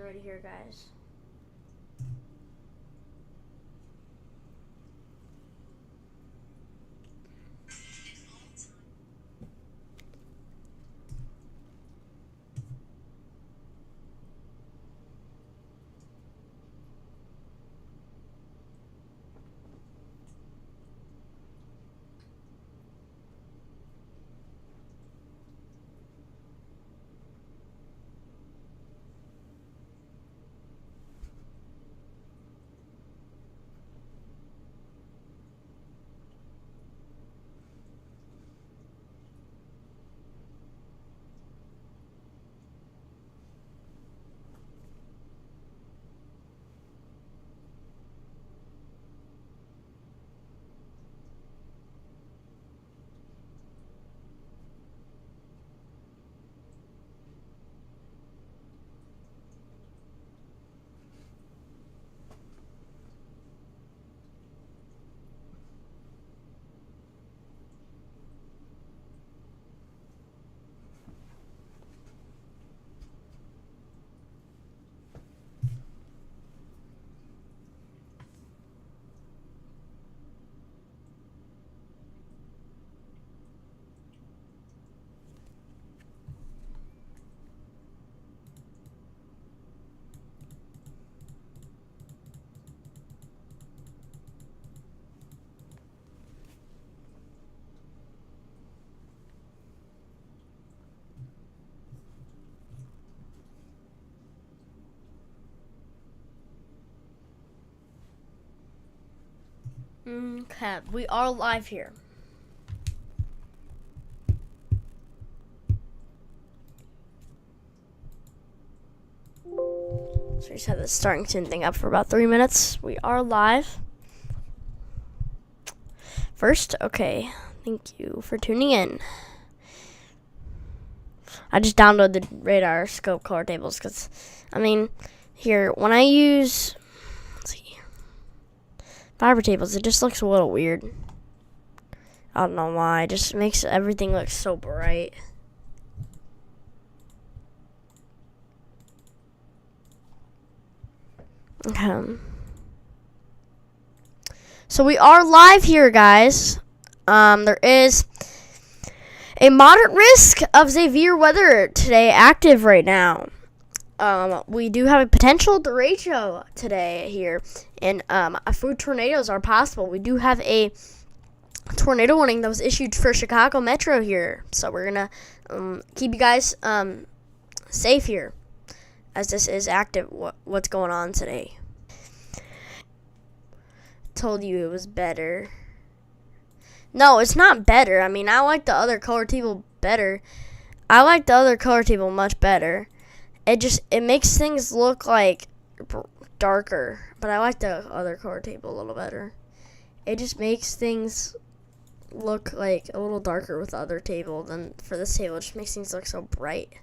right here, guys. Okay, we are live here. So we just have the starting tune thing up for about 3 minutes. We are live. First, okay, thank you for tuning in. I just downloaded the radar scope color tables because, I mean, here, when I use, let's see, fiber tables, it just looks a little weird. I don't know why. It just makes everything look so bright. Okay. So we are live here, guys. There is a moderate risk of severe weather today active right now. We do have a potential derecho today here, and a few tornadoes are possible. We do have a tornado warning that was issued for Chicago Metro here, so we're gonna keep you guys safe here, as this is active. What's going on today? Told you it was better. No, it's not better. I mean, I like the other color table better. I like the other color table much better. It makes things look like darker, but I like the other color table a little better. It just makes things look like a little darker with the other table than for this table. It just makes things look so bright.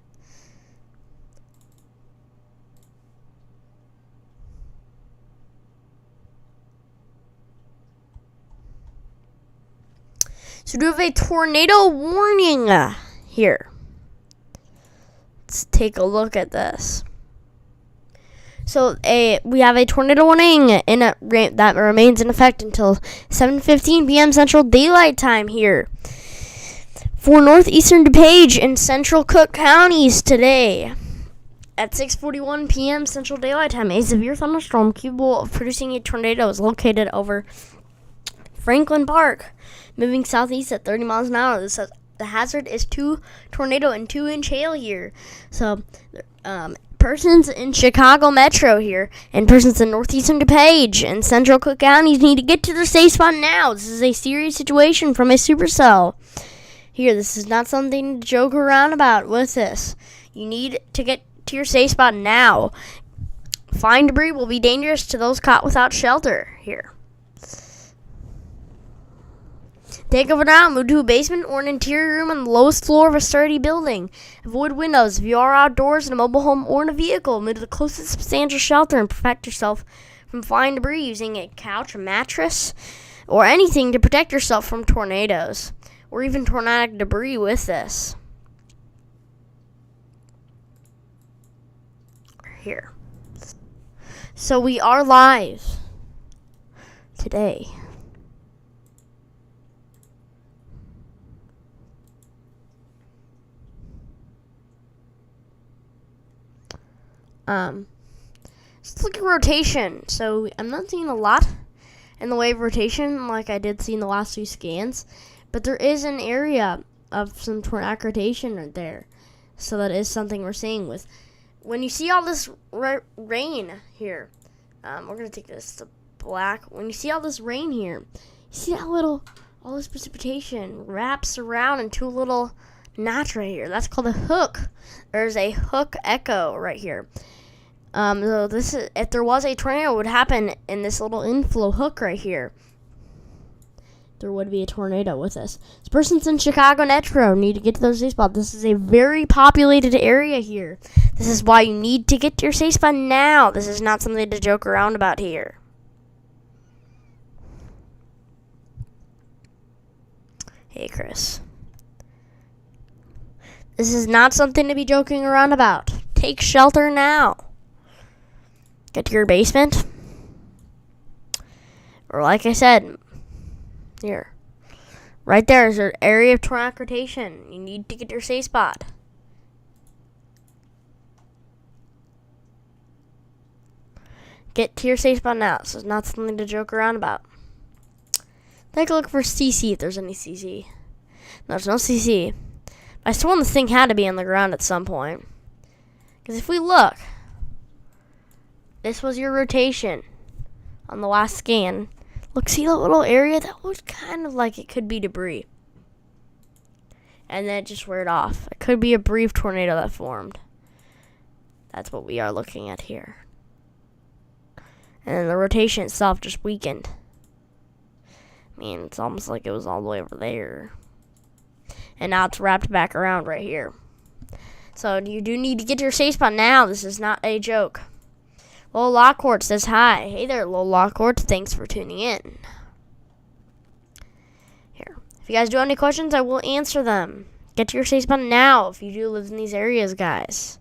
So we do have a tornado warning here. Let's take a look at this. So we have a tornado warning that remains in effect until 7:15 p.m. Central Daylight Time here for northeastern DuPage and central Cook counties today. At 6:41 p.m. Central Daylight Time, a severe thunderstorm capable of producing a tornado is located over Franklin Park, moving southeast at 30 miles an hour. The hazard is 2 tornado and 2-inch hail here. So, persons in Chicago Metro here and persons in northeastern DuPage and central Cook counties need to get to their safe spot now. This is a serious situation from a supercell. Here, this is not something to joke around about with this. You need to get to your safe spot now. Flying debris will be dangerous to those caught without shelter here. Take over now, move to a basement or an interior room on the lowest floor of a sturdy building. Avoid windows if you are outdoors in a mobile home or in a vehicle. Move to the closest substantial shelter and protect yourself from flying debris using a couch, a mattress, or anything to protect yourself from tornadoes or even tornadic debris with this. Here. So we are live today. Let's look at rotation. So I'm not seeing a lot in the way of rotation like I did see in the last few scans, but there is an area of some tornadic rotation right there. So that is something we're seeing with. When you see all this rain here, we're going to take this to black. When you see all this rain here, you see all this precipitation wraps around in two little knots right here. That's called a hook. There's a hook echo right here. So this is, if there was a tornado, it would happen in this little inflow hook right here. There would be a tornado with this. This person's in Chicago Metro. Need to get to their safe spot. This is a very populated area here. This is why you need to get to your safe spot now. This is not something to joke around about here. Hey, Chris. This is not something to be joking around about. Take shelter now. Get to your basement. Or like I said, here. Right there is your area of tornadic rotation. You need to get your safe spot. Get to your safe spot now. This is not something to joke around about. Take a look for CC if there's any CC. No, there's no CC. I swear this thing had to be on the ground at some point. Because if we look, this was your rotation on the last scan. Look, see that little area? That looks kind of like it could be debris. And then it just weared off. It could be a brief tornado that formed. That's what we are looking at here. And then the rotation itself just weakened. I mean, it's almost like it was all the way over there. And now it's wrapped back around right here. So you do need to get to your safe spot now. This is not a joke. Lowell Lockhart says hi. Hey there, Lowell Lockhart. Thanks for tuning in. Here. If you guys do have any questions, I will answer them. Get to your safe spot now if you do live in these areas, guys.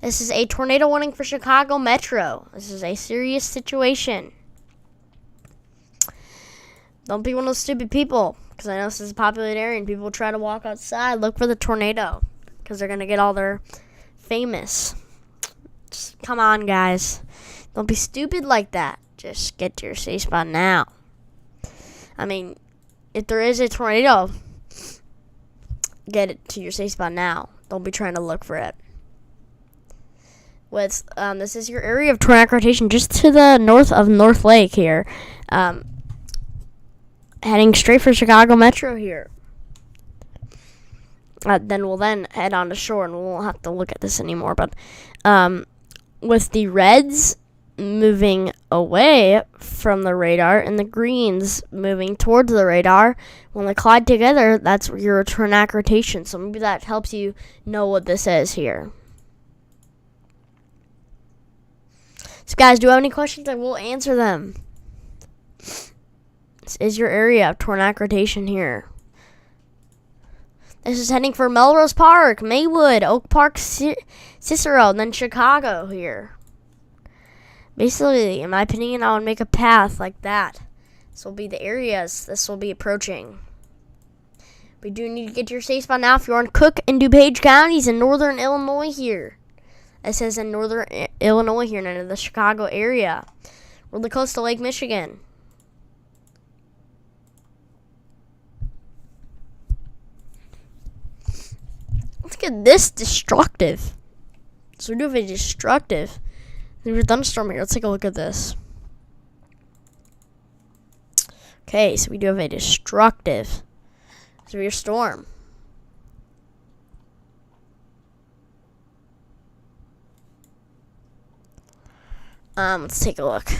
This is a tornado warning for Chicago Metro. This is a serious situation. Don't be one of those stupid people, because I know this is a populated area and people try to walk outside, look for the tornado, because they're going to get all their famous. Just, come on, guys. Don't be stupid like that. Just get to your safe spot now. I mean, if there is a tornado, get it to your safe spot now. Don't be trying to look for it. This is your area of tornadic rotation just to the north of North Lake here. Heading straight for Chicago Metro here. Then we'll head on to shore and we won't have to look at this anymore. But with the reds moving away from the radar and the greens moving towards the radar, when they collide together, that's your tornadic rotation. So maybe that helps you know what this is here. So guys, do you have any questions? I will answer them. This is your area of tornadic rotation here. This is heading for Melrose Park, Maywood, Oak Park, Cicero, and then Chicago here. Basically, in my opinion, I would make a path like that. This will be the areas this will be approaching. We do need to get to your safe spot now if you're in Cook and DuPage counties in northern Illinois here. It says in northern Illinois here, in the Chicago area. Really close to Lake Michigan. Look at this destructive. So we do have a destructive. There's a thunderstorm here. Let's take a look at this. Okay, so we do have a destructive severe storm. Let's take a look.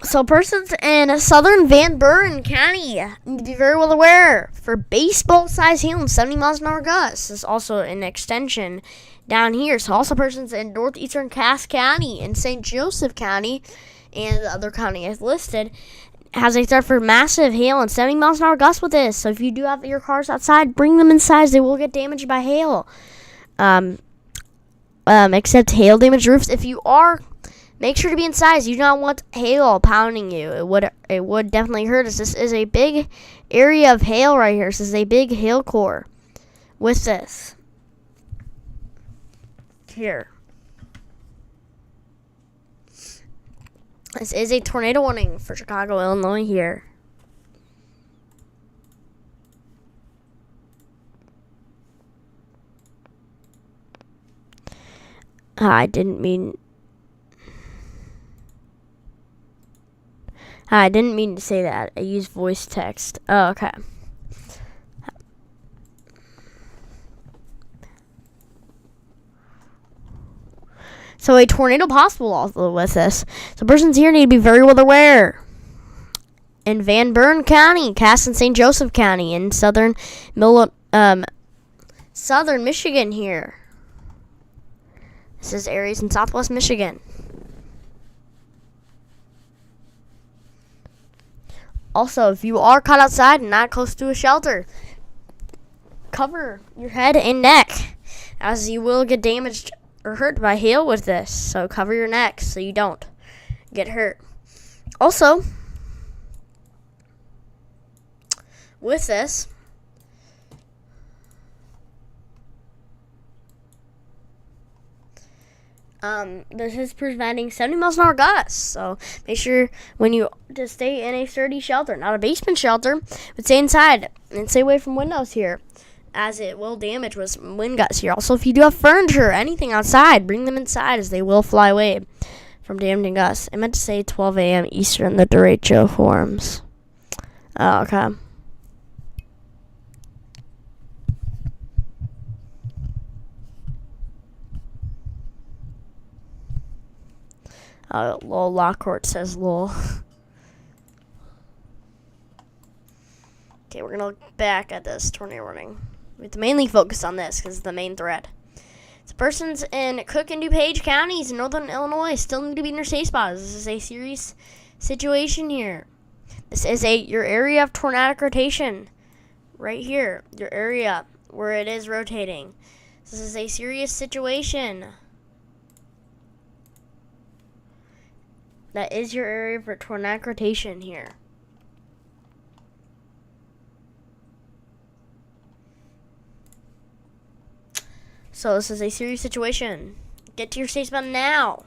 So persons in southern Van Buren County need to be very well aware for baseball-sized hail and 70 miles an hour gusts. This is also an extension down here. So also persons in northeastern Cass County and St. Joseph County and the other county I've listed has a threat for massive hail and 70 miles an hour gusts with this. So if you do have your cars outside, bring them inside. They will get damaged by hail. except hail damaged roofs. If you are, make sure to be inside. You do not want hail pounding you. It would definitely hurt us. This is a big area of hail right here. This is a big hail core with this here. This is a tornado warning for Chicago, Illinois here. I didn't mean to say that. I used voice text. Oh, okay. So a tornado possible also with this. So persons here need to be very well aware. In Van Buren County, Cass and St. Joseph County, in southern Michigan here. This is areas in southwest Michigan. Also, if you are caught outside and not close to a shelter, cover your head and neck, as you will get damaged or hurt by hail with this. So cover your neck so you don't get hurt. Also, with this, this is preventing 70 miles an hour gusts. So make sure when you to stay in a sturdy shelter, not a basement shelter, but stay inside and stay away from windows here, as it will damage with wind gusts here. Also, if you do have furniture or anything outside, bring them inside, as they will fly away from damaging gusts. I meant to say 12 a.m. Eastern, the DERECHO forums. Oh, okay. Lol, Lockhart says lol. Okay, we're going to look back at this tornado warning. We have to mainly focus on this because it's the main threat. So persons in Cook and DuPage counties in northern Illinois still need to be in their safe spots. This is a serious situation here. This is your area of tornadic rotation. Right here, your area where it is rotating. This is a serious situation. That is your area for tornadic rotation here. So this is a serious situation. Get to your safe spot now.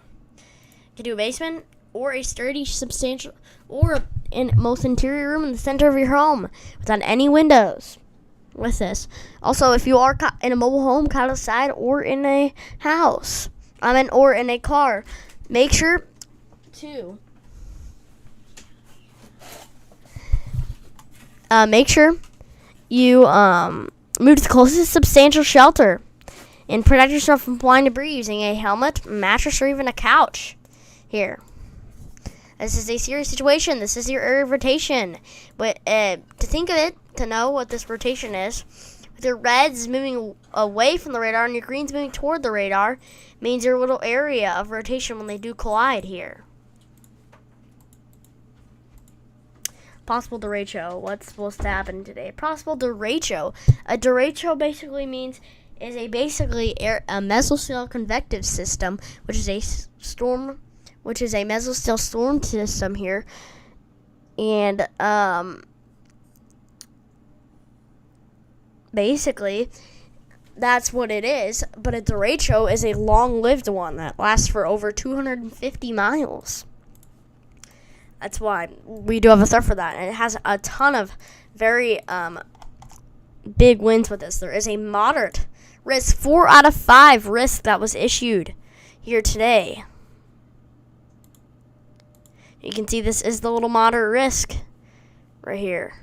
Get to a basement or a sturdy, substantial, or in most interior room in the center of your home without any windows. With this, also, if you are in a mobile home, caught outside, or in a house, or in a car, make sure to you move to the closest substantial shelter and protect yourself from flying debris using a helmet, mattress, or even a couch. Here, this is a serious situation. This is your area of rotation. But to think of it, to know what this rotation is, with your reds moving away from the radar and your greens moving toward the radar, means your little area of rotation when they do collide here. Possible derecho. What's supposed to happen today? Possible derecho. A derecho basically means is a mesocell convective system, which is a mesocell storm system here, and basically that's what it is. But a derecho is a long-lived one that lasts for over 250 miles. That's why we do have a threat for that. And it has a ton of very big winds with this. There is a moderate risk, 4 out of 5 risk that was issued here today. You can see this is the little moderate risk right here.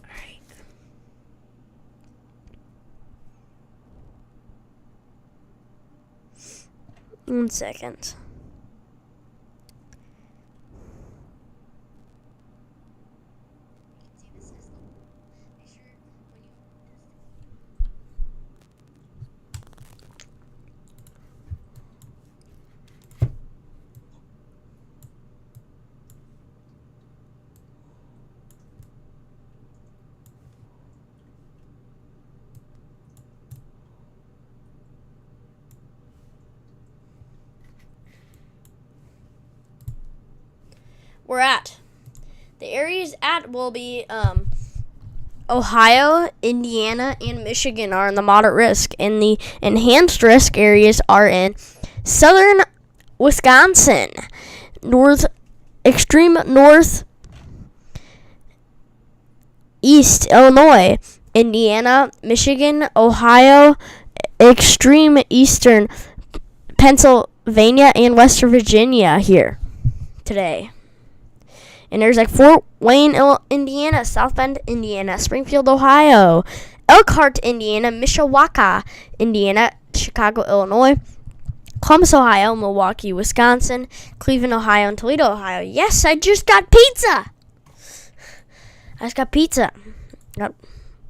Alright. 1 second. we're at. The areas at will be Ohio, Indiana, and Michigan are in the moderate risk, and the enhanced risk areas are in southern Wisconsin, extreme north east Illinois, Indiana, Michigan, Ohio, extreme eastern Pennsylvania, and West Virginia here today. And there's like Fort Wayne, Indiana, South Bend, Indiana, Springfield, Ohio, Elkhart, Indiana, Mishawaka, Indiana, Chicago, Illinois, Columbus, Ohio, Milwaukee, Wisconsin, Cleveland, Ohio, and Toledo, Ohio. Yes, I just got pizza. Got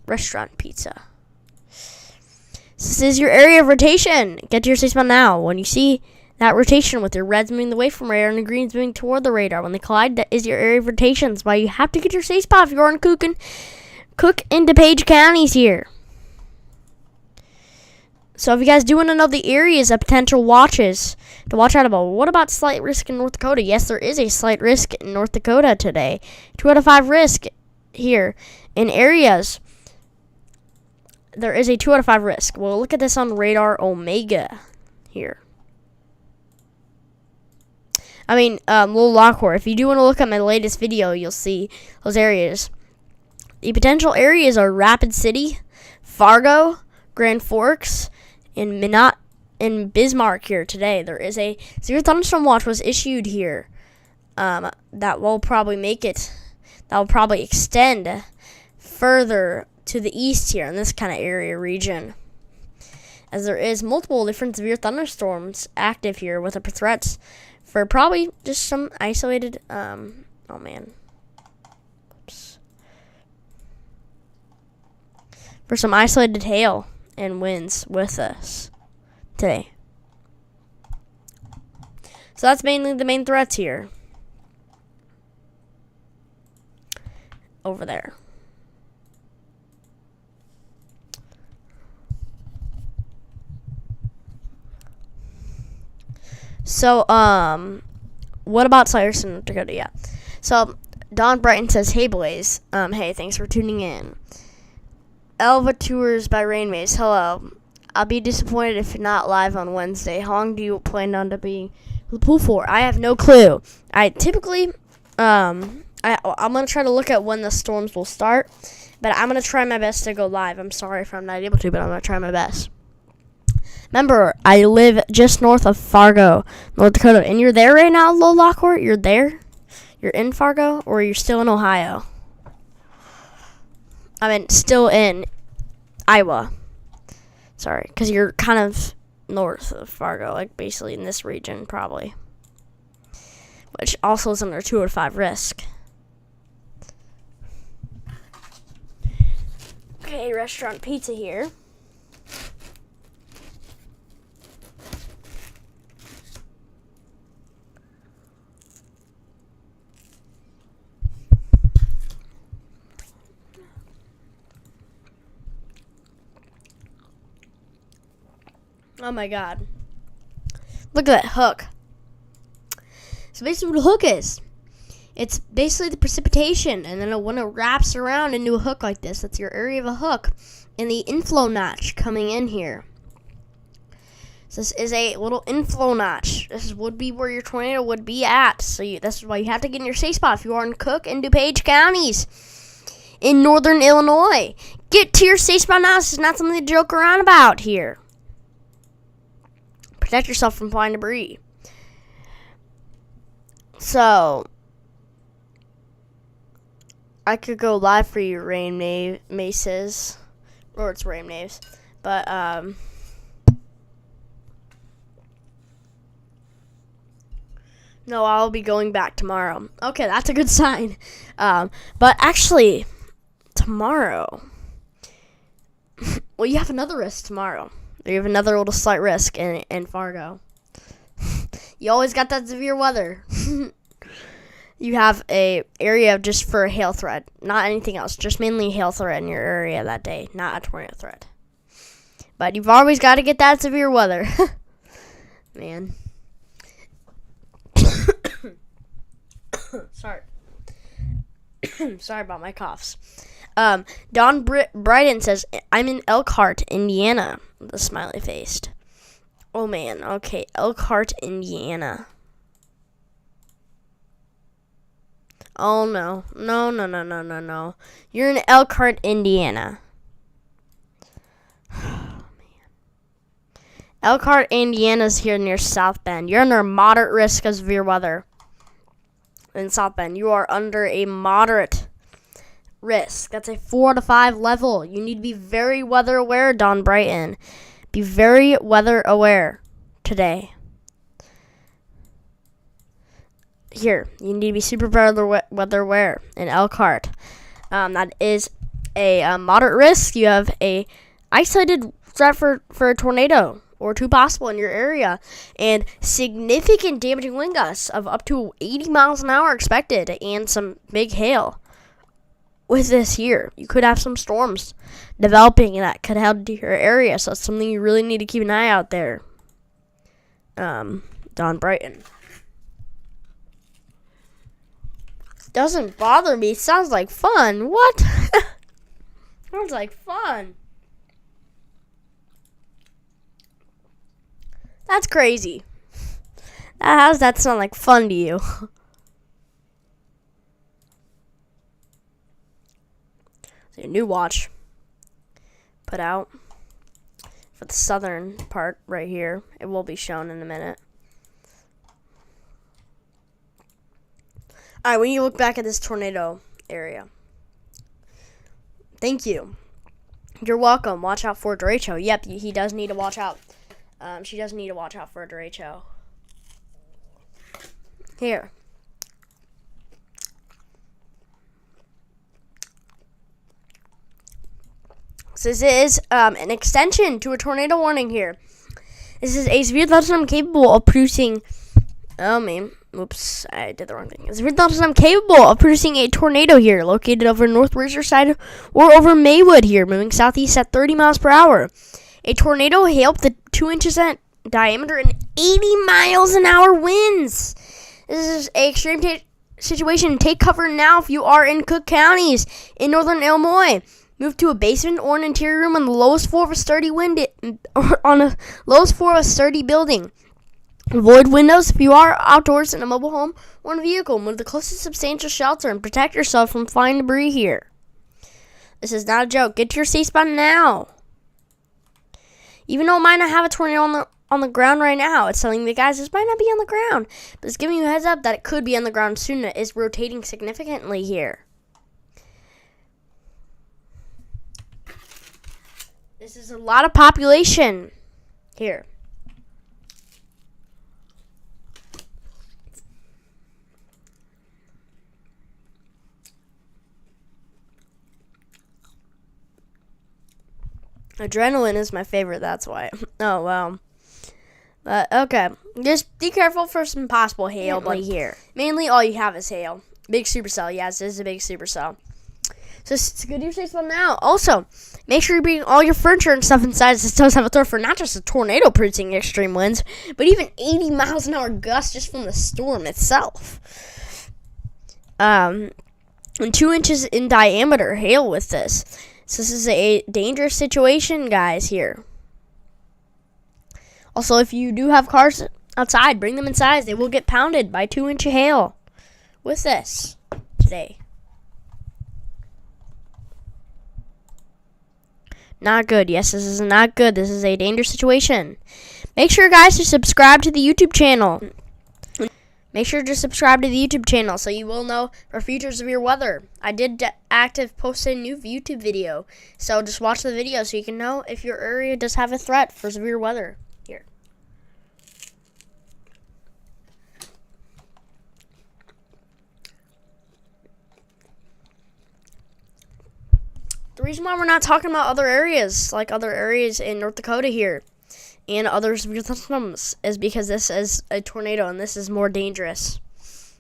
restaurant pizza. This is your area of rotation. Get to your safe spot now. When you see that rotation with your reds moving away from radar and the greens moving toward the radar, when they collide, that is your area of rotation. That's why you have to get your safe spot if you're in Cook and DuPage counties here. So if you guys do want to know the areas of potential watches to watch out about, what about slight risk in North Dakota? Yes, there is a slight risk in North Dakota today. 2 out of 5 risk here in areas. There is a 2 out of 5 risk. We'll look at this on Radar Omega here. Little Lockhart. If you do want to look at my latest video, you'll see those areas. The potential areas are Rapid City, Fargo, Grand Forks, and Minot and Bismarck here today. There is a severe thunderstorm watch was issued here. That will probably extend further to the east here in this kind of area region, as there is multiple different severe thunderstorms active here with threats for probably just some isolated for some isolated hail and winds with us today. So that's mainly the main threats here over there. So, what about Cyrus in North Dakota? Yeah. So, Don Brighton says, "Hey, boys. Hey, thanks for tuning in. Elva Tours by Rainmaze. Hello. I'll be disappointed if you're not live on Wednesday. How long do you plan on to be the pool for?" I have no clue. I typically, I'm going to try to look at when the storms will start, but I'm going to try my best to go live. I'm sorry if I'm not able to, but I'm going to try my best. Remember, I live just north of Fargo, North Dakota, and you're there right now, Lil Lockhart? You're there? You're in Fargo, or you're still in Ohio? Still in Iowa. Sorry, because you're kind of north of Fargo, like basically in this region, probably. Which also is under 2 out of 5 risk. Okay, restaurant pizza here. Oh my god. Look at that hook. So basically what a hook is, it's basically the precipitation, and then when it wraps around into a hook like this, that's your area of a hook, and the inflow notch coming in here. So this is a little inflow notch. This would be where your tornado would be at. So this is why you have to get in your safe spot if you are in Cook and DuPage counties in northern Illinois. Get to your safe spot now. This is not something to joke around about here. Protect yourself from flying debris. So, I could go live for you, Rain Maces. Or it's Rain Maves. But, no, I'll be going back tomorrow. Okay, that's a good sign. But actually, tomorrow, well, you have another risk tomorrow. You have another little slight risk in Fargo. You always got that severe weather. You have a area just for a hail threat, not anything else. Just mainly hail threat in your area that day, not a tornado threat. But you've always got to get that severe weather. Man. Sorry. Sorry about my coughs. Don Bryden says, I'm in Elkhart, Indiana. The smiley faced. Oh man, okay, Elkhart, Indiana. Oh no. No. You're in Elkhart, Indiana. Oh man. Elkhart, Indiana's here near South Bend. You're under moderate risk of severe weather. In South Bend, you are under a moderate risk. That's a 4 out of 5 level. You need to be very weather aware, Don Brighton. Be very weather aware today. Here, you need to be super weather aware in Elkhart. That is a moderate risk. You have a isolated threat for a tornado or 2 possible in your area, and significant damaging wind gusts of up to 80 miles an hour expected, and some big hail. With this here, you could have some storms developing that could head to your area, so it's something you really need to keep an eye out there. Don Brighton. Doesn't bother me. Sounds like fun. What? Sounds like fun. That's crazy. How does that sound like fun to you? A new watch put out for the southern part right here. It will be shown in a minute. Alright, when you look back at this tornado area, thank you. You're welcome. Watch out for DERECHO. Yep, he does need to watch out. She does need to watch out for DERECHO. Here. So this is an extension to a tornado warning here. This is a severe thunderstorm capable of producing... Oh, man. Oops, I did the wrong thing. A severe thunderstorm capable of producing a tornado here, located over North Riverside or over Maywood here, moving southeast at 30 miles per hour. A tornado hail up to 2 inches in diameter and 80 miles an hour winds. This is an extreme situation. Take cover now if you are in Cook counties in northern Illinois. Move to a basement or an interior room on the lowest floor of a sturdy building. Avoid windows if you are outdoors in a mobile home or in a vehicle. Move to the closest substantial shelter and protect yourself from flying debris here. This is not a joke. Get to your safe spot now. Even though it might not have a tornado on the ground right now, it's telling the guys this might not be on the ground, but it's giving you a heads up that it could be on the ground soon. It is rotating significantly here. This is a lot of population here. Adrenaline is my favorite, that's why. Oh, well. But, okay. Just be careful for some possible hail, buddy, here. Mainly all you have is hail. Big supercell. Yes, this is a big supercell. So, it's good to your safe spot now. Also, make sure you bring all your furniture and stuff inside. This does have a threat for not just a tornado producing extreme winds, but even 80 miles an hour gusts just from the storm itself. And 2 inches in diameter hail with this. So this is a dangerous situation, guys, here. Also, if you do have cars outside, bring them inside. They will get pounded by 2-inch hail with this today. Not good. Yes, this is not good. This is a dangerous situation. Make sure, guys, to subscribe to the YouTube channel. Make sure to subscribe to the YouTube channel so you will know for future severe weather. I did post a new YouTube video, so just watch the video so you can know if your area does have a threat for severe weather here. The reason why we're not talking about other areas, like other areas in North Dakota here, and other severe thunderstorms, is because this is a tornado and this is more dangerous.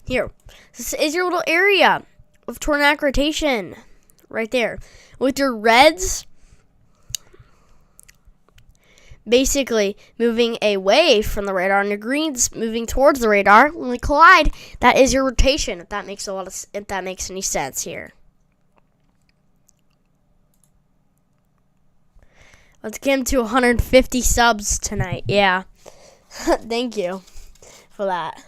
Here, this is your little area of tornadic rotation right there. With your reds, basically moving away from the radar, and your green's moving towards the radar. When they collide, that is your rotation. If that makes any sense here. Let's get him to 150 subs tonight. Yeah. Thank you for that.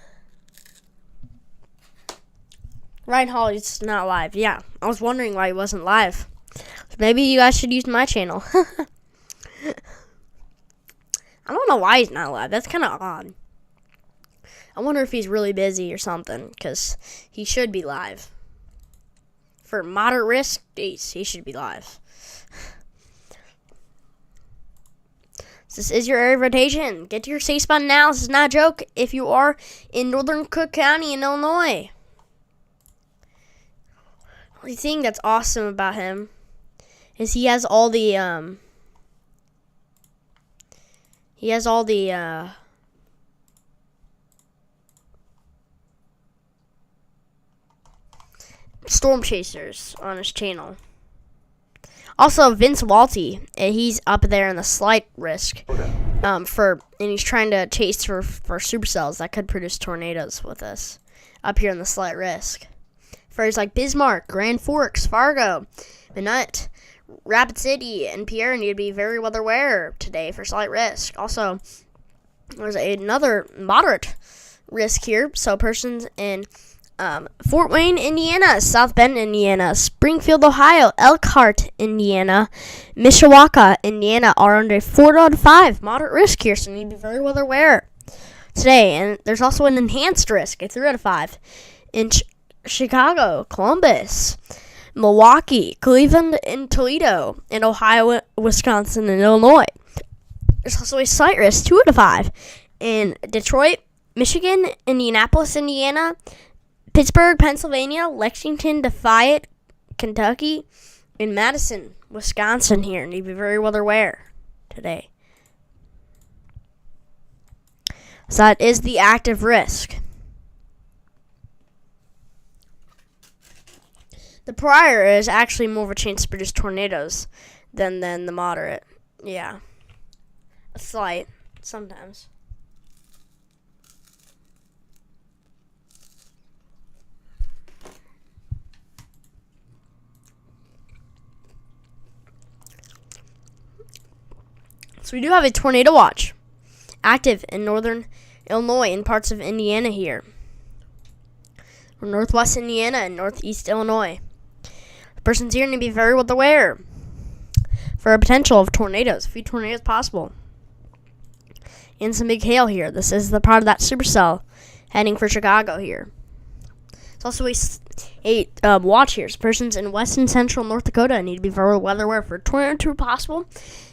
Ryan Holly's not live. Yeah. I was wondering why he wasn't live. Maybe you guys should use my channel. I don't know why he's not live. That's kind of odd. I wonder if he's really busy or something, because he should be live. For moderate risk days, he should be live. This is your area of rotation. Get to your safe spot now. This is not a joke if you are in northern Cook County in Illinois. The only thing that's awesome about him is he has all the storm chasers on his channel. Also, Vince Walty, he's up there in the slight risk, and he's trying to chase for supercells that could produce tornadoes with us up here in the slight risk. For areas like Bismarck, Grand Forks, Fargo, Minot, Rapid City, and Pierre need to be very weather aware today for slight risk. Also, there's another moderate risk here, so persons in Fort Wayne, Indiana, South Bend, Indiana, Springfield, Ohio, Elkhart, Indiana, Mishawaka, Indiana are under 4 out of 5 moderate risk here, so you need to be very weather aware today. And there's also an enhanced risk, a 3 out of 5 in Chicago, Columbus, Milwaukee, Cleveland, and Toledo, in Ohio, Wisconsin, and Illinois. There's also a slight risk, 2 out of 5 in Detroit, Michigan, Indianapolis, Indiana, Pittsburgh, Pennsylvania, Lexington, Defiant, Kentucky, and Madison, Wisconsin here. Need to be very weather aware today. So that is the active risk. The prior is actually more of a chance to produce tornadoes than the moderate. Yeah. A slight, sometimes. So we do have a tornado watch active in northern Illinois and parts of Indiana here. Or northwest Indiana and northeast Illinois. The person's here need to be very well aware for a potential of tornadoes. A few tornadoes possible. And some big hail here. This is the part of that supercell heading for Chicago here. It's also a watch here. So persons in west and central North Dakota need to be very weather aware for a tornado possible.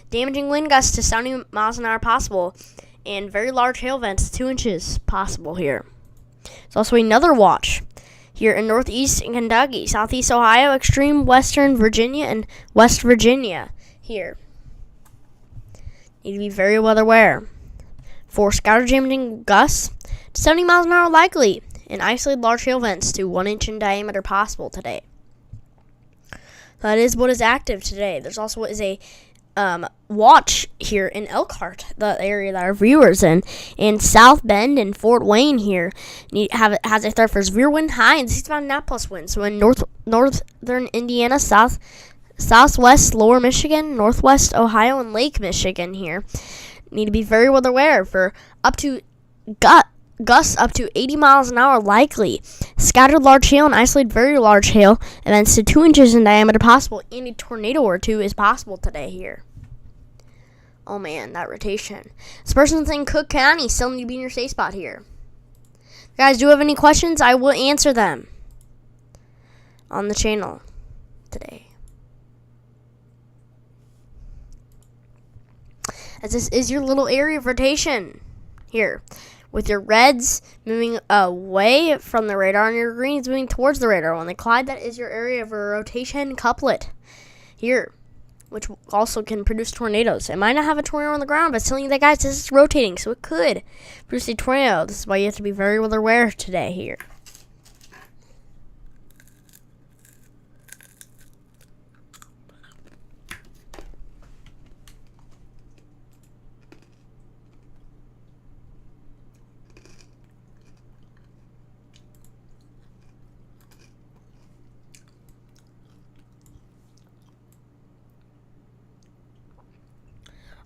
Damaging wind gusts to 70 miles an hour possible, and very large hail events, 2 inches possible here. There's also another watch here in northeast Kentucky, southeast Ohio, extreme western Virginia, and West Virginia here. Need to be very weather aware for scattered damaging gusts to 70 miles an hour likely, and isolated large hail events to 1 inch in diameter possible today. That is what is active today. There's also what is a watch here in Elkhart, the area that our viewers in South Bend and Fort Wayne here has a threat for severe wind high and 65 winds. So in northern Indiana, southwest lower Michigan, northwest Ohio, and Lake Michigan here need to be very weather aware for up to gusts up to 80 miles an hour likely. Scattered large hail and isolated very large hail events to 2 inches in diameter possible, and a tornado or two is possible today here. Oh man, that rotation. This person's in Cook County still need to be in your safe spot here. If you guys do have any questions, I will answer them on the channel today. As this is your little area of rotation here, with your reds moving away from the radar and your greens moving towards the radar. When they collide, that is your area of a rotation couplet here, which also can produce tornadoes. It might not have a tornado on the ground, but it's telling you that, guys, this is rotating, so it could produce a tornado. This is why you have to be very weather aware today here.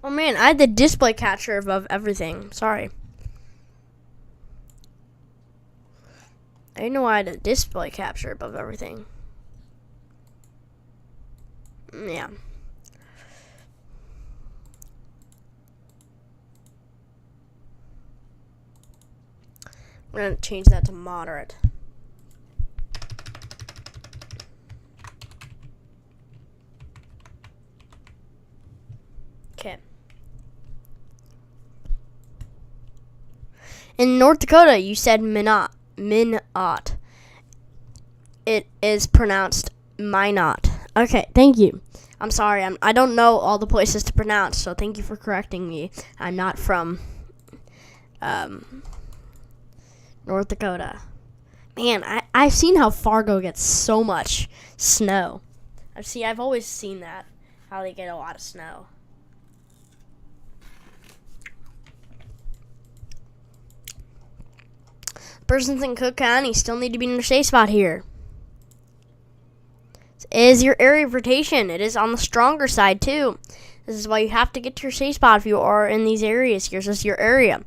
Oh man, I had the display catcher above everything. Sorry. I didn't know I had a display capture above everything. Yeah. We're going to change that to moderate. Okay. In North Dakota, you said Minot. It is pronounced Minot. Okay, thank you. I'm sorry. I don't know all the places to pronounce, so thank you for correcting me. I'm not from North Dakota. Man, I've seen how Fargo gets so much snow. I've always seen that, how they get a lot of snow. Persons in Cook County still need to be in their safe spot here. Is your area of rotation. It is on the stronger side too. This is why you have to get to your safe spot if you are in these areas here. This is your area.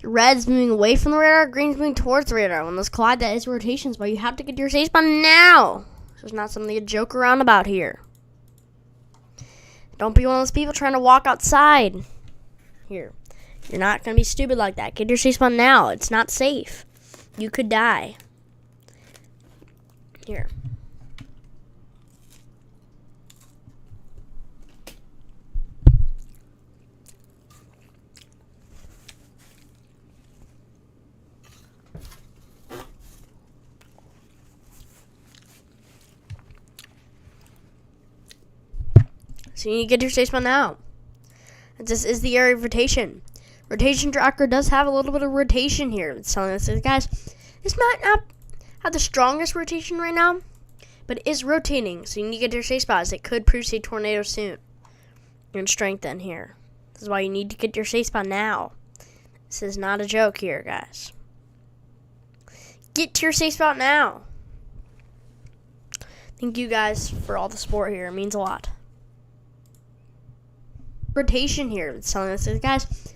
The red's moving away from the radar, green's moving towards the radar. When those collide, that is rotations, but you have to get to your safe spot now. This is not something to joke around about here. Don't be one of those people trying to walk outside here. You're not going to be stupid like that. Get your safe spot now. It's not safe. You could die. Here. So you need to get your safe spot now. This is the area of rotation. Rotation tracker does have a little bit of rotation here. It's telling us, guys, this might not have the strongest rotation right now, but it is rotating. So you need to get your safe spots. It could produce a tornado soon. You're in strengthen here. This is why you need to get your safe spot now. This is not a joke here, guys. Get to your safe spot now. Thank you guys for all the support here. It means a lot. Rotation here. It's telling us, guys,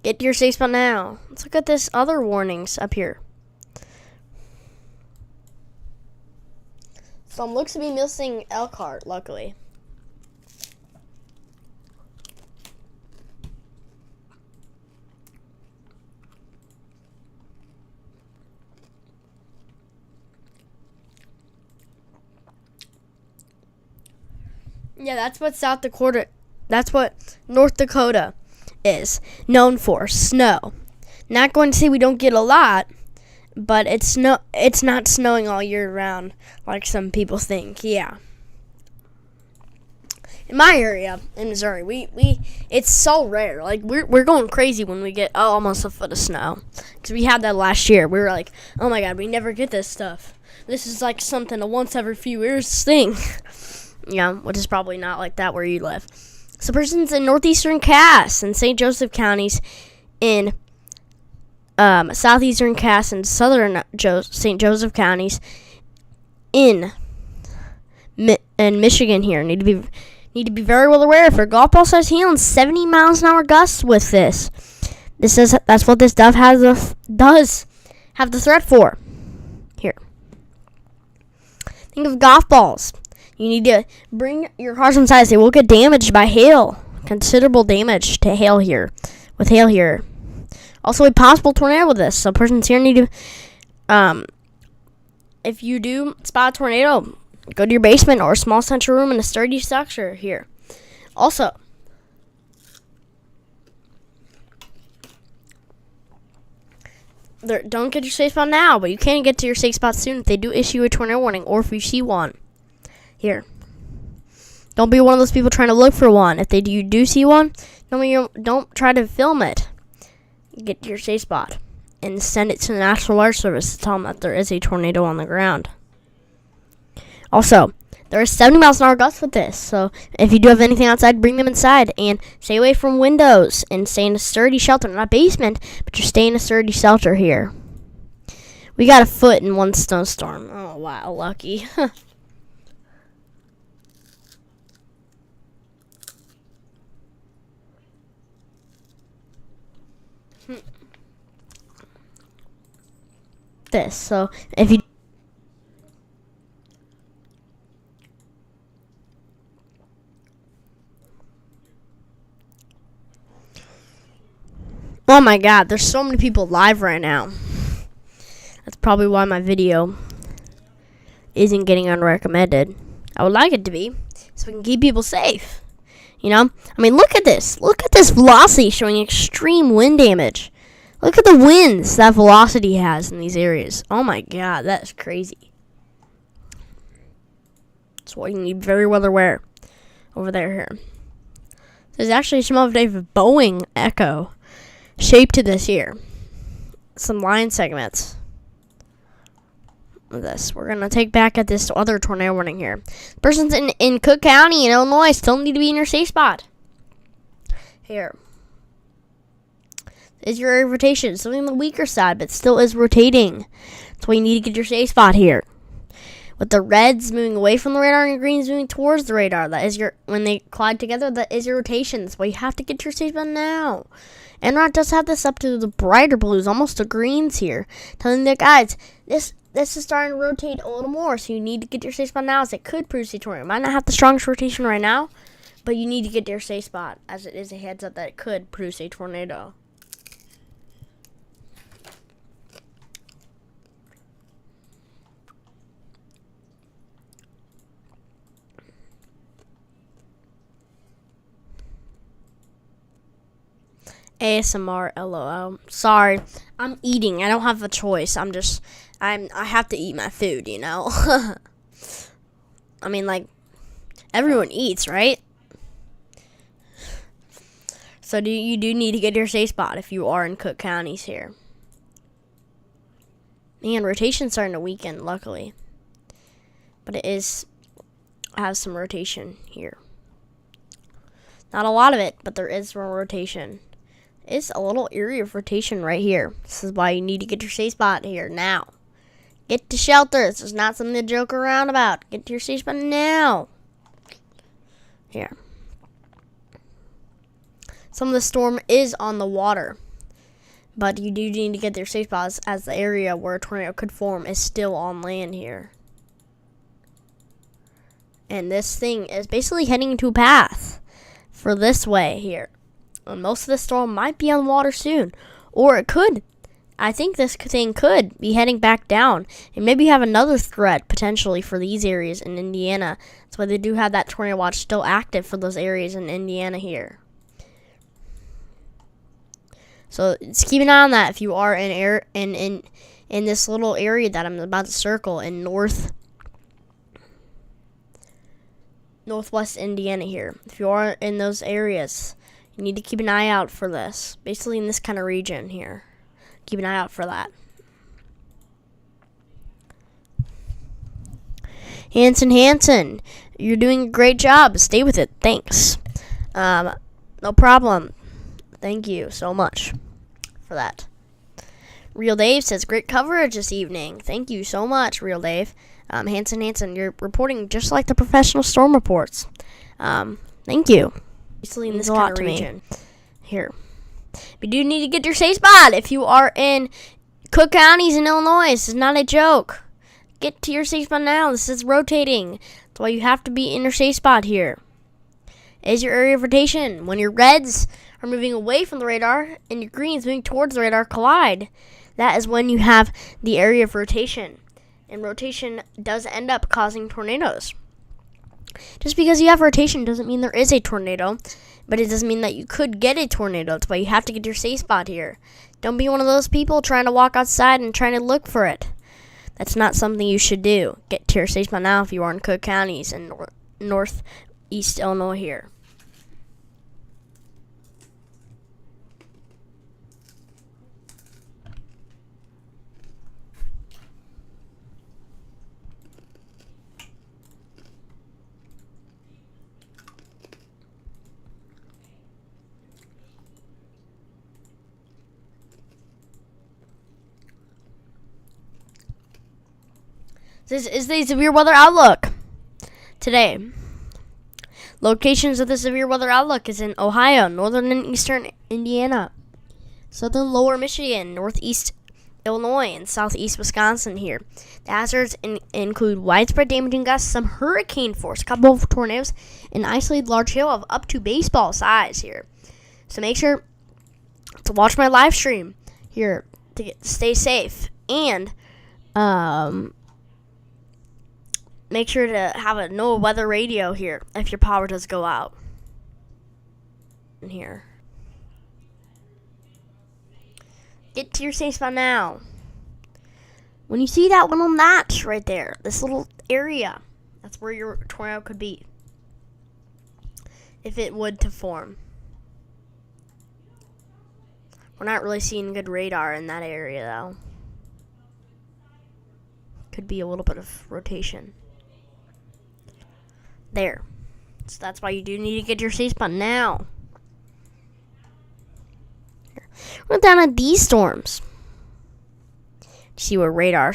get to your safe spot now. Let's look at this other warnings up here. Some looks to be missing Elkhart, luckily. Yeah, that's what South Dakota, that's what North Dakota is known for, snow. Not going to say we don't get a lot, but it's not snowing all year round like some people think. Yeah. In my area in Missouri, we it's so rare. Like we're going crazy when we get almost a foot of snow, because we had that last year. We were like, oh my god, we never get this stuff. This is like something a once every few years thing. Yeah, which is probably not like that where you live. So persons in northeastern Cass and St. Joseph counties, in southeastern Cass and southern St. Joseph counties, in Michigan here need to be very well aware for golf ball size hail and 70 miles an hour gusts with this. That's what this does have the threat for. Here. Think of golf balls. You need to bring your cars inside. They will get damaged by hail. Considerable damage to hail here. With hail here. Also a possible tornado with this. So persons here need to, if you do spot a tornado, go to your basement or a small central room in a sturdy structure here. Also, don't get your safe spot now, but you can get to your safe spot soon if they do issue a tornado warning or if you see one. Here. Don't be one of those people trying to look for one. If you do see one, don't try to film it. Get to your safe spot and send it to the National Weather Service to tell them that there is a tornado on the ground. Also, there are 70 miles an hour gusts with this, so if you do have anything outside, bring them inside and stay away from windows and stay in a sturdy shelter. Not a basement, but just stay in a sturdy shelter here. We got a foot in one snowstorm. Oh, wow, lucky. this. So if you oh my god, there's so many people live right now. That's probably why my video isn't getting unrecommended. I would like it to be, so we can keep people safe. You know? I mean, look at this. Look at this velocity showing extreme wind damage. Look at the winds that velocity has in these areas. Oh my god, that is crazy. That's why you need very weather aware over there here. There's actually some of a Boeing echo shape to this here. Some line segments of this. We're going to take back at this other tornado warning here. Persons in Cook County in Illinois still need to be in your safe spot. Here. Is your area of rotation. Something on the weaker side, but still is rotating. That's why you need to get your safe spot here. With the reds moving away from the radar and your greens moving towards the radar. That is your, when they collide together, that is your rotation. That's why you have to get your safe spot now. NROT does have this up to the brighter blues, almost the greens here. Telling the guys, this is starting to rotate a little more, so you need to get your safe spot now, as it could produce a tornado. It might not have the strongest rotation right now, but you need to get your safe spot, as it is a heads up that it could produce a tornado. ASMR LOL. Sorry, I'm eating. I don't have a choice. I have to eat my food, you know. I mean, like, everyone eats, right? So you do need to get your safe spot if you are in Cook counties here. And rotation's starting to weaken, luckily. But it has some rotation here. Not a lot of it, but there is some rotation. It's a little area of rotation right here. This is why you need to get your safe spot here now. Get to shelter. This is not something to joke around about. Get to your safe spot now. Here. Some of the storm is on the water, but you do need to get your safe spots, as the area where a tornado could form is still on land here. And this thing is basically heading into a path for this way here. And most of the storm might be on water soon, or it could. I think this thing could be heading back down, and maybe have another threat potentially for these areas in Indiana. That's why they do have that tornado watch still active for those areas in Indiana here. So just keep an eye on that if you are in this little area that I'm about to circle in northwest Indiana here. If you are in those areas, you need to keep an eye out for this. Basically in this kind of region here. Keep an eye out for that. Hanson, you're doing a great job. Stay with it. Thanks. No problem. Thank you so much for that. Real Dave says, great coverage this evening. Thank you so much, Real Dave. Hanson, you're reporting just like the professional storm reports. Thank you. Basically in this kind of region here. You do need to get your safe spot if you are in Cook counties in Illinois. This is not a joke. Get to your safe spot now. This is rotating. That's why you have to be in your safe spot here. Is your area of rotation. When your reds are moving away from the radar and your greens moving towards the radar collide, that is when you have the area of rotation. And rotation does end up causing tornadoes. Just because you have rotation doesn't mean there is a tornado, but it does mean that you could get a tornado. That's why you have to get your safe spot here. Don't be one of those people trying to walk outside and trying to look for it. That's not something you should do. Get to your safe spot now if you are in Cook counties and northeast Illinois here. This is the severe weather outlook today. Locations of the severe weather outlook is in Ohio, northern and eastern Indiana, southern lower Michigan, northeast Illinois, and southeast Wisconsin here. The hazards include widespread damaging gusts, some hurricane force, a couple of tornadoes, and isolated large hail of up to baseball size here. So make sure to watch my live stream here to stay safe, and make sure to have a no weather radio here if your power does go out. In here. Get to your safe spot now. When you see that little notch right there, this little area, that's where your tornado could be, if it would to form. We're not really seeing good radar in that area, though. Could be a little bit of rotation. There. So that's why you do need to get your safe spot now. We're down at these storms. See what radar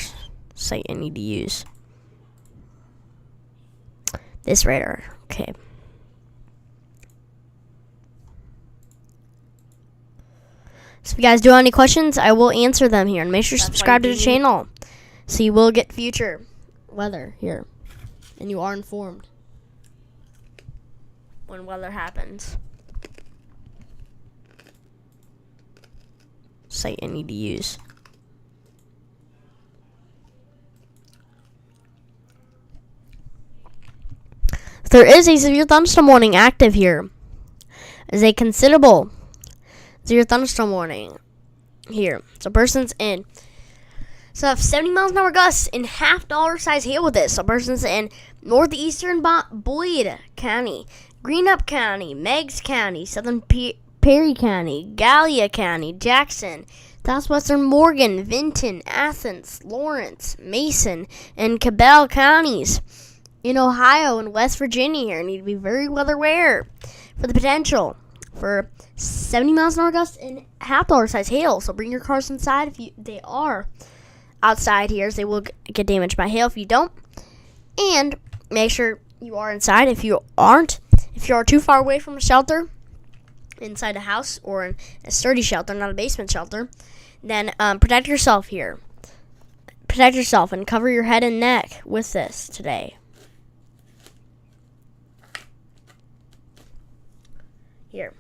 site I need to use. This radar. Okay. So if you guys do have any questions, I will answer them here. And make sure to subscribe to the channel, so you will get future weather here. And you are informed when weather happens. Site I need to use. There is a severe thunderstorm warning active here. Is a considerable severe thunderstorm warning here. So person's in. So have 70 miles an hour gusts and half dollar size hail with this. So person's in northeastern Boyd County, Greenup County, Meigs County, southern Perry County, Gallia County, Jackson, southwestern Morgan, Vinton, Athens, Lawrence, Mason, and Cabell counties in Ohio and West Virginia here need to be very weather aware for the potential for 70 miles an hour gusts and half dollar size hail. So bring your cars inside if they are outside here, as they will get damaged by hail if you don't. And make sure you are inside. If you aren't, if you are too far away from a shelter, inside a house or in a sturdy shelter, not a basement shelter, then protect yourself here. Protect yourself and cover your head and neck with this today. Here.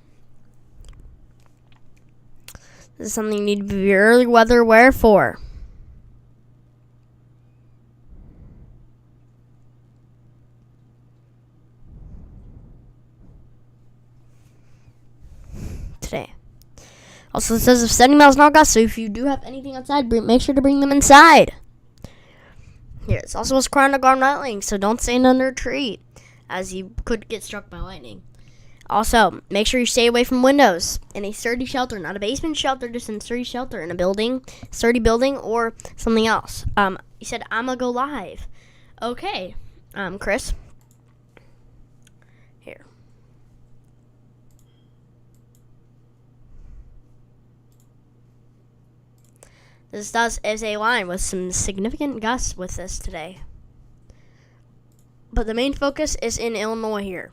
This is something you need to be very weather aware for. Today. Also, it says of 70 miles an hour gusts, so if you do have anything outside, make sure to bring them inside. Here, it's also a ground to ground lightning, so don't stand under a tree, as you could get struck by lightning. Also, make sure you stay away from windows in a sturdy shelter, not a basement shelter, just in a sturdy shelter in a building, sturdy building, or something else. You said, I'm gonna go live. Okay, Chris. Here. This is a line with some significant gusts with this today. But the main focus is in Illinois here.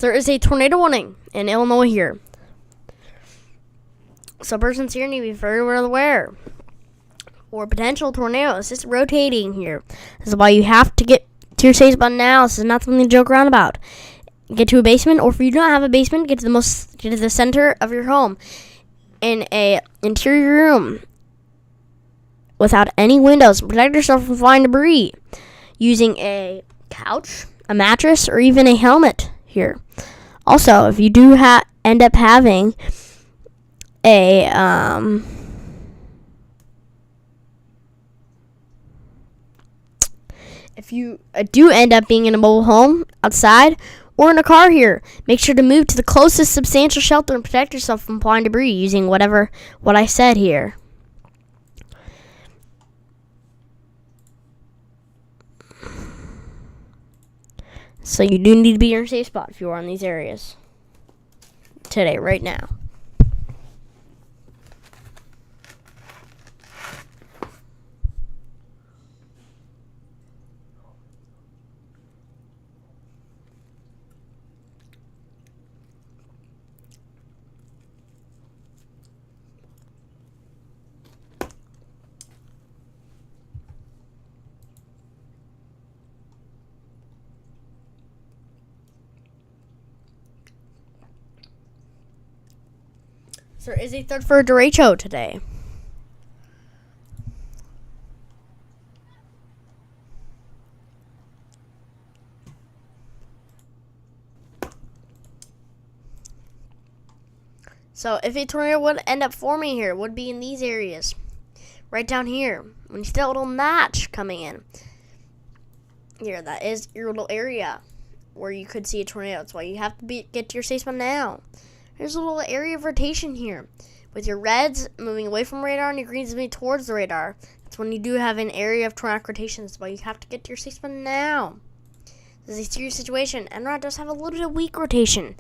There is a tornado warning in Illinois here. So persons here need to be very well aware. Or potential tornadoes just rotating here. This is why you have to get to your safe spot now. This is not something to joke around about. Get to a basement, or if you don't have a basement, get to the center of your home in a interior room without any windows. Protect yourself from flying debris using a couch, a mattress, or even a helmet here. Also, if you do end up having a if you do end up being in a mobile home outside or in a car here, make sure to move to the closest substantial shelter and protect yourself from flying debris using what I said here. So you do need to be in your safe spot if you are in these areas today, right now. There is a threat for DERECHO today. So if a tornado would end up forming here, it would be in these areas. Right down here. When you see that little notch coming in. Here, that is your little area where you could see a tornado. That's why you have to get to your safe spot now. There's a little area of rotation here. With your reds moving away from radar and your greens moving towards the radar. That's when you do have an area of tornadic rotation. That's why you have to get to your safe spot now. This is a serious situation. Enron does have a little bit of weak rotation.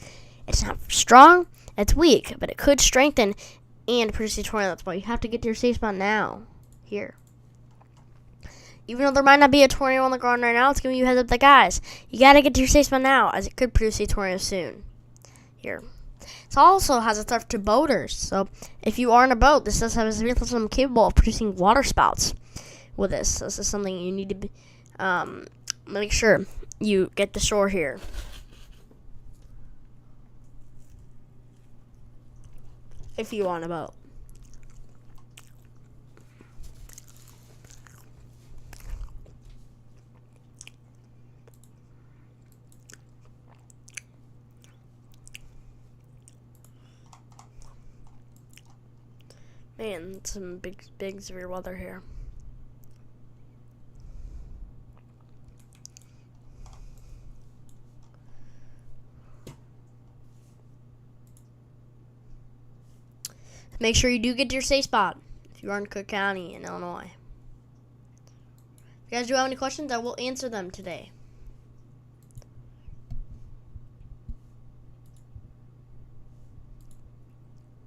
It's not strong, it's weak, but it could strengthen and produce a tornado. That's why you have to get to your safe spot now. Here. Even though there might not be a tornado on the ground right now, it's giving you a heads up that, guys, you gotta get to your safe spot now, as it could produce a tornado soon. Here. This also has a threat to boaters. So if you are in a boat, this does have a severe system capable of producing water spouts with this. This is something you need to be, make sure you get to shore here. If you want a boat. Man, some big severe weather here. Make sure you do get to your safe spot if you are in Cook County in Illinois. If you guys do have any questions, I will answer them today.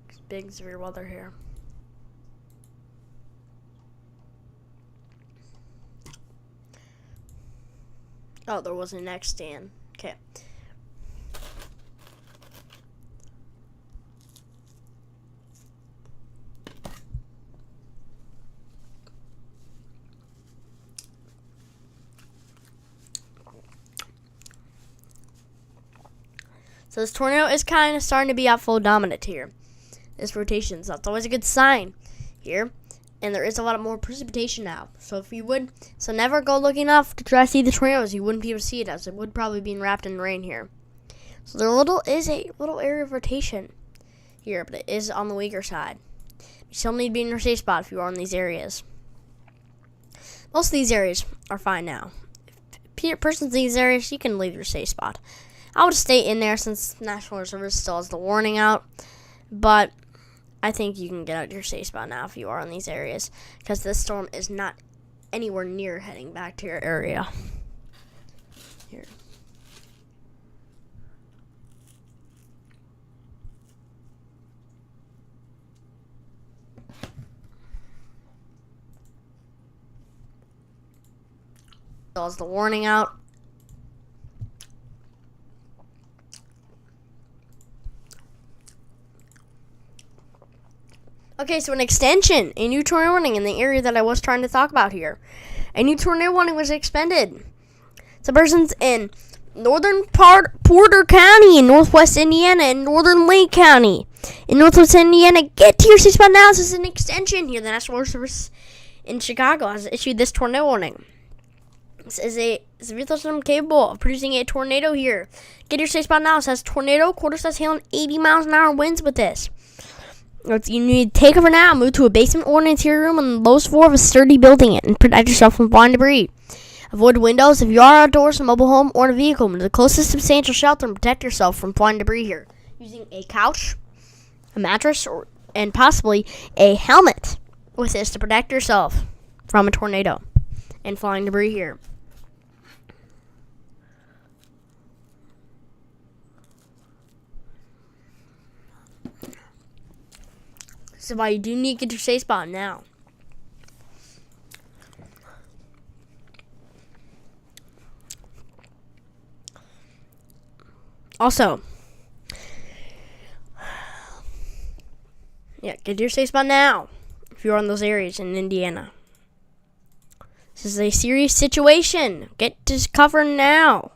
It's big severe weather here. Oh, there was a next stand. Okay. So this tornado is kind of starting to be outflow dominant here. This rotation, so that's always a good sign here. And there is a lot of more precipitation now. So if you would, so never go looking up to try to see the tornadoes. You wouldn't be able to see it, as it would probably be wrapped in rain here. So there is a little area of rotation here, but it is on the weaker side. You still need to be in your safe spot if you are in these areas. Most of these areas are fine now. If a person's in these areas, you can leave your safe spot. I would stay in there since National Reserve still has the warning out, but I think you can get out your safe spot now if you are in these areas, because this storm is not anywhere near heading back to your area. Here. Still has the warning out. Okay, so an extension, a new tornado warning in the area that I was trying to talk about here. A new tornado warning was expended. So persons in northern Porter County in northwest Indiana and northern Lake County in northwest Indiana, get to your safe spot now. This is an extension here. The National Weather Service in Chicago has issued this tornado warning. This is a severe thunderstorm capable of producing a tornado here. Get your safe spot now. It says tornado, quarter-size hail, and 80 miles an hour winds with this. You need to take over now, move to a basement or an interior room on the lowest floor of a sturdy building and protect yourself from flying debris. Avoid windows if you are outdoors in a mobile home or in a vehicle. Move to the closest substantial shelter and protect yourself from flying debris here. Using a couch, a mattress, and possibly a helmet with this to protect yourself from a tornado and flying debris here. So why you do need to get your safe spot now. Also, get your safe spot now if you're in those areas in Indiana. This is a serious situation. Get to cover now.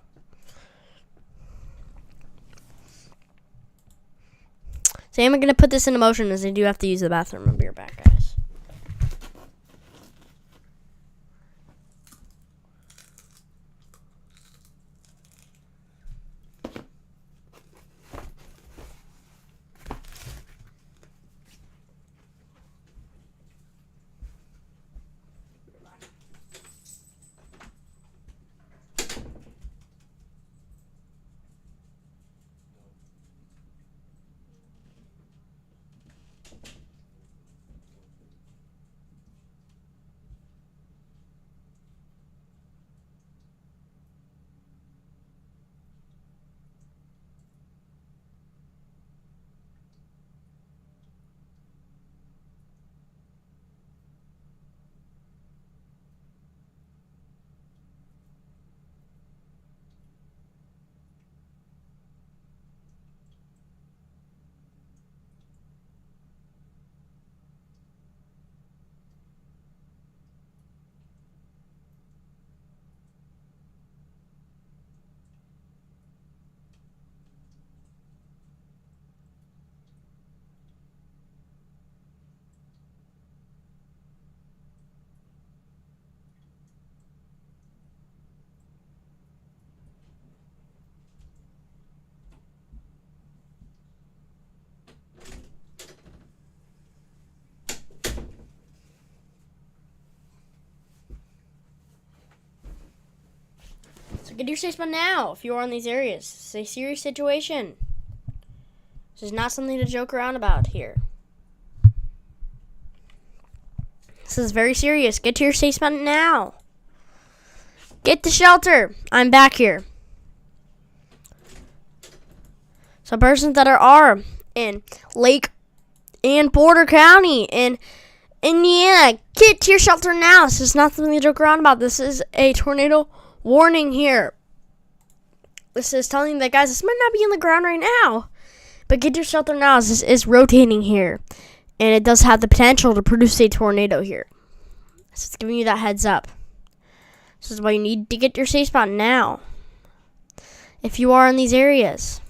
So I'm going to put this into motion as I do have to use the bathroom. I'll be right back, guys. So get your safe spot now if you are in these areas. It's a serious situation. This is not something to joke around about here. This is very serious. Get to your safe spot now. Get to shelter. I'm back here. So persons that are in Lake and Border County in Indiana, get to your shelter now. This is not something to joke around about. This is a tornado warning here. This is telling you that, guys, this might not be on the ground right now, but get to your shelter now. This is rotating here, and it does have the potential to produce a tornado here. So it's giving you that heads up. This is why you need to get your safe spot now if you are in these areas.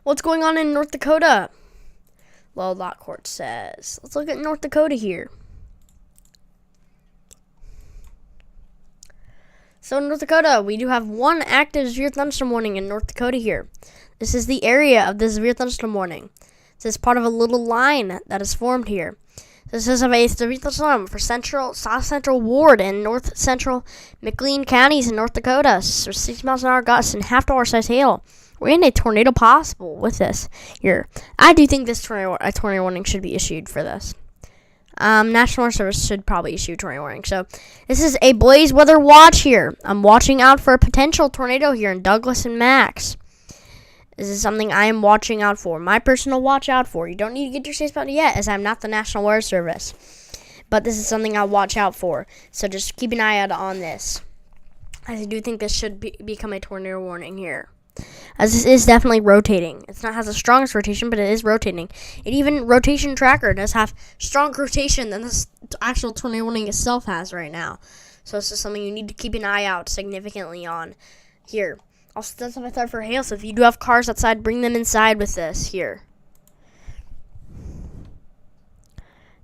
What's going on in North Dakota? Well, Elkhart says. Let's look at North Dakota here. So in North Dakota, we do have one active severe thunderstorm warning in North Dakota here. This is the area of the severe thunderstorm warning. This is part of a little line that is formed here. This is of a severe thunderstorm for South Central Ward and North Central McLean counties in North Dakota. So 60 miles an hour gusts and half-hour size hail. We're in a tornado possible with this here. I do think this tornado warning should be issued for this. National Weather Service should probably issue a tornado warning. So this is a blaze weather watch here. I'm watching out for a potential tornado here in Douglas and Max. This is something I am watching out for. My personal watch out for. You don't need to get your safe spot yet, as I'm not the National Weather Service. But this is something I'll watch out for. So just keep an eye out on this. I do think this should become a tornado warning here, as this is definitely rotating. It's not has the strongest rotation, but it is rotating. And even rotation tracker does have stronger rotation than this actual tornado warning itself has right now. So this is something you need to keep an eye out significantly on here. Also, does have a threat for hail, so if you do have cars outside, bring them inside with this here.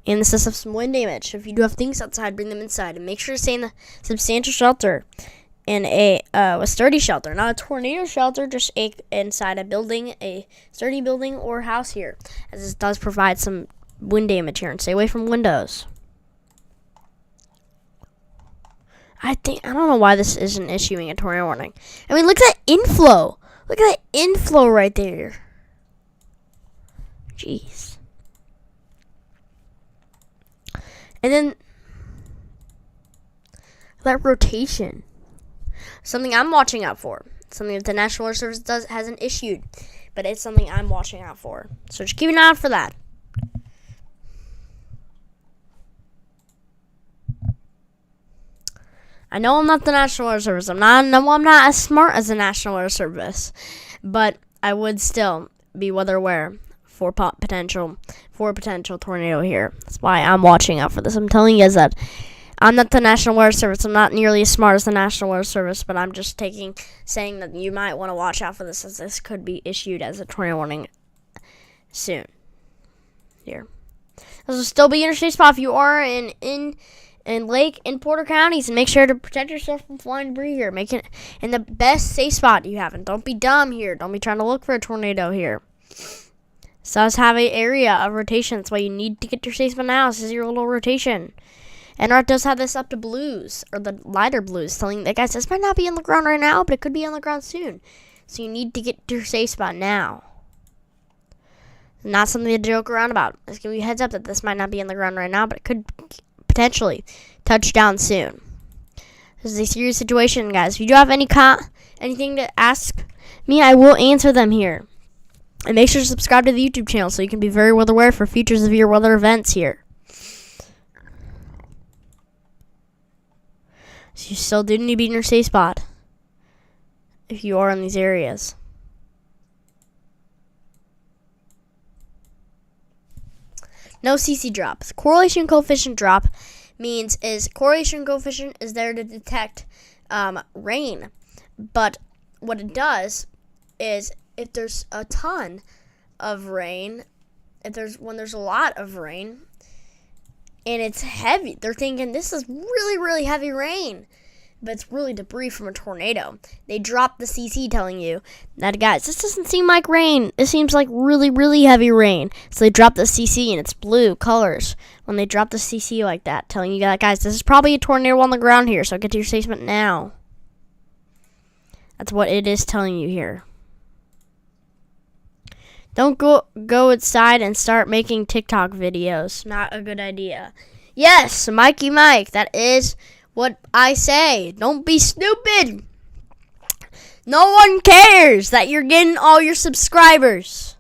And this does have some wind damage. If you do have things outside, bring them inside. And make sure to stay in the substantial shelter. In a sturdy shelter, not a tornado shelter, just inside a building, a sturdy building or house here, as this does provide some wind damage here. And stay away from windows. I don't know why this isn't issuing a tornado warning. I mean, look at that inflow. Look at that inflow right there. Jeez. And then that rotation. Something I'm watching out for. Something that the National Weather Service hasn't issued, but it's something I'm watching out for. So just keep an eye out for that. I know I'm not the National Weather Service. I'm not as smart as the National Weather Service, but I would still be weather aware for a potential tornado here. That's why I'm watching out for this. I'm telling you guys that I'm not the National Weather Service. I'm not nearly as smart as the National Weather Service, but I'm just saying that you might want to watch out for this, as this could be issued as a tornado warning soon. Here, this will still be interstate spot if you are in Lake and Porter counties, and make sure to protect yourself from flying debris here. Make it in the best safe spot you have, and don't be dumb here. Don't be trying to look for a tornado here. So does have an area of rotation. That's why you need to get your safe spot now. This is your little rotation. NRF does have this up to blues, or the lighter blues, telling that guys this might not be on the ground right now, but it could be on the ground soon. So you need to get your safe spot now. Not something to joke around about. Let's give you a heads up that this might not be on the ground right now, but it could potentially touch down soon. This is a serious situation, guys. If you do have anything to ask me, I will answer them here. And make sure to subscribe to the YouTube channel so you can be very weather aware for future severe weather events here. So you still do need to be in your safe spot if you are in these areas. No CC drops. Correlation coefficient drop means correlation coefficient is there to detect rain. But what it does is if there's a ton of rain, when there's a lot of rain and it's heavy, they're thinking this is really, really heavy rain, but it's really debris from a tornado. They drop the CC telling you that, guys, this doesn't seem like rain. It seems like really, really heavy rain. So they drop the CC and it's blue colors when they drop the CC like that, telling you that, guys, this is probably a tornado on the ground here, so get to your safe spot now. That's what it is telling you here. Don't go outside and start making TikTok videos. Not a good idea. Yes, Mikey Mike, that is what I say. Don't be stupid. No one cares that you're getting all your subscribers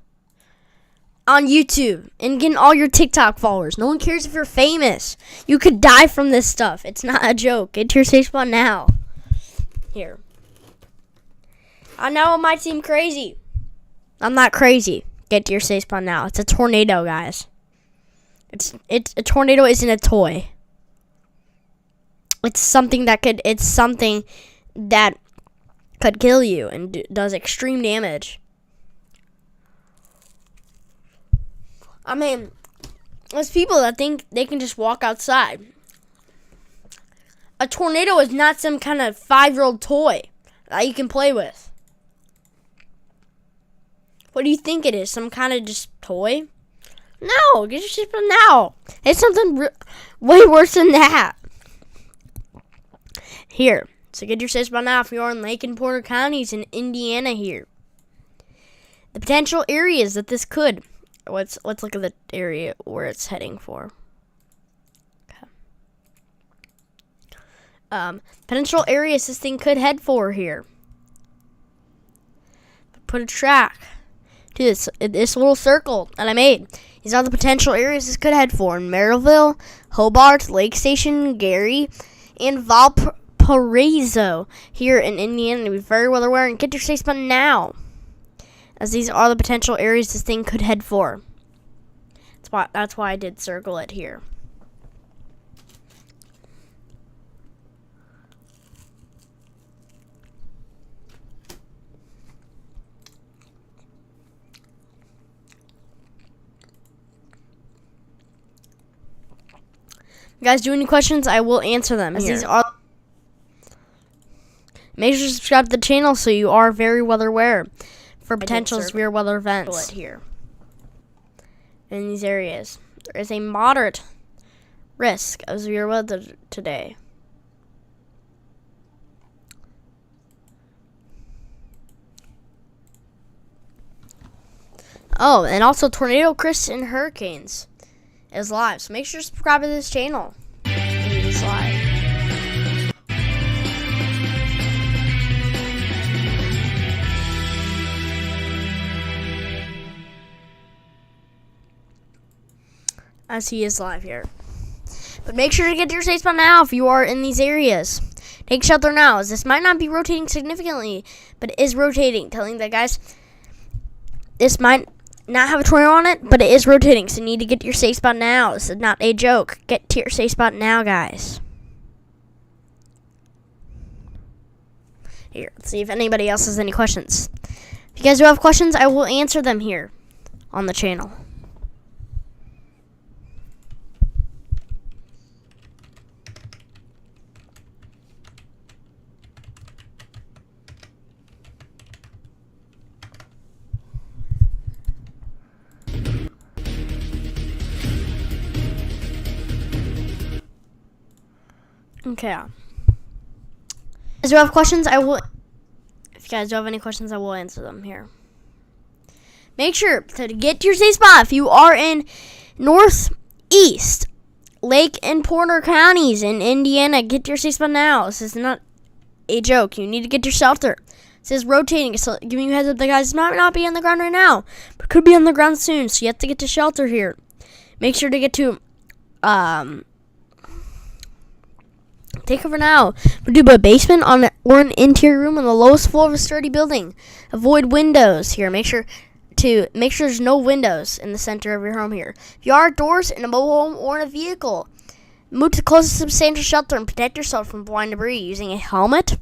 on YouTube and getting all your TikTok followers. No one cares if you're famous. You could die from this stuff. It's not a joke. Get to your safe spot now. Here. I know it might seem crazy. I'm not crazy. Get to your safe spot now. It's a tornado, guys. It's a tornado isn't a toy. It's something that could kill you and does extreme damage. I mean, there's people that think they can just walk outside. A tornado is not some kind of 5-year-old toy that you can play with. What do you think it is? Some kind of just toy? No, get your shit from now. It's something way worse than that. Here, so get your safe spot now if you're in Lake and Porter counties in Indiana here. The potential areas that this could. Let's look at the area where it's heading for. Okay. Potential areas this thing could head for here. Put a track to this little circle that I made. These are the potential areas this could head for: in Merrillville, Hobart, Lake Station, Gary, and Valparaiso here in Indiana. Be very well aware and get your safe spot now, as these are the potential areas this thing could head for. That's why I did circle it here. You guys do any questions, I will answer them. As these are, make sure to subscribe to the channel so you are very weather aware for potential severe weather events here in these areas. There is a moderate risk of severe weather today. Oh, and also Tornado Chris and Hurricanes is live, so make sure to subscribe to this channel. It is live. as he is live here. But make sure to get to your safe spot now if you are in these areas. Take shelter now, as this might not be rotating significantly, but it is rotating. Telling the guys, this might not have a tornado on it, but it is rotating, so you need to get to your safe spot now. This is not a joke. Get to your safe spot now, guys. Here, let's see if anybody else has any questions. If you guys do have questions, I will answer them here on the channel. Okay. If you have questions, I will. If you guys do have any questions, I will answer them here. Make sure to get to your safe spot if you are in Northeast, Lake and Porter counties in Indiana. Get to your safe spot now. This is not a joke. You need to get to your shelter. It says rotating, so giving you a heads up that guys might not be on the ground right now, but could be on the ground soon. So you have to get to shelter here. Make sure to get to take cover now. We do a basement or an interior room on the lowest floor of a sturdy building. Avoid windows here. Make sure there's no windows in the center of your home here. If you are outdoors in a mobile home or in a vehicle, move to the closest substantial shelter and protect yourself from blind debris using a helmet,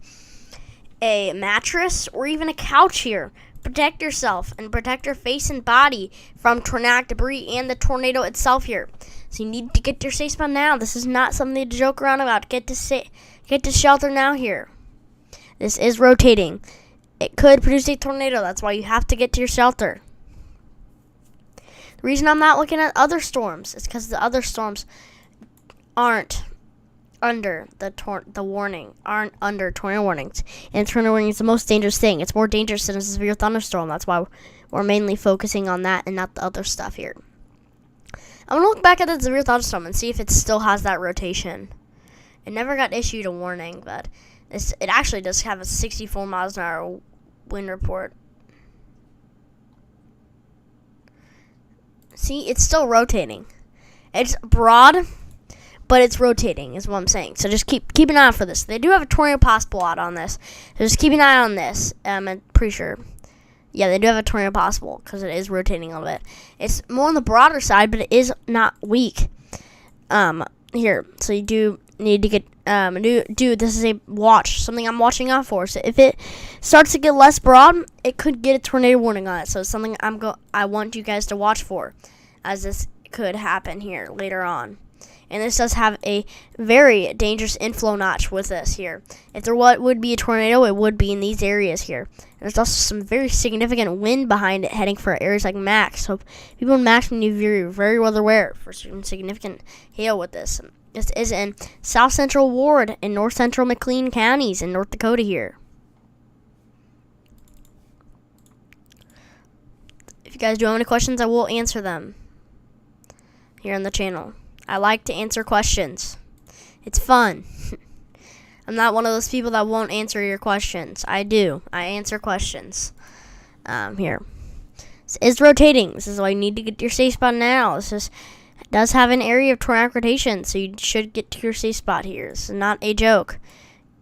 a mattress, or even a couch here. Protect yourself and protect your face and body from tornadic debris and the tornado itself here. So you need to get to your safe spot now. This is not something to joke around about. Get to shelter now here. This is rotating. It could produce a tornado. That's why you have to get to your shelter. The reason I'm not looking at other storms is because the other storms aren't under the warning, aren't under tornado warnings. And tornado warning is the most dangerous thing. It's more dangerous than a severe thunderstorm. That's why we're mainly focusing on that and not the other stuff here. I'm going to look back at the severe thunderstorm and see if it still has that rotation. It never got issued a warning, but it actually does have a 64 miles an hour wind report. See, it's still rotating. It's broad, but it's rotating is what I'm saying. So just keep an eye out for this. They do have a tornado possible out on this. So just keep an eye on this. I'm pretty sure. Yeah, they do have a tornado possible because it is rotating a little bit. It's more on the broader side, but it is not weak. Here, so you do need to get this is a watch, something I'm watching out for. So if it starts to get less broad, it could get a tornado warning on it. So it's something I want you guys to watch for, as this could happen here later on. And this does have a very dangerous inflow notch with this here. If there would be a tornado, it would be in these areas here. And there's also some very significant wind behind it heading for areas like Max. So people in Max need to be very well aware for some significant hail with this. This is in South Central Ward and North Central McLean counties in North Dakota here. If you guys do have any questions, I will answer them here on the channel. I like to answer questions. It's fun. I'm not one of those people that won't answer your questions. I do. I answer questions. Here. This is rotating. This is why you need to get to your safe spot now. It does have an area of tornadic rotation, so you should get to your safe spot here. This is not a joke.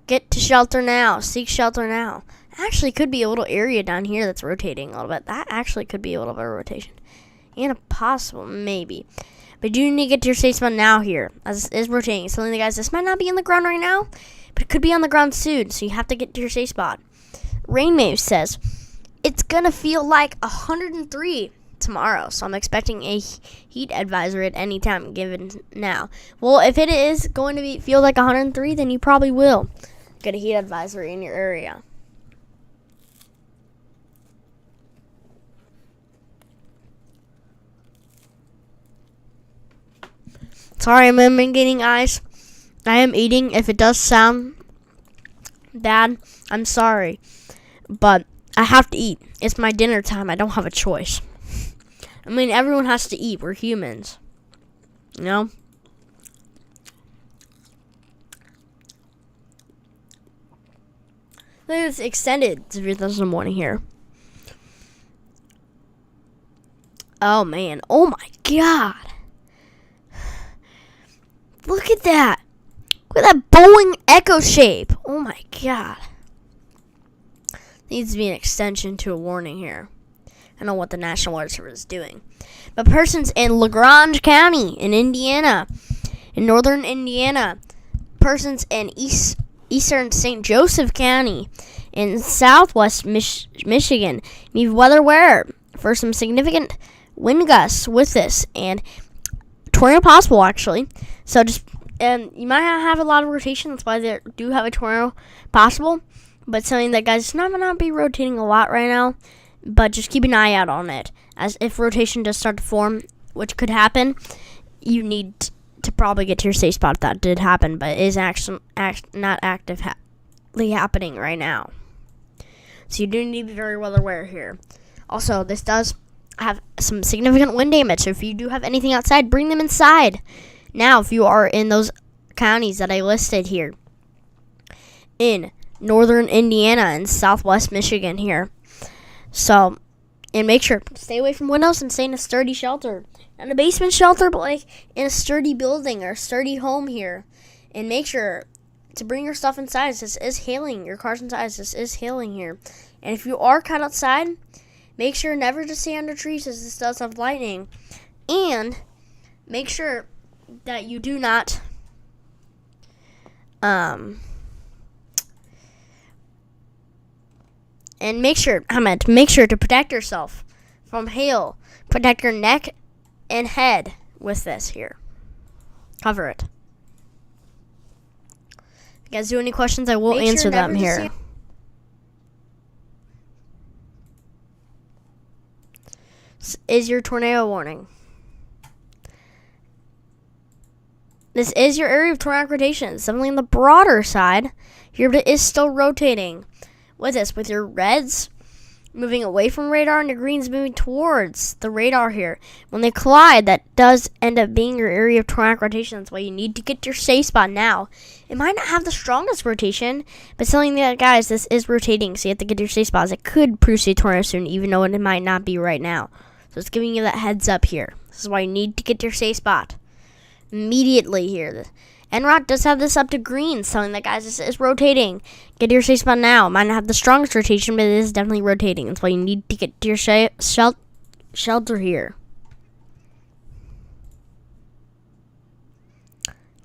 Get to shelter now. Seek shelter now. Actually, could be a little area down here that's rotating a little bit. That actually could be a little bit of rotation. And a possible, maybe. But you need to get to your safe spot now here, as it is rotating. It's telling the guys this might not be on the ground right now, but it could be on the ground soon, so you have to get to your safe spot. Rainwave says it's going to feel like 103 tomorrow, so I'm expecting a heat advisory at any time given now. Well, if it is going to feel like 103, then you probably will get a heat advisory in your area. Sorry, I'm getting eyes. I am eating. If it does sound bad, I'm sorry. But I have to eat. It's my dinner time. I don't have a choice. I mean, everyone has to eat. We're humans. You know? Look at this extended severe thunderstorm morning here. Oh, man. Oh, my God. Look at that. Look at that Boeing echo shape. Oh my god. Needs to be an extension to a warning here. I know what the National Weather Service is doing. But persons in LaGrange County in Indiana, in northern Indiana, persons in eastern St. Joseph County in southwest Michigan need weather aware for some significant wind gusts with this and tornado possible actually. So just you might not have a lot of rotation. That's why they do have a tornado possible. But something that guys might not be rotating a lot right now. But just keep an eye out on it. As if rotation does start to form, which could happen, you need to probably get to your safe spot if that did happen. But it is actually not actively happening right now. So you do need to be very well aware here. Also, this does have some significant wind damage. So if you do have anything outside, bring them inside. Now, if you are in those counties that I listed here, in northern Indiana and southwest Michigan here. So, and make sure to stay away from windows and stay in a sturdy shelter. Not a basement shelter, but like in a sturdy building or a sturdy home here. And make sure to bring your stuff inside. This is hailing. Your car's inside. This is hailing here. And if you are caught outside, make sure never to stay under trees as this does have lightning. And make sure that you do not and make sure to protect yourself from hail. Protect your neck and head with this here. Cover it. If you guys do any questions, I will answer them here. This is your tornado warning. This is your area of tornadic rotation. Something on the broader side here is still rotating. With this, with your reds moving away from radar and your greens moving towards the radar here. When they collide, that does end up being your area of tornadic rotation. That's why you need to get your safe spot now. It might not have the strongest rotation, but telling that, guys, this is rotating, so you have to get your safe spots. It could prove to be a tornado soon, even though it might not be right now. So it's giving you that heads up here. This is why you need to get your safe spot immediately here. NROC does have this up to green, telling that, guys, this is rotating. Get to your safe spot now. It might not have the strongest rotation, but it is definitely rotating. That's why you need to get to your shelter here.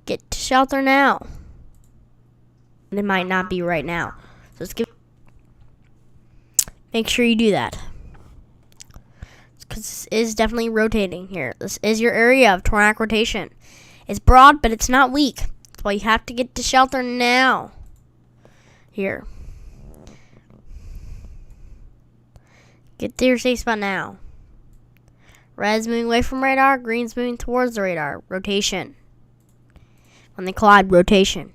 Get to shelter now. And it might not be right now. So make sure you do that. Because this is definitely rotating here. This is your area of tornadic rotation. It's broad, but it's not weak. That's why you have to get to shelter now. Here. Get to your safe spot now. Red's moving away from radar. Green's moving towards the radar. Rotation. When they collide, rotation.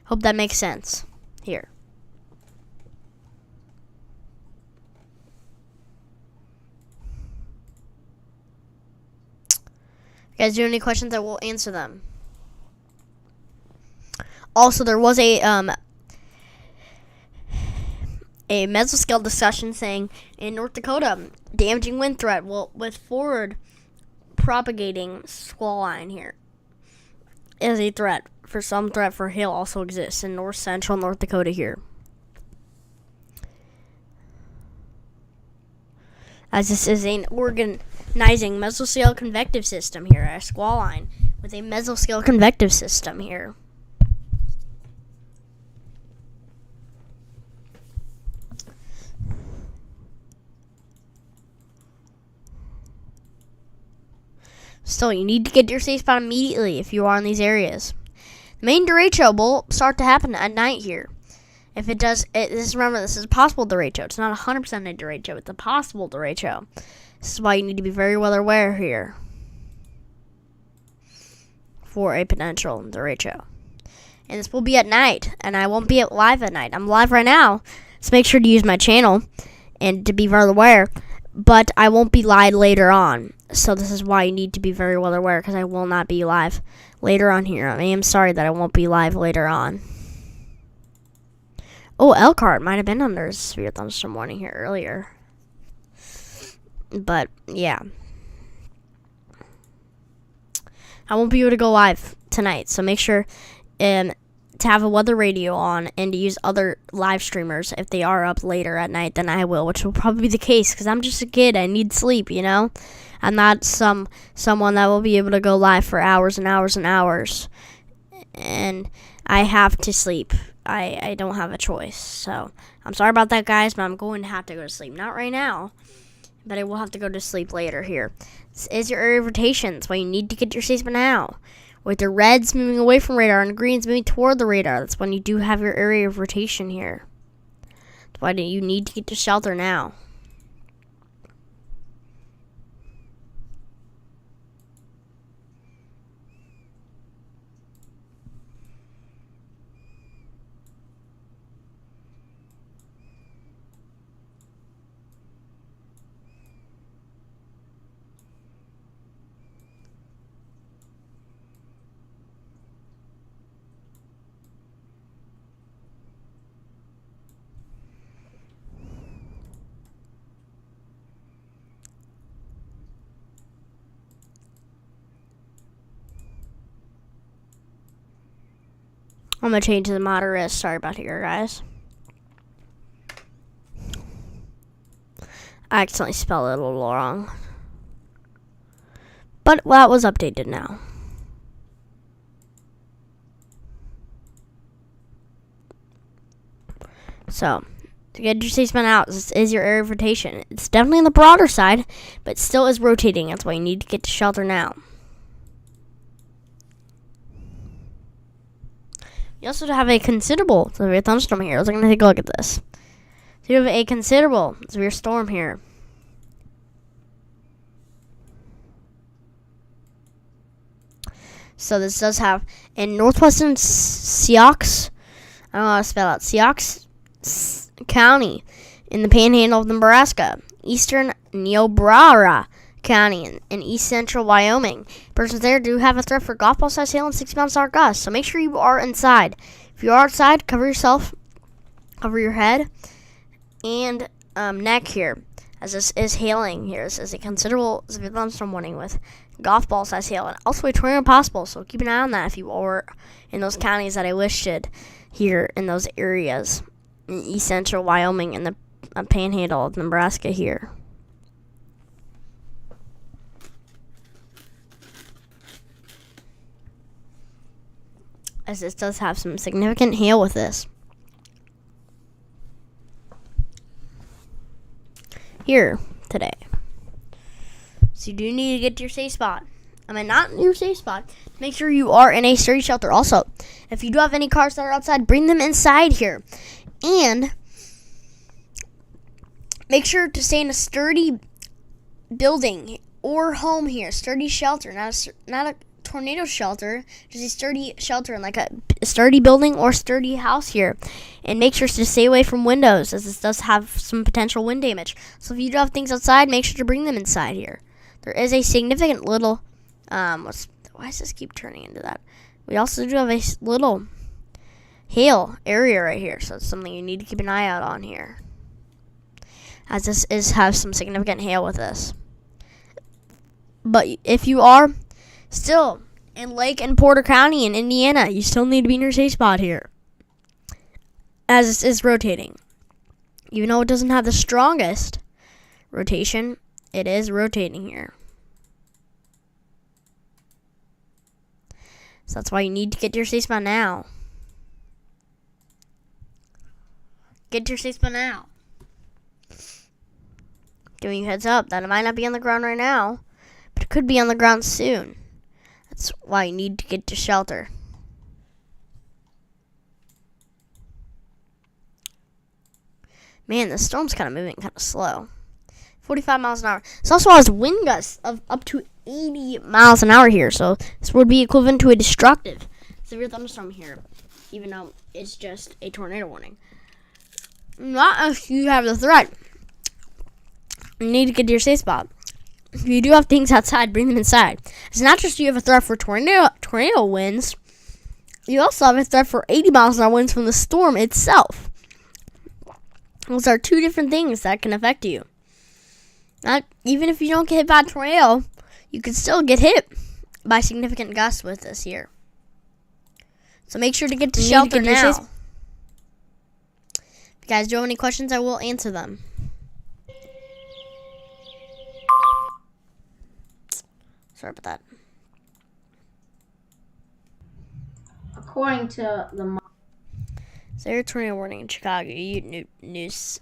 Hope that makes sense. Here. If you guys do any questions, I will answer them. Also, there was a mesoscale discussion saying in North Dakota, damaging wind threat with forward propagating squall line here is a threat. For some threat for hail also exists in north central North Dakota here. As this is an organizing mesoscale convective system here, a squall line with a mesoscale convective system here. Still, you need to get to your safe spot immediately if you are in these areas. The main derecho will start to happen at night here. If it does, remember, this is a possible derecho. It's not 100% a derecho. It's a possible derecho. This is why you need to be very well aware here for a potential derecho. And this will be at night, and I won't be live at night. I'm live right now, so make sure to use my channel and to be very aware. But I won't be live later on. So this is why you need to be very well aware, because I will not be live later on here. I am sorry that I won't be live later on. Oh, Elkhart might have been under a severe thunderstorm warning here earlier. But, yeah. I won't be able to go live tonight. So make sure to have a weather radio on and to use other live streamers if they are up later at night than I will, which will probably be the case because I'm just a kid. I need sleep, you know? I'm not someone that will be able to go live for hours and hours and hours. And I have to sleep. I don't have a choice. So I'm sorry about that, guys, but I'm going to have to go to sleep. Not right now, but I will have to go to sleep later here. This is your area of rotation. That's why you need to get your spaceman now. With the reds moving away from radar and the greens moving toward the radar, that's when you do have your area of rotation here. That's why you need to get to shelter now. I'm going to change to the moderate. Sorry about here, guys. I accidentally spelled it a little wrong. But that was updated now. So, to get your spaceman out, this is your area of rotation. It's definitely on the broader side, but still is rotating. That's why you need to get to shelter now. You also have a considerable severe thunderstorm here. Let's take a look at this. So you have a considerable severe storm here. So this does have in northwestern Sioux, I don't know how to spell it, Sioux County in the panhandle of Nebraska, eastern Niobrara County in east central Wyoming. Persons there do have a threat for golf ball size hail and 60-mile-an-hour gusts. So make sure you are inside. If you are outside, cover yourself, cover your head and neck here, as this is hailing here. This is a considerable severe thunderstorm warning with golf ball size hail and also a tornado possible. So keep an eye on that if you are in those counties that I listed here in those areas in east central Wyoming and the panhandle of Nebraska here. As this does have some significant hail with this. Here today. So you do need to get to your safe spot. I mean, not in your safe spot. Make sure you are in a sturdy shelter. Also, if you do have any cars that are outside, bring them inside here. And make sure to stay in a sturdy building or home here. Sturdy shelter, not a tornado shelter, just a sturdy shelter in like a sturdy building or sturdy house here. And make sure to stay away from windows, as this does have some potential wind damage. So if you do have things outside, make sure to bring them inside here. There is a significant little why does this keep turning into that? We also do have a little hail area right here, so it's something you need to keep an eye out on here, as this has some significant hail with this. But if you are still in Lake and Porter County in Indiana, you still need to be in your safe spot here, as this is rotating. Even though it doesn't have the strongest rotation, it is rotating here. So that's why you need to get to your safe spot now. Get to your safe spot now. Giving you a heads up that it might not be on the ground right now, but it could be on the ground soon. That's why you need to get to shelter. Man, the storm's kind of moving kind of slow. 45 miles an hour. This also has wind gusts of up to 80 miles an hour here. So this would be equivalent to a destructive severe thunderstorm here, even though it's just a tornado warning. Not if you have the threat. You need to get to your safe spot. If you do have things outside, bring them inside. It's not just you have a threat for tornado winds. You also have a threat for 80 miles an hour winds from the storm itself. Those are two different things that can affect you. Even if you don't get hit by a tornado, you could still get hit by significant gusts with this here. So make sure to get to shelter now. If you guys do have any questions, I will answer them. Sorry about that. According to the Severe tornado warning in Chicago. News.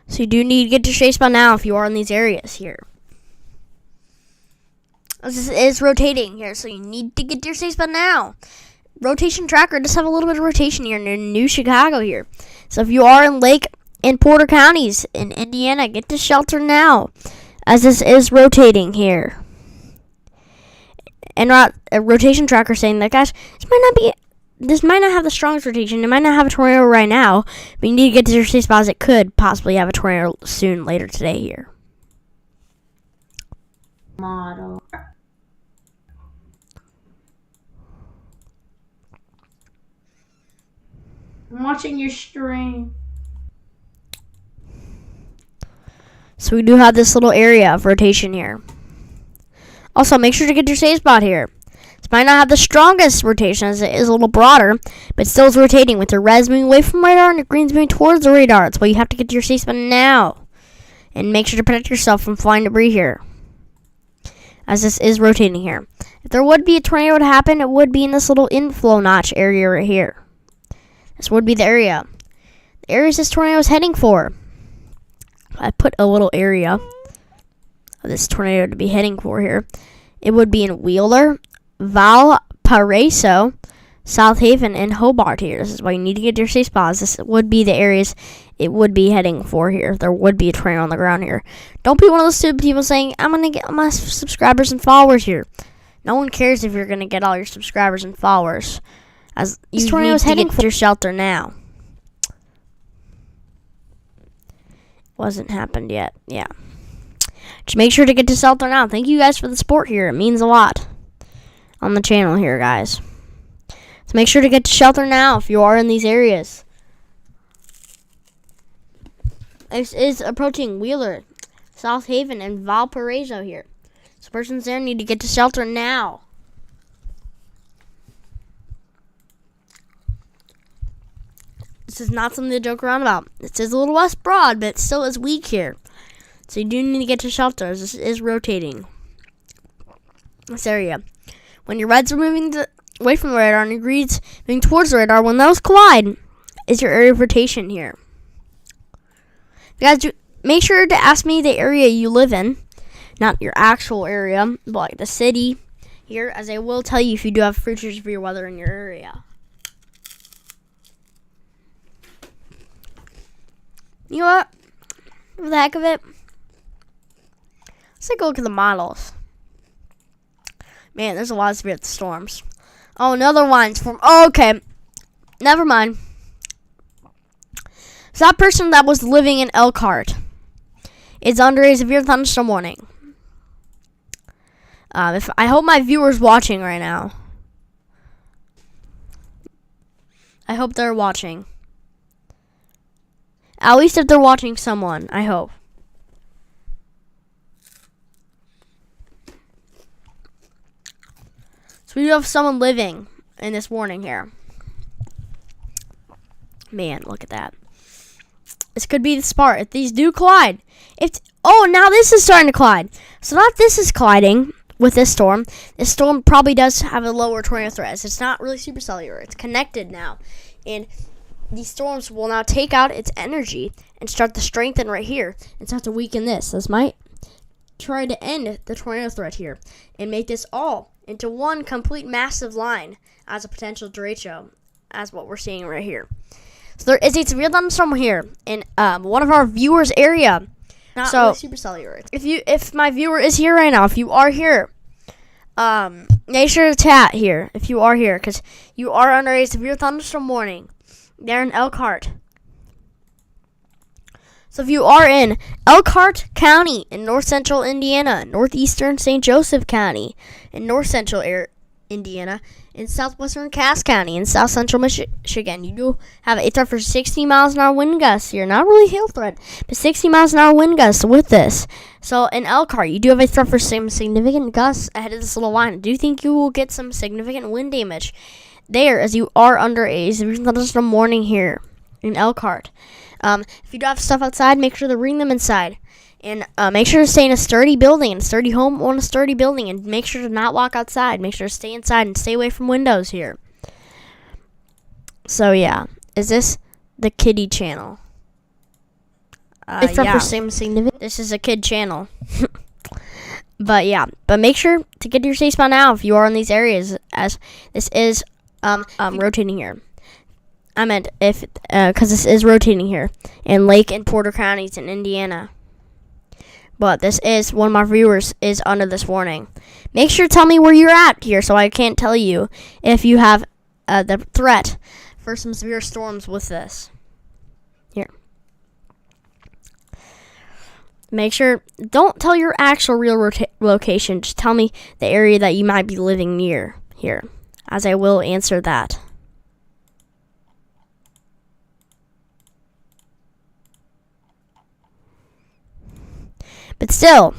So you do need to get to safe spot now if you are in these areas here. This is rotating here, so you need to get to your safe spot now. Rotation tracker does have a little bit of rotation here in New Chicago here. So if you are in Lake and Porter counties in Indiana, get to shelter now, as this is rotating here. And a rotation tracker saying that, guys, this might not have the strongest rotation. It might not have a tornado right now, but you need to get to your safe spot as it could possibly have a tornado soon later today here. Model. I'm watching your stream. So we do have this little area of rotation here. Also, make sure to get your safe spot here. This might not have the strongest rotation as it is a little broader, but still is rotating with the reds moving away from radar and the greens moving towards the radar. That's why you have to get to your safe spot now. And make sure to protect yourself from flying debris here, as this is rotating here. If there would be a tornado to happen, it would be in this little inflow notch area right here. This would be the area. The areas this tornado is heading for. I put a little area of this tornado to be heading for here. It would be in Wheeler, Valparaiso, South Haven, and Hobart here. This is why you need to get your safe spots. This would be the areas it would be heading for here. There would be a tornado on the ground here. Don't be one of those stupid people saying, I'm going to get my subscribers and followers here. No one cares if you're going to get all your subscribers and followers, as this tornado is heading for your shelter now. Wasn't happened yet. Yeah. Just make sure to get to shelter now. Thank you guys for the support here. It means a lot on the channel here, guys. So make sure to get to shelter now if you are in these areas. This is approaching Wheeler, South Haven, and Valparaiso here. So persons there need to get to shelter now. This is not something to joke around about. This is a little less broad, but it still is weak here. So you do need to get to shelter as this is rotating. This area. When your reds are moving away from the radar and your greens moving towards the radar, when those collide, is your area of rotation here. You guys, make sure to ask me the area you live in. Not your actual area, but like the city here, as I will tell you if you do have features for your weather in your area. You know what? For the heck of it, let's take a look at the models. Man, there's a lot of severe storms. Oh, another one's from. Oh, okay. Never mind. So that person that was living in Elkhart is under a severe thunderstorm warning. I hope my viewers watching right now. I hope they're watching. At least if they're watching someone, I hope. So we do have someone living in this warning here. Man, look at that. This could be the spark. If these do collide. Oh, now this is starting to collide. So not this is colliding with this storm. This storm probably does have a lower tornado threat. It's not really supercellular. It's connected now. And these storms will now take out its energy and start to strengthen right here and start to weaken this. This might try to end the tornado threat here and make this all into one complete massive line as a potential derecho, as what we're seeing right here. So there is a severe thunderstorm here in one of our viewers' area. Not really supercellular. If my viewer is here right now, if you are here, make sure to chat here if you are here, because you are under a severe thunderstorm warning there in Elkhart. So if you are in Elkhart County in north central Indiana, northeastern St. Joseph County in north central Indiana, in southwestern Cass County in south central Michigan, you do have a threat for 60 miles an hour wind gusts here. Not really hail threat, but 60 miles an hour wind gusts with this. So in Elkhart, you do have a threat for some significant gusts ahead of this little line. I do think you will get some significant wind damage there, as you are under a severe thunderstorm warning here in Elkhart. If you do have stuff outside, make sure to bring them inside. And make sure to stay in a sturdy building, a sturdy home on a sturdy building, and make sure to not walk outside. Make sure to stay inside and stay away from windows here. So yeah, is this the kiddie channel? Yeah. This is a kid channel. But yeah, but make sure to get to your safe spot now if you are in these areas, as this is rotating here. I meant if because this is rotating here in Lake and Porter counties in Indiana. But this is, one of my viewers is under this warning. Make sure to tell me where you're at here, so I can't tell you if you have the threat for some severe storms with this. Here. Make sure, don't tell your actual real location. Just tell me the area that you might be living near here, as I will answer that. But still,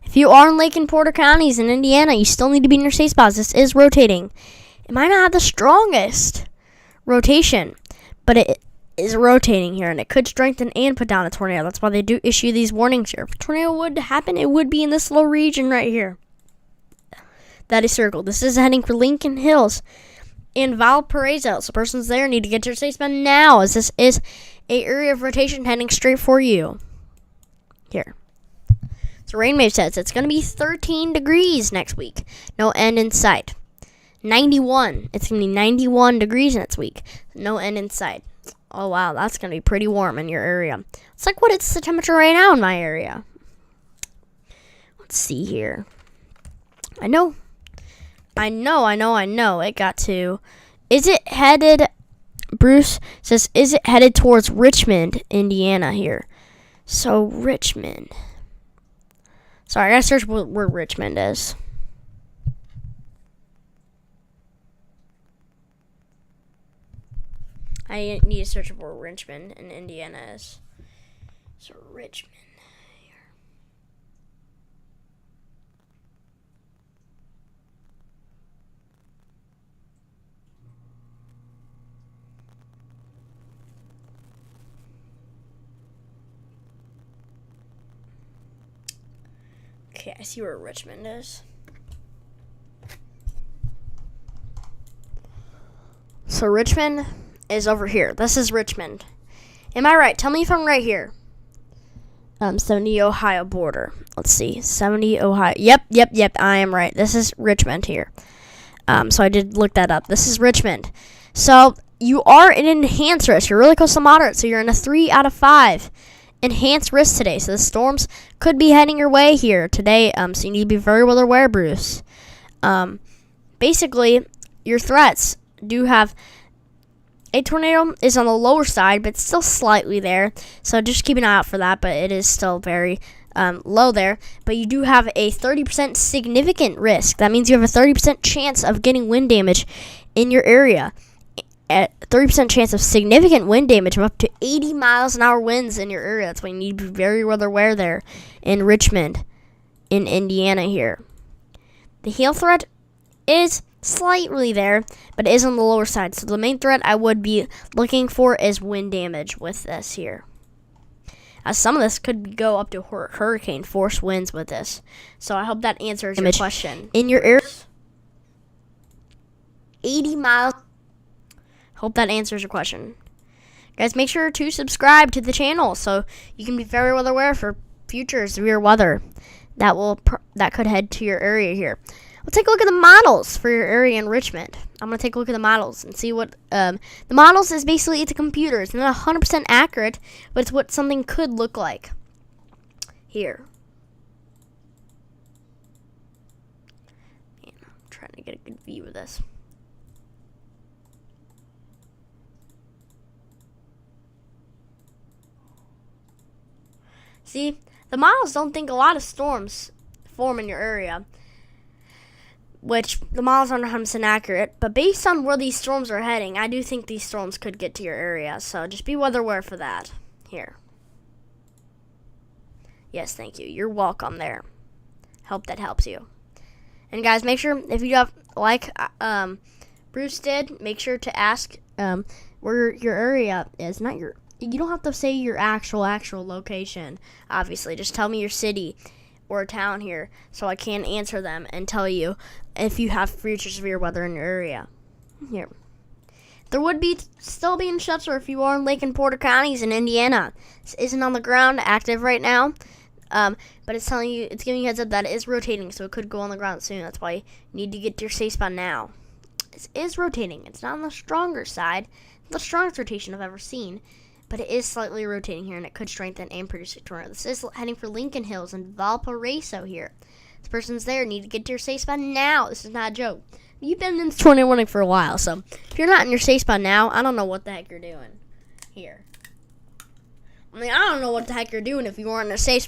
if you are in Lake and Porter counties in Indiana, you still need to be in your safe spots. This is rotating. It might not have the strongest rotation, but it is rotating here, and it could strengthen and put down a tornado. That's why they do issue these warnings here. If a tornado would happen, it would be in this little region right here that is circled. This is heading for Lincoln Hills and Valparaiso. So persons there need to get to your safe spot now, as this is a area of rotation heading straight for you. Here. So Rainwave says it's going to be 13 degrees next week. No end in sight. 91. It's going to be 91 degrees next week. No end in sight. Oh, wow. That's going to be pretty warm in your area. It's like what it's the temperature right now in my area. Let's see here. I know. It got to. Is it headed, Bruce says, is it headed towards Richmond, Indiana here? So, Richmond. Sorry, I gotta search where Richmond is. I need to search where Richmond in Indiana is. So, Richmond. Okay, I see where Richmond is. So Richmond is over here. This is Richmond. Am I right? Tell me if I'm right here. 70 Ohio border. Let's see. 70 Ohio. Yep. I am right. This is Richmond here. So I did look that up. This is Richmond. So you are in enhanced risk. You're really close to moderate. So you're in a 3 out of 5. Enhanced risk today, so the storms could be heading your way here today, so you need to be very well aware, Bruce. Basically, your threats do have a tornado is on the lower side, but still slightly there, so just keep an eye out for that, but it is still very low there. But you do have a 30% significant risk. That means you have a 30% chance of getting wind damage in your area. At 30% chance of significant wind damage of up to 80 miles an hour winds in your area. That's why you need to be very well aware there in Richmond, in Indiana here. The hail threat is slightly there, but it is on the lower side. So the main threat I would be looking for is wind damage with this here. As some of this could go up to hurricane force winds with this. So I hope that answers your question. In your area, 80 miles. Hope that answers your question. Guys, make sure to subscribe to the channel so you can be very well aware for future severe weather that could head to your area here. We'll take a look at the models for your area in Richmond. I'm going to take a look at the models and see what the models is. Basically, it's a computer. It's not 100% accurate, but it's what something could look like here. to get a good view of this. See, the models don't think a lot of storms form in your area, which the models aren't 100% accurate, but based on where these storms are heading, I do think these storms could get to your area, so just be weather aware for that. Here. Yes, thank you. You're welcome there. Hope that helps you. And guys, make sure, if you have, like Bruce did, make sure to ask where your area is. You don't have to say your actual location, obviously. Just tell me your city or town here so I can answer them and tell you if you have future severe weather in your area. Here. There would still be in shelter if you are in Lake and Porter counties in Indiana. This isn't on the ground active right now, but it's giving you a heads up that it is rotating, so it could go on the ground soon. That's why you need to get to your safe spot now. It is rotating. It's not on the stronger side, the strongest rotation I've ever seen, but it is slightly rotating here, and it could strengthen and produce a tornado. This is heading for Lincoln Hills and Valparaiso here. This person's there. Need to get to your safe spot now. This is not a joke. You've been in this tornado warning for a while, so if you're not in your safe spot now, I don't know what the heck you're doing here. I mean, I don't know what the heck you're doing if you weren't in a safe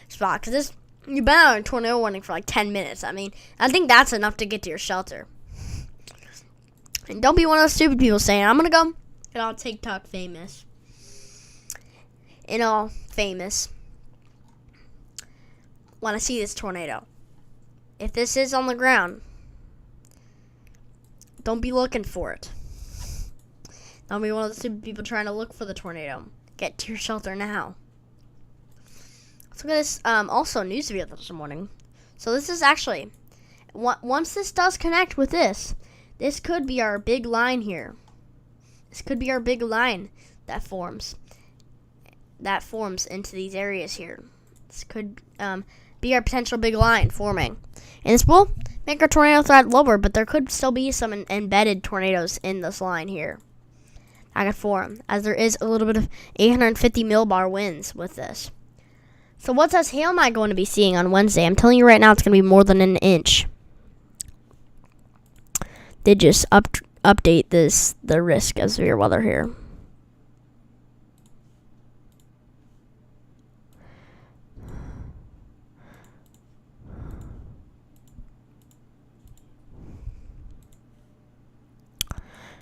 spot, because you've been out in tornado warning for like 10 minutes. I mean, I think that's enough to get to your shelter. And don't be one of those stupid people saying, I'm going to go get all TikTok famous. Famous when I see this tornado. If this is on the ground, don't be looking for it. Don't be one of the stupid people trying to look for the tornado. Get to your shelter now. Let's look at this also news video this morning. So this is actually, once this does connect with this could be our big line here. This could be our big line that forms into these areas here. This could be our potential big line forming. And this will make our tornado threat lower, but there could still be some embedded tornadoes in this line here that could form, as there is a little bit of 850 millibar winds with this. So what size hail am I going to be seeing on Wednesday? I'm telling you right now, it's going to be more than an inch. They just update the risk of severe weather here.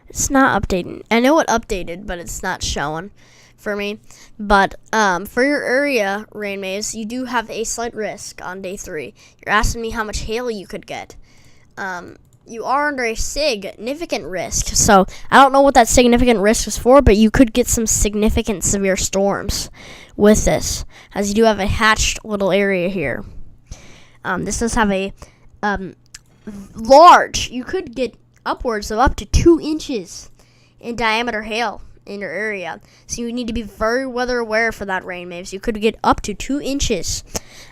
It's not updating. I know it updated, but it's not showing for me. But for your area, rain waves, you do have a slight risk on day 3. You're asking me how much hail you could get. You are under a significant risk. So I don't know what that significant risk is for, but you could get some significant severe storms with this, as you do have a hatched little area here. This does have a large. You could get upwards of up to 2 inches in diameter hail in your area. So you need to be very weather aware for that, rain waves. You could get up to 2 inches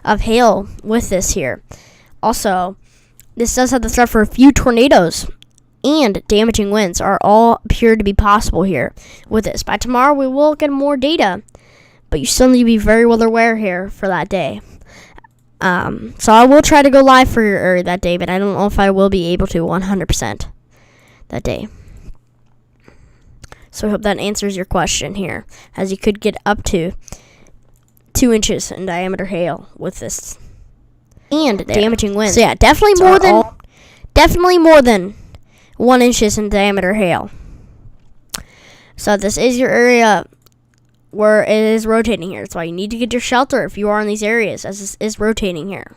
of hail with this here. Also, this does have the threat for a few tornadoes, and damaging winds are all appear to be possible here with this. By tomorrow, we will get more data, but you still need to be very weather aware here for that day. So I will try to go live for your area that day, but I don't know if I will be able to 100% that day. So I hope that answers your question here, as you could get up to 2 inches in diameter hail with this, and damaging winds. So yeah, definitely more than 1 inches in diameter hail. So this is your area where it is rotating here. That's why you need to get your shelter if you are in these areas, as this is rotating here.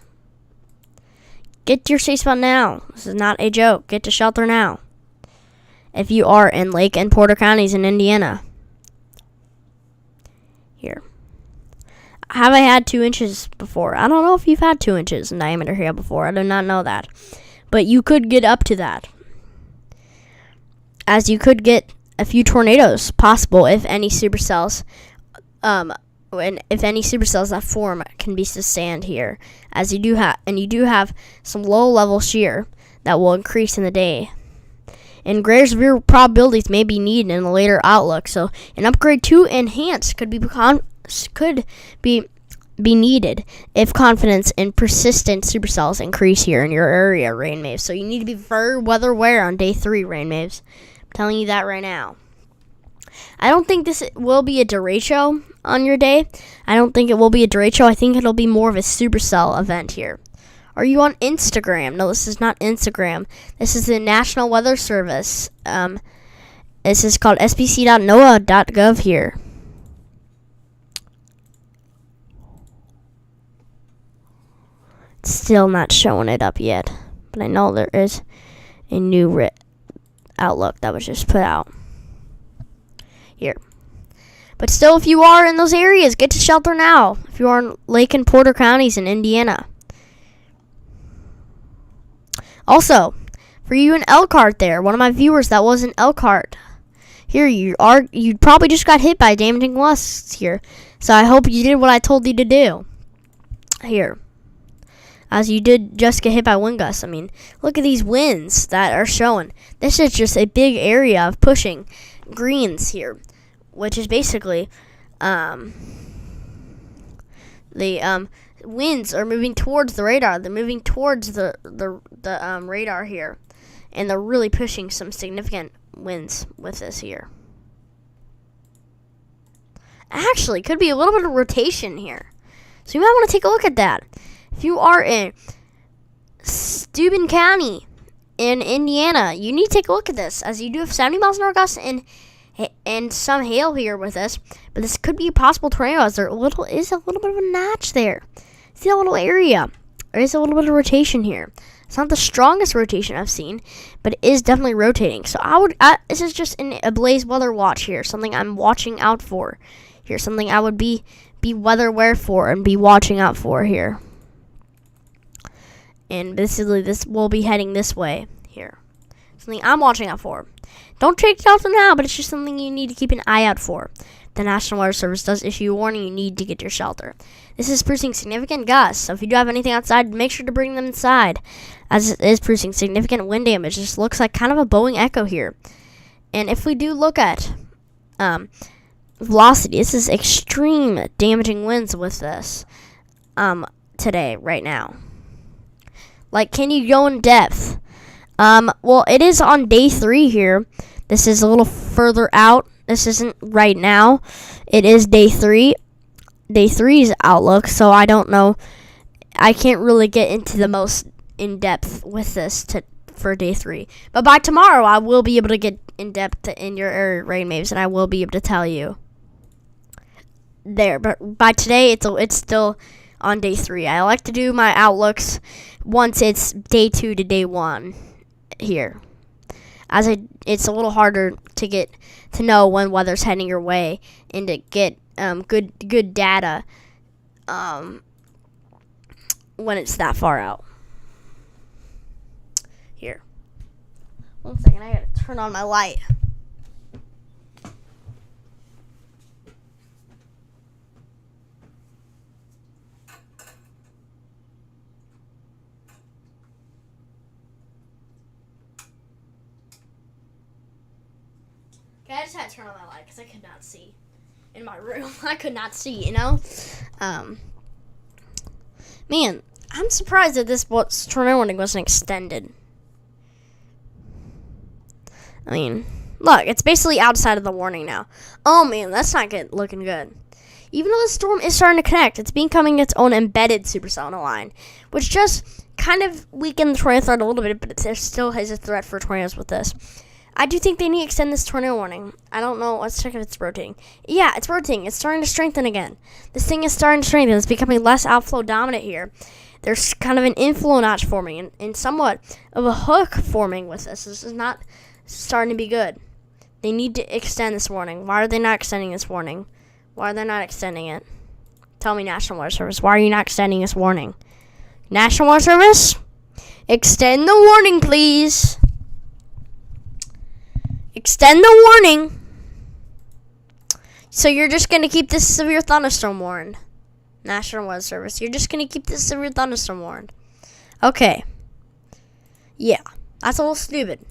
Get to your safe spot now. This is not a joke. Get to shelter now if you are in Lake and Porter counties in Indiana. Here. Have I had 2 inches before? I don't know if you've had 2 inches in diameter hail before. I do not know that. But you could get up to that, as you could get a few tornadoes possible if any supercells that form can be sustained here, as you do have some low level shear that will increase in the day, and greater severe probabilities may be needed in a later outlook. So an upgrade to enhance could be be needed if confidence and persistent supercells increase here in your area, rain waves. So you need to be very weather aware on day 3, rain waves. I'm telling you that right now. I don't think this will be a derecho on your day. I don't think it will be a derecho. I think it'll be more of a supercell event here. Are you on Instagram? No, this is not Instagram. This is the National Weather Service. This is called spc.noaa.gov here. Still not showing it up yet, but I know there is a new outlook that was just put out here. But still, if you are in those areas, get to shelter now. If you are in Lake and Porter counties in Indiana. Also, for you in Elkhart there, one of my viewers that was in Elkhart, here you probably just got hit by damaging gusts here. So I hope you did what I told you to do here. As you did just get hit by wind gusts. I mean, look at these winds that are showing. This is just a big area of pushing greens here, which is basically the winds are moving towards the radar. They're moving towards the radar here, and they're really pushing some significant winds with this here. Actually, could be a little bit of rotation here, so you might want to take a look at that. If you are in Steuben County in Indiana, you need to take a look at this, as you do have 70 miles an hour gusts and some hail here with this. But this could be a possible tornado, as there is a little bit of a notch there. See that little area? There is a little bit of rotation here. It's not the strongest rotation I've seen, but it is definitely rotating. So this is just a blaze weather watch here, something I'm watching out for here, something I would be weather aware for and be watching out for here. And basically, this will be heading this way here. Something I'm watching out for. Don't take shelter now, but it's just something you need to keep an eye out for. The National Weather Service does issue a warning. You need to get your shelter. This is producing significant gusts, so if you do have anything outside, make sure to bring them inside, as it is producing significant wind damage. It just looks like kind of a Boeing echo here. And if we do look at velocity, this is extreme damaging winds with this today, right now. Like, can you go in depth? Well, it is on day 3 here. This is a little further out. This isn't right now. It is day 3. Day 3's outlook, so I don't know. I can't really get into the most in-depth with this for day 3. But by tomorrow, I will be able to get in-depth in your area rain waves, and I will be able to tell you there. But by today, it's still on day 3. I like to do my outlooks once it's day 2 to day 1 here, as it's a little harder to get to know when weather's heading your way and to get good data when it's that far out. Here, 1 second, I gotta turn on my light. I just had to turn on my light because I could not see in my room. I could not see, you know? Man, I'm surprised that this tornado warning wasn't extended. I mean, look, it's basically outside of the warning now. Oh, man, that's not looking good. Even though the storm is starting to connect, it's becoming its own embedded supercell in a line, which just kind of weakened the tornado threat a little bit, but there still is a threat for tornadoes with this. I do think they need to extend this tornado warning. I don't know. Let's check if it's rotating. Yeah, it's rotating. It's starting to strengthen again. This thing is starting to strengthen. It's becoming less outflow dominant here. There's kind of an inflow notch forming and somewhat of a hook forming with this. This is not starting to be good. They need to extend this warning. Why are they not extending this warning? Why are they not extending it? Tell me, National Weather Service. Why are you not extending this warning? National Weather Service? Extend the warning, please. Extend the warning. So you're just going to keep this severe thunderstorm warned. National Weather Service. You're just going to keep this severe thunderstorm warned. Okay. Yeah. That's a little stupid.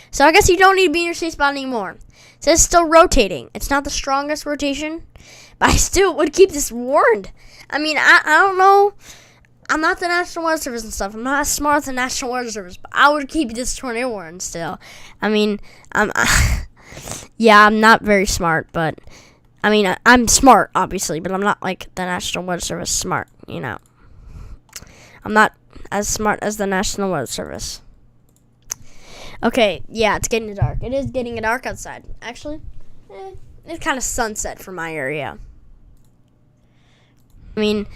So I guess you don't need to be in your safe spot anymore. It says still rotating. It's not the strongest rotation, but I still would keep this warned. I mean, I don't know. I'm not the National Weather Service and stuff. I'm not as smart as the National Weather Service, but I would keep this tornado warning still. I mean, yeah, I'm not very smart, but I mean, I'm smart, obviously, but I'm not like the National Weather Service smart, you know. I'm not as smart as the National Weather Service. Okay, yeah, it's getting dark. It is getting dark outside. Actually, it's kind of sunset for my area. I mean,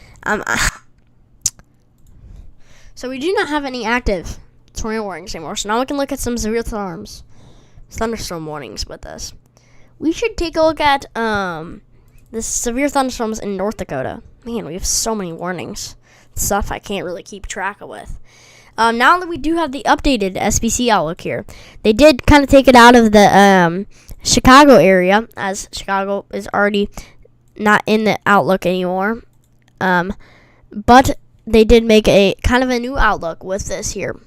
so we do not have any active tornado warnings anymore. So now we can look at some severe thunderstorm warnings with this. We should take a look at the severe thunderstorms in North Dakota. Man, we have so many warnings. Stuff I can't really keep track of with. Now that we do have the updated SPC outlook here, they did kind of take it out of the Chicago area, as Chicago is already not in the outlook anymore. But they did make a kind of a new outlook with this here.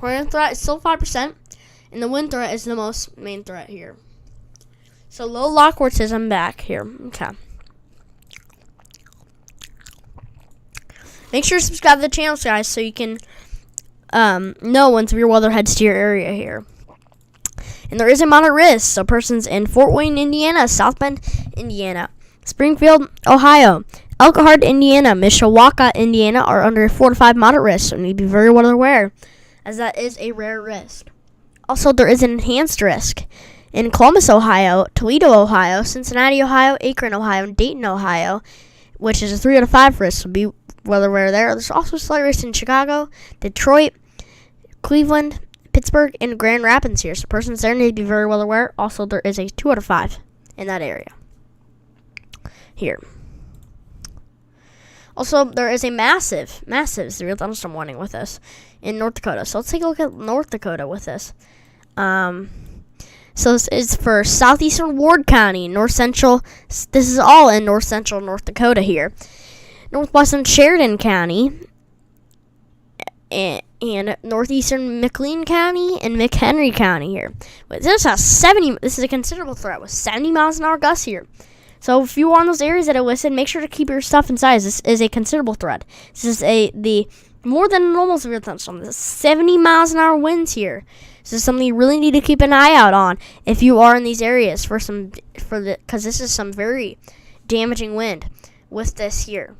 Tornado threat is still 5%, and the wind threat is the main threat here. So low Lockwood says I'm back here. Okay. Make sure to subscribe to the channel, guys, so you can know when severe weather heads to your area here. And there is a moderate risk, so persons in Fort Wayne, Indiana, South Bend, Indiana, Springfield, Ohio, Elkhart, Indiana, Mishawaka, Indiana are under a 4 to 5 moderate risk, so you need to be very well aware, as that is a rare risk. Also, there is an enhanced risk in Columbus, Ohio, Toledo, Ohio, Cincinnati, Ohio, Akron, Ohio, and Dayton, Ohio, which is a 3 out of 5 risk, so be well aware there. There's also a slight risk in Chicago, Detroit, Cleveland, Pittsburgh, and Grand Rapids here, so persons there need to be very well aware. Also, there is a 2 out of 5 in that area here. Also, there is a massive severe thunderstorm warning with us in North Dakota. So let's take a look at North Dakota with this. So this is for southeastern Ward County, north central. This is all in north central North Dakota here. Northwestern Sheridan County and northeastern McLean County and McHenry County here. But this is a considerable threat with 70 miles an hour gusts here. So if you are in those areas that I listed, make sure to keep your stuff inside. This is a considerable threat. This is the more than normal severe thunderstorm. This is 70 miles an hour winds here. This is something you really need to keep an eye out on if you are in these areas because this is some very damaging wind with this here.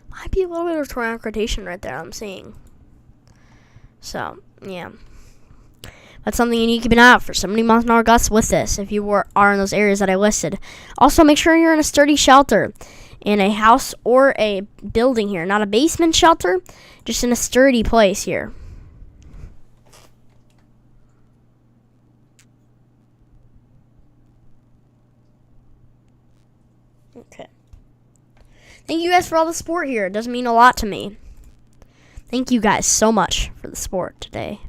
Might be a little bit of tornadic rotation right there, I'm seeing. So, yeah. That's something you need to keep an eye out for. 70 miles an hour gusts with this if you are in those areas that I listed. Also, make sure you're in a sturdy shelter in a house or a building here. Not a basement shelter, just in a sturdy place here. Okay. Thank you guys for all the support here. It does mean a lot to me. Thank you guys so much for the support today,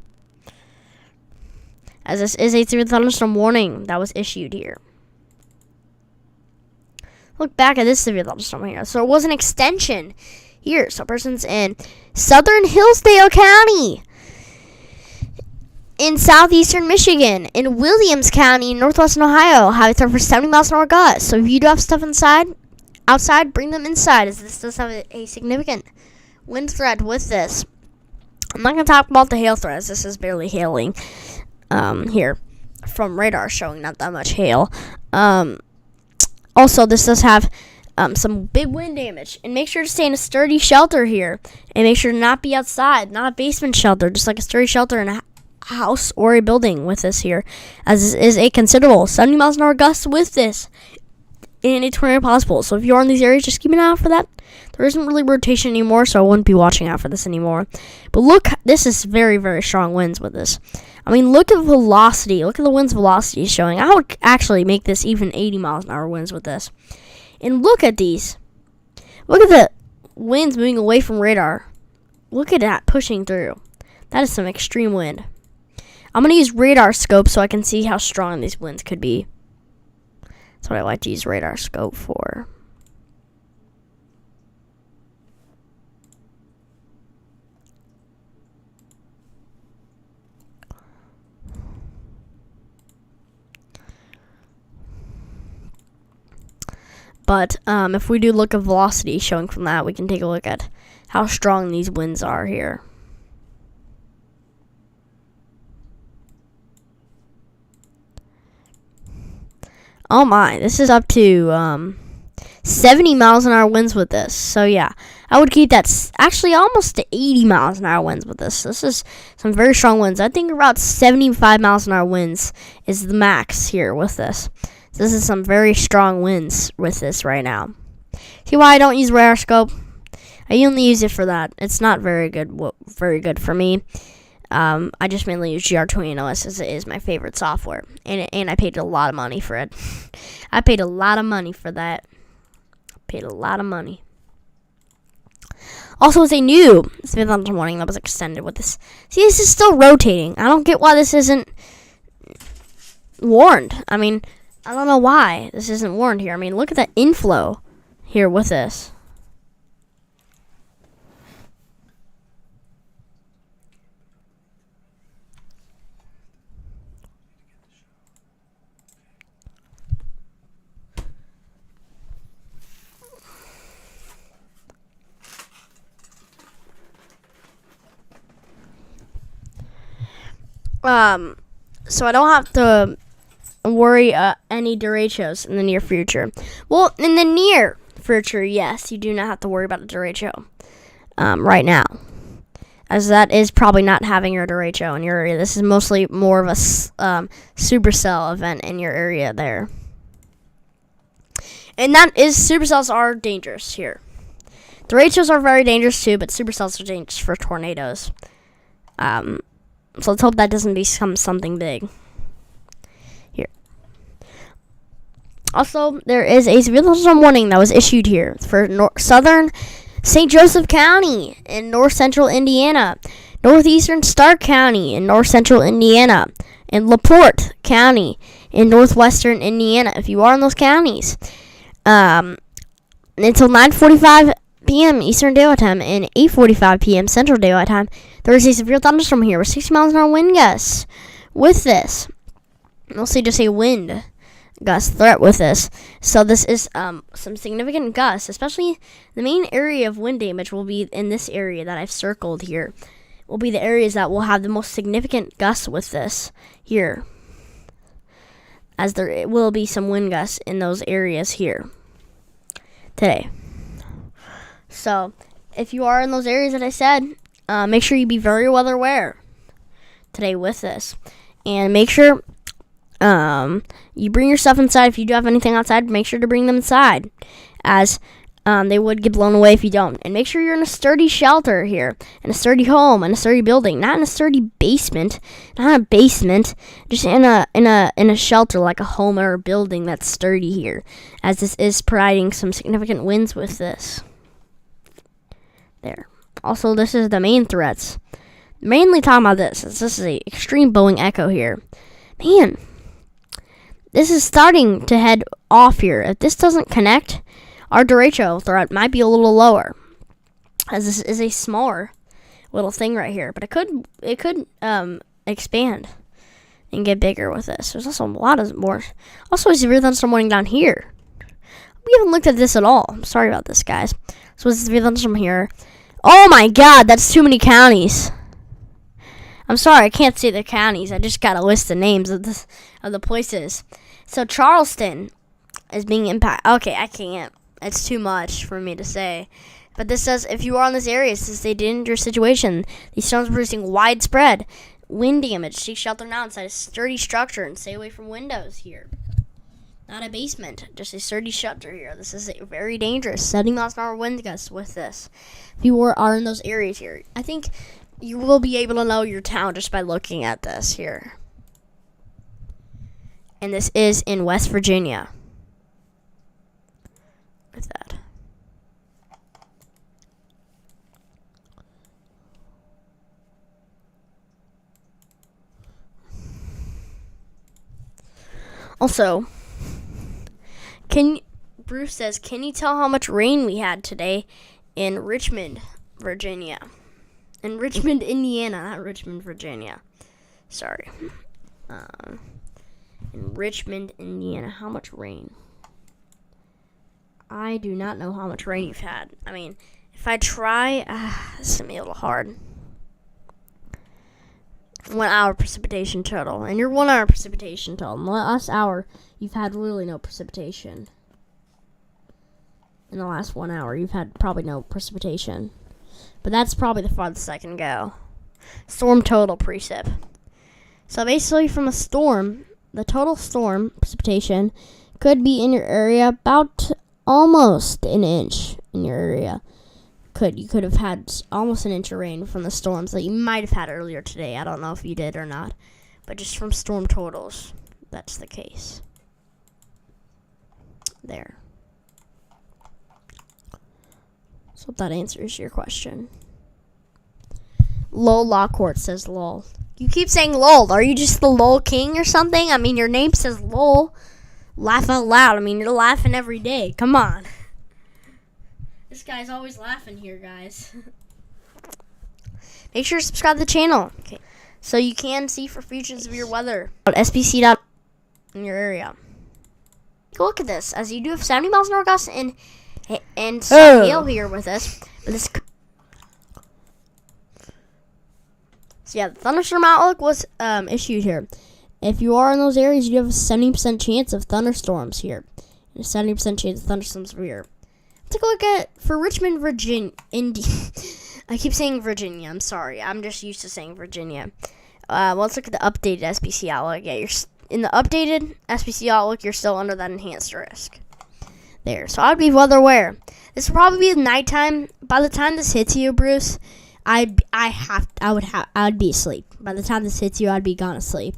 as this is a severe thunderstorm warning that was issued here. Look back at this severe thunderstorm here. So it was an extension here. So persons in southern Hillsdale County, in southeastern Michigan, in Williams County, in northwestern Ohio, have a threat for 70 miles an hour gusts. So if you do have stuff outside, bring them inside, as this does have a significant wind threat with this. I'm not going to talk about the hail threat, as this is barely hailing. Here from radar showing not that much hail. Also, this does have some big wind damage, and make sure to stay in a sturdy shelter here, and make sure to not be outside, not a basement shelter, just like a sturdy shelter in a house or a building with this here, as this is a considerable 70 miles an hour gust with this in a tornado possible. So if you're in these areas, just keep an eye out for that. There isn't really rotation anymore, so I wouldn't be watching out for this anymore. But look, this is very, very strong winds with this. I mean, look at the velocity. Look at the wind's velocity showing. I would actually make this even 80 miles an hour winds with this. And look at these. Look at the winds moving away from radar. Look at that pushing through. That is some extreme wind. I'm going to use radar scope so I can see how strong these winds could be. That's what I like to use radar scope for. But if we do look at velocity showing from that, we can take a look at how strong these winds are here. Oh my, this is up to 70 miles an hour winds with this. So yeah, I would keep that actually almost to 80 miles an hour winds with this. This is some very strong winds. I think about 75 miles an hour winds is the max here with this. This is some very strong winds with this right now. See why I don't use radar scope? I only use it for that. It's not very good. Very good for me. I just mainly use GR20OS as it is my favorite software, and I paid a lot of money for it. I paid a lot of money for that. Paid a lot of money. Also, it's a new Thunderstorm warning that was extended with this. See, this is still rotating. I don't get why this isn't warned. I mean, I don't know why this isn't warned here. I mean, look at that inflow here with this. So I don't have to worry any derechos in the near future. Well, in the near future, yes, you do not have to worry about a derecho right now, as that is probably not having your derecho in your area. This is mostly more of a supercell event in your area there, and that is supercells are dangerous here. Derechos are very dangerous too, but supercells are dangerous for tornadoes. So let's hope that doesn't become something big here. Also, there is a severe thunderstorm warning that was issued here for southern St. Joseph County in north central Indiana, northeastern Stark County in north central Indiana, and LaPorte County in northwestern Indiana. If you are in those counties, until 9:45 p.m. Eastern Daylight Time and 8:45 p.m. Central Daylight Time, there is a severe thunderstorm here with 60 miles an hour wind gusts. With this, mostly just a wind gust threat with this. So this is some significant gusts, especially the main area of wind damage will be in this area that I've circled here. Will be the areas that will have the most significant gusts with this here, as there will be some wind gusts in those areas here today. So, if you are in those areas that I said, make sure you be very weather aware today with this. And make sure you bring your stuff inside. If you do have anything outside, make sure to bring them inside, as they would get blown away if you don't. And make sure you're in a sturdy shelter here, in a sturdy home, in a sturdy building, not in a sturdy basement, not a basement, just in a shelter like a home or a building that's sturdy here, as this is providing some significant winds with this. There. Also, this is the main threats. Mainly talking about this. This is a extreme Boeing echo here. Man, this is starting to head off here. If this doesn't connect, our derecho threat might be a little lower, as this is a smaller little thing right here. But it could expand and get bigger with this. There's also a lot of more. Also, a severe thunderstorm warning down here. We haven't looked at this at all. I'm sorry about this, guys. So it's a severe thunderstorm here. Oh my God, that's too many counties. I'm sorry, I can't say the counties. I just got a list of names of the places. So Charleston is being impacted. Okay, I can't. It's too much for me to say. But this says, if you are in this area, this is a dangerous situation. These storms are producing widespread wind damage. Seek shelter now inside a sturdy structure and stay away from windows here. Not a basement, just a sturdy shelter here. This is a very dangerous. 70 miles an hour wind gusts with this. If you are in those areas here, I think you will be able to know your town just by looking at this here. And this is in West Virginia. Look at that. Also, Bruce says, can you tell how much rain we had today in Richmond, Virginia? In Richmond, Indiana, not Richmond, Virginia. Sorry. In Richmond, Indiana, how much rain? I do not know how much rain you've had. I mean, if I try, this is going to be a little hard. 1 hour precipitation total. And your 1 hour precipitation total. In the last hour, you've had literally no precipitation. In the last 1 hour, you've had probably no precipitation. But that's probably the farthest I can go. Storm total precip. So basically from a storm, the total storm precipitation could be in your area about almost an inch in your area. You could have had almost an inch of rain from the storms that you might have had earlier today. I don't know if you did or not. But just from storm totals, that's the case. There. So hope that answers your question. Lol Lockhart says lol. You keep saying lol. Are you just the lol king or something? I mean, your name says lol. Laugh out loud. I mean, you're laughing every day. Come on. This guy's always laughing here, guys. Make sure to subscribe to the channel. Okay. So you can see for future severe weather. SPC in your area. Take a look at this. As you do have 70 miles an hour gusts and some hail here with us. But this. So yeah, the thunderstorm outlook was issued here. If you are in those areas, you have a 70% chance of thunderstorms here. And a 70% chance of thunderstorms here. Take a look at for Richmond, Virginia. I keep saying Virginia. I'm sorry. I'm just used to saying Virginia. Let's look at the updated SPC outlook. Yeah, you're in the updated SPC outlook. You're still under that enhanced risk. There. So I'd be weather aware. This will probably be nighttime. By the time this hits you, Bruce, I would be asleep. By the time this hits you, I'd be gone to sleep.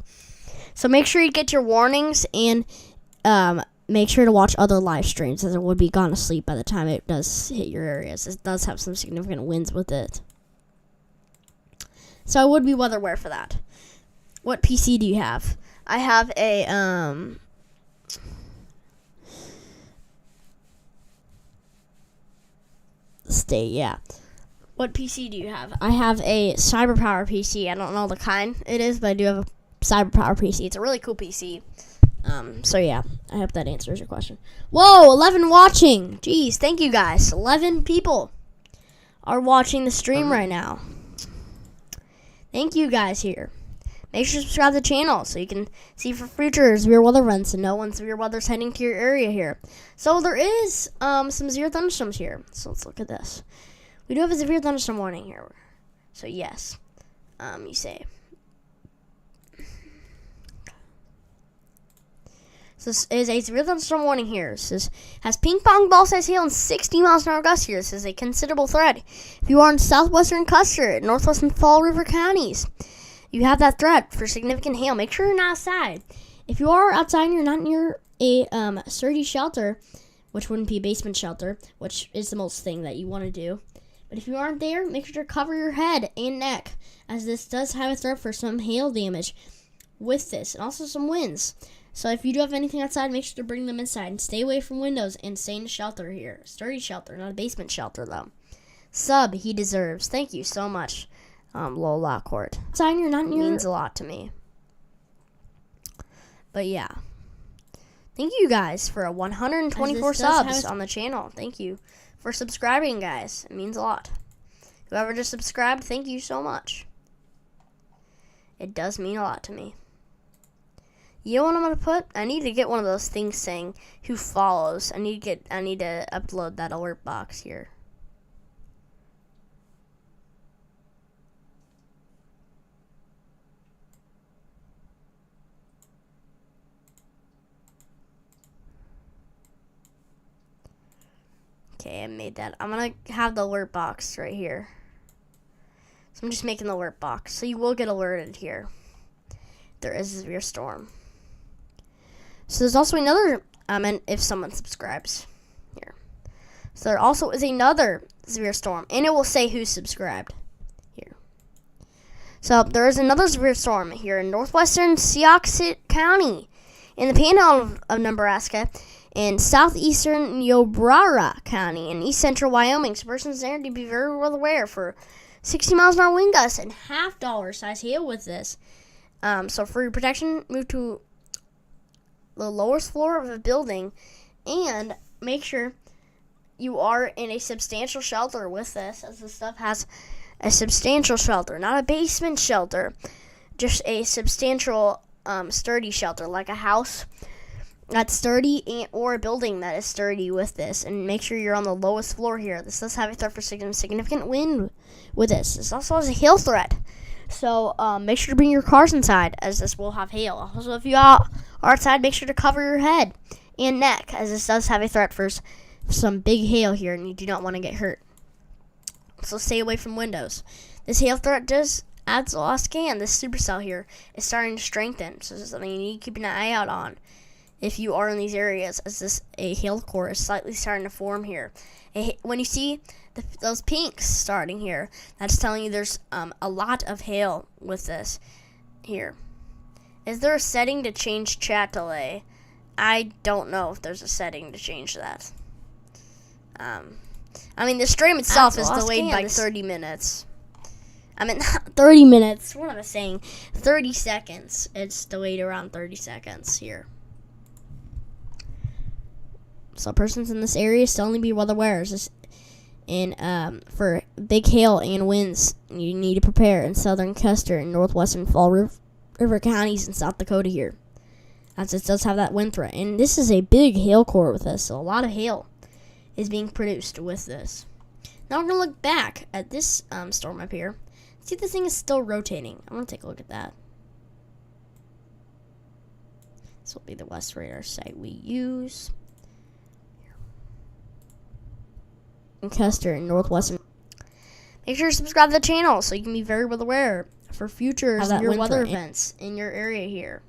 So make sure you get your warnings and make sure to watch other live streams, as it would be gone to sleep by the time it does hit your areas. It does have some significant winds with it. So I would be weather aware for that. What PC do you have? I have a state, yeah. What PC do you have? I have a CyberPower PC. I don't know the kind it is, but I do have a CyberPower PC. It's a really cool PC. So yeah, I hope that answers your question. Whoa, 11 watching. Jeez, thank you guys. 11 people are watching the stream right now. Thank you guys here. Make sure to subscribe to the channel so you can see for future severe weather events and know when severe weather's heading to your area here. So there is some severe thunderstorms here. So let's look at this. We do have a severe thunderstorm warning here. So yes, you say. So this is a severe thunderstorm warning here. This is, has ping pong ball size hail and 60 miles an hour gusts here. This is a considerable threat. If you are in southwestern Custer, northwestern Fall River counties, you have that threat for significant hail. Make sure you're not outside. If you are outside and you're not near a sturdy shelter, which wouldn't be a basement shelter, which is the most thing that you want to do. But if you aren't there, make sure to cover your head and neck, as this does have a threat for some hail damage with this, and also some winds. So if you do have anything outside, make sure to bring them inside and stay away from windows and stay in a shelter here. Sturdy shelter, not a basement shelter though. Sub he deserves. Thank you so much, Lol Lockhart. Outside, you're not near means a lot to me. But yeah, thank you guys for 124 subs on the channel. Thank you for subscribing, guys. It means a lot. Whoever just subscribed, thank you so much. It does mean a lot to me. You know what I'm gonna put? I need to get one of those things saying who follows. I need to upload that alert box here. Okay, I made that. I'm gonna have the alert box right here. So I'm just making the alert box. So you will get alerted here. There is a severe storm. So there's also another, and if someone subscribes here. So there also is another severe storm, and it will say who subscribed here. So there is another severe storm here in northwestern Sioux County in the panhandle of Nebraska. in southeastern Niobrara County in east central Wyoming. So persons there to be very well aware for 60 miles an hour wind gusts and $half size hail with this. So for your protection, move to the lowest floor of a building and make sure you are in a substantial shelter with this, as this stuff has a substantial shelter, not a basement shelter, just a substantial sturdy shelter, like a house that's sturdy or a building that is sturdy with this. And make sure you're on the lowest floor here. This does have a threat for significant wind with this. This also has a hail threat. So make sure to bring your cars inside, as this will have hail. Also, if you are outside, make sure to cover your head and neck, as this does have a threat for some big hail here, and you do not want to get hurt. So stay away from windows. This hail threat does add to a scan. This supercell here is starting to strengthen, so this is something you need to keep an eye out on if you are in these areas, as a hail core is slightly starting to form here. When you see those pinks starting here, that's telling you there's a lot of hail with this here. Is there a setting to change chat delay? I don't know if there's a setting to change that. I mean, the stream itself is delayed by 30 minutes. I mean, not 30 minutes. What am I saying? 30 seconds. It's delayed around 30 seconds here. So persons in this area still need to be well aware. And for big hail and winds, you need to prepare in southern Custer and northwestern Fall River counties in South Dakota here, as it does have that wind threat. And this is a big hail core with this, so a lot of hail is being produced with this. Now we're going to look back at this storm up here. See, this thing is still rotating. I'm going to take a look at that. This will be the west radar site we use. In Custer and northwestern. Make sure to subscribe to the channel so you can be very well aware for future severe weather events in your area here.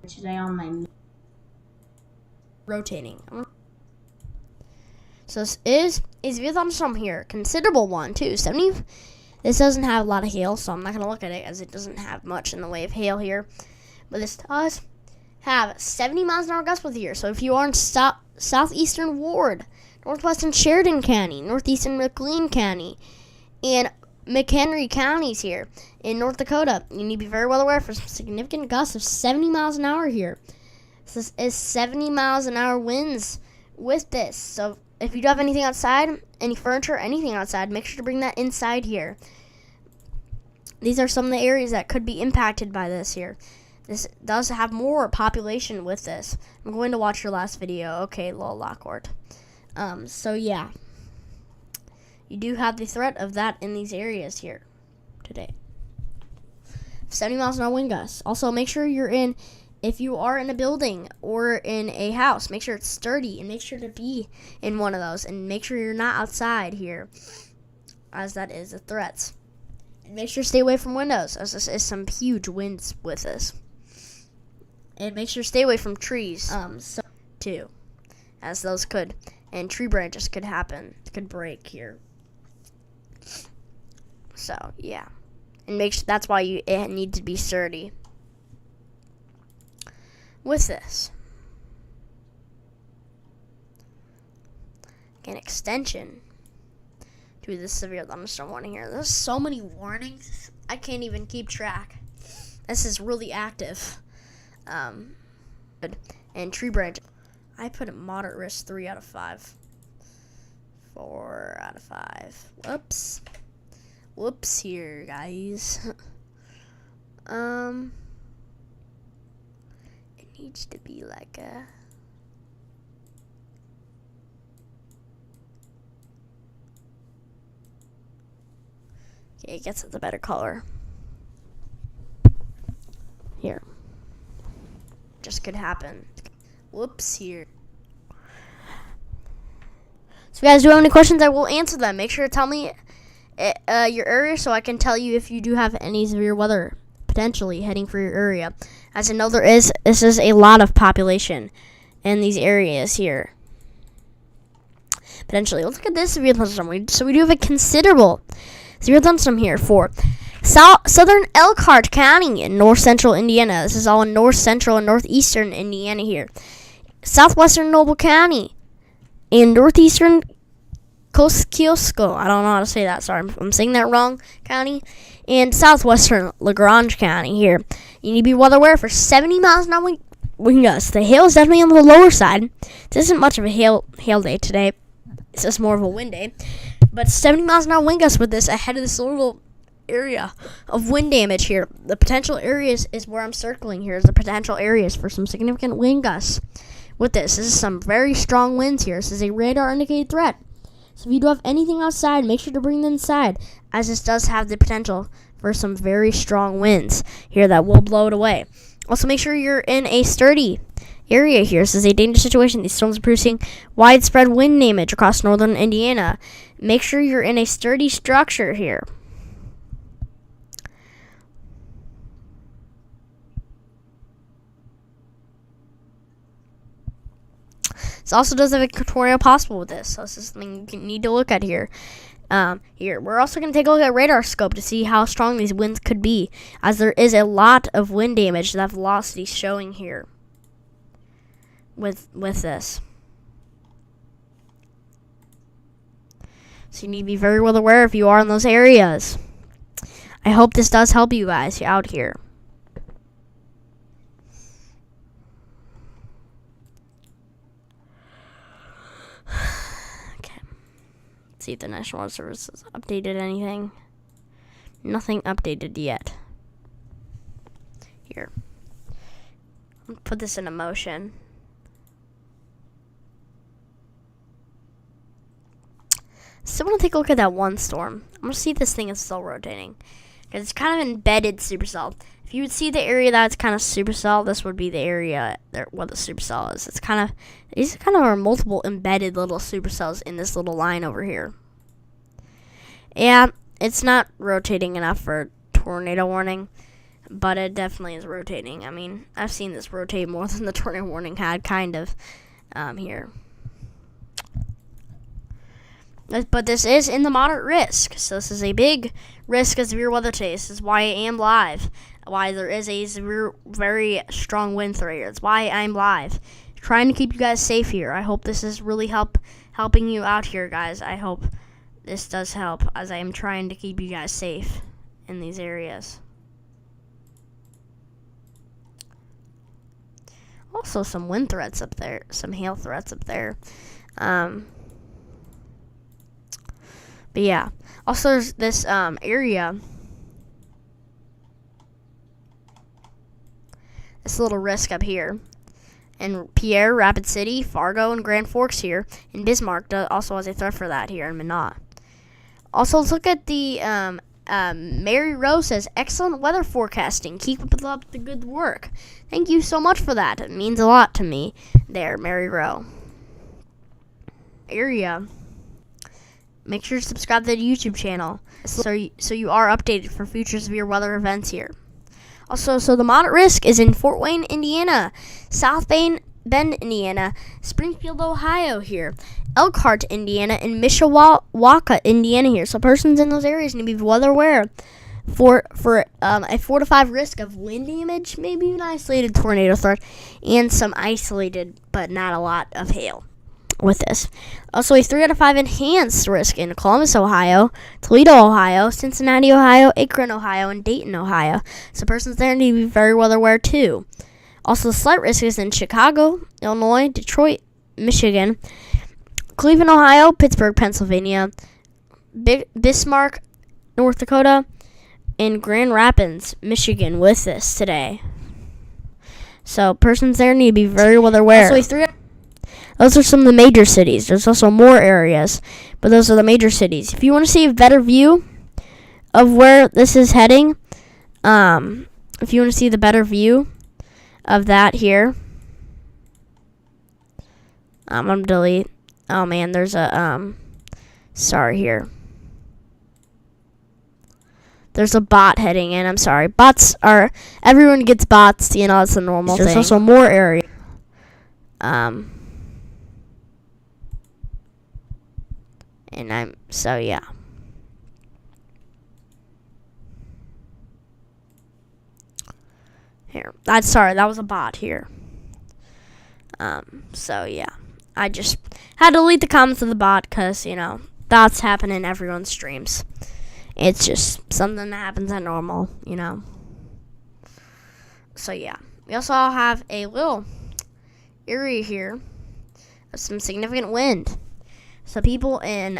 Today on my rotating. So this is a severe thunderstorm here. Considerable one too. 70. This doesn't have a lot of hail, so I'm not going to look at it as it doesn't have much in the way of hail here. But this does have 70 miles an hour gusts with here. So if you are in southeastern Ward, northwestern Sheridan County, northeastern McLean County, and McHenry counties here in North Dakota, you need to be very well aware for some significant gusts of 70 miles an hour here. So this is 70 miles an hour winds with this. So if you do have anything outside, any furniture, anything outside, make sure to bring that inside here. These are some of the areas that could be impacted by this here. This does have more population with this. I'm going to watch your last video. Okay, lol, Lockhart. So yeah. You do have the threat of that in these areas here today. 70 miles an hour wind gusts. Also, make sure if you are in a building or in a house, make sure it's sturdy and make sure to be in one of those. And make sure you're not outside here, as that is a threat. And make sure to stay away from windows, as this is some huge winds with this. And make sure to stay away from trees, too, as those could, and tree branches could break here. So, yeah. And that's why it needs to be sturdy with this. An extension to this severe thunderstorm warning here. There's so many warnings, I can't even keep track. This is really active. And tree branch. I put a moderate risk 3 out of 5. 4 out of 5. Whoops here, guys. It needs to be like a... Okay, it gets the better color. Here. Just could happen. Whoops here. So if you guys do have any questions, I will answer them. Make sure to tell me your area so I can tell you if you do have any severe weather potentially heading for your area. As I know this is a lot of population in these areas here. Potentially. Let's look at this severe thunderstorm. So we do have a considerable severe thunderstorm here for Southern Elkhart County in north central Indiana. This is all in north central and northeastern Indiana here. Southwestern Noble County in northeastern Kosciuszko. I don't know how to say that. Sorry, I'm saying that wrong. County. And southwestern LaGrange County here. You need to be weather aware for 70 miles an hour wind gusts. The hail is definitely on the lower side. This isn't much of a hail day today. It's just more of a wind day. But 70 miles an hour wind gusts with this ahead of this little area of wind damage here. The potential areas is where I'm circling here. Is the potential areas for some significant wind gusts with this. This is some very strong winds here. This is a radar indicated threat. So if you do have anything outside, make sure to bring them inside, as this does have the potential for some very strong winds here that will blow it away. Also, make sure you're in a sturdy area here. This is a dangerous situation. These storms are producing widespread wind damage across northern Indiana. Make sure you're in a sturdy structure here. This also does have a tornado possible with this, so this is something you need to look at here. We're also going to take a look at radar scope to see how strong these winds could be, as there is a lot of wind damage that velocity showing here with this. So you need to be very well aware if you are in those areas. I hope this does help you guys out here. See if the National Weather Service has updated anything. Nothing updated yet. Here. I'll put this into motion. So I want to take a look at that one storm. I'm going to see if this thing is still rotating, because it's kind of embedded supercell. If you would see the area that's kind of supercell, this would be the area there, what the supercell is. These kind of are multiple embedded little supercells in this little line over here. Yeah, it's not rotating enough for a tornado warning, but it definitely is rotating. I mean, I've seen this rotate more than the tornado warning had, kind of, here. But this is in the moderate risk, so this is a big risk of severe weather today. This is why I am live, why there is a severe, very strong wind threat here. It's why I'm live, trying to keep you guys safe here. I hope this is really helping you out here, guys. I hope this does help, as I am trying to keep you guys safe in these areas. Also, some wind threats up there, some hail threats up there. But yeah, also there's this area, this little risk up here in Pierre, Rapid City, Fargo, and Grand Forks here. In Bismarck also has a threat for that here in Minot. Also, let's look at the Mary Rose says, excellent weather forecasting. Keep up the good work. Thank you so much for that. It means a lot to me there, Mary Rose. Area. Make sure to subscribe to the YouTube channel so you are updated for future severe weather events here. Also, so the moderate risk is in Fort Wayne, Indiana, South Bend, Indiana, Springfield, Ohio here, Elkhart, Indiana, and Mishawaka, Indiana here. So persons in those areas need to be weather aware for a 4 to 5 risk of wind damage, maybe even isolated tornado threat, and some isolated but not a lot of hail with this. Also, a 3 out of 5 enhanced risk in Columbus, Ohio, Toledo, Ohio, Cincinnati, Ohio, Akron, Ohio, and Dayton, Ohio. So persons there need to be very well aware too. Also, the slight risk is in Chicago, Illinois, Detroit, Michigan, Cleveland, Ohio, Pittsburgh, Pennsylvania, Bismarck, North Dakota, and Grand Rapids, Michigan with this today. So persons there need to be very well aware. Also, those are some of the major cities. There's also more areas, but those are the major cities. If you want to see a better view of where this is heading, if you want to see the better view of that here, I'm going to delete. Oh, man, there's a, sorry here. There's a bot heading in. I'm sorry. Bots are, everyone gets bots, you know, it's a normal thing. There's also more area. And so yeah. Here. Sorry, that was a bot here. So yeah. I just had to delete the comments of the bot because, that's happening in everyone's streams. It's just something that happens at normal, So yeah. We also have a little area here of some significant wind. So people in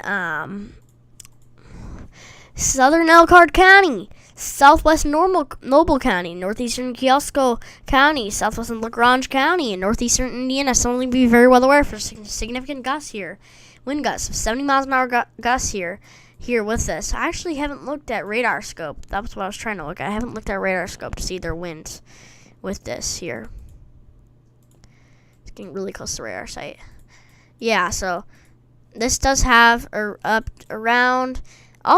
southern Elkhart County, southwest Noble County, northeastern Kiosko County, southwestern LaGrange County, and northeastern Indiana suddenly be very well aware for significant gusts here. Wind gusts of 70 miles an hour gusts here with this. I actually haven't looked at radar scope. That's what I was trying to look at. I haven't looked at radar scope to see their winds with this here. It's getting really close to radar site. Yeah, so this does have up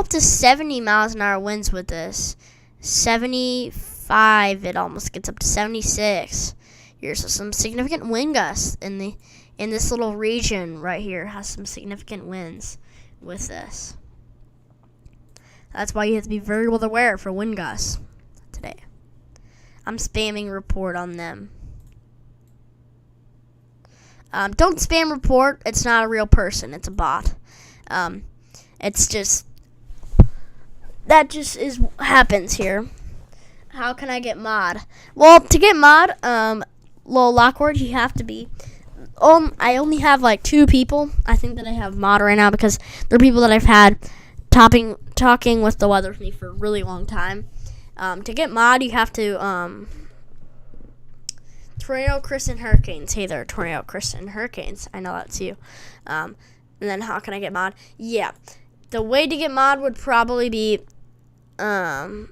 to 70 miles an hour winds with this. 75, it almost gets up to 76. Here's some significant wind gusts in this little region right here. Has some significant winds with this. That's why you have to be very well aware for wind gusts today. I'm spamming report on them. Don't spam report. It's not a real person. It's a bot. It's just that just is happens here. How can I get mod? Well, to get mod, Lil Lockwood, you have to be. I only have like 2 people. I think that I have mod right now because they're people that I've had talking with the weather with me for a really long time. To get mod, you have to Tornado, Chris, and Hurricanes. Hey there, Tornado, Chris, and Hurricanes. I know that's you. And then how can I get mod? Yeah, the way to get mod would probably be thank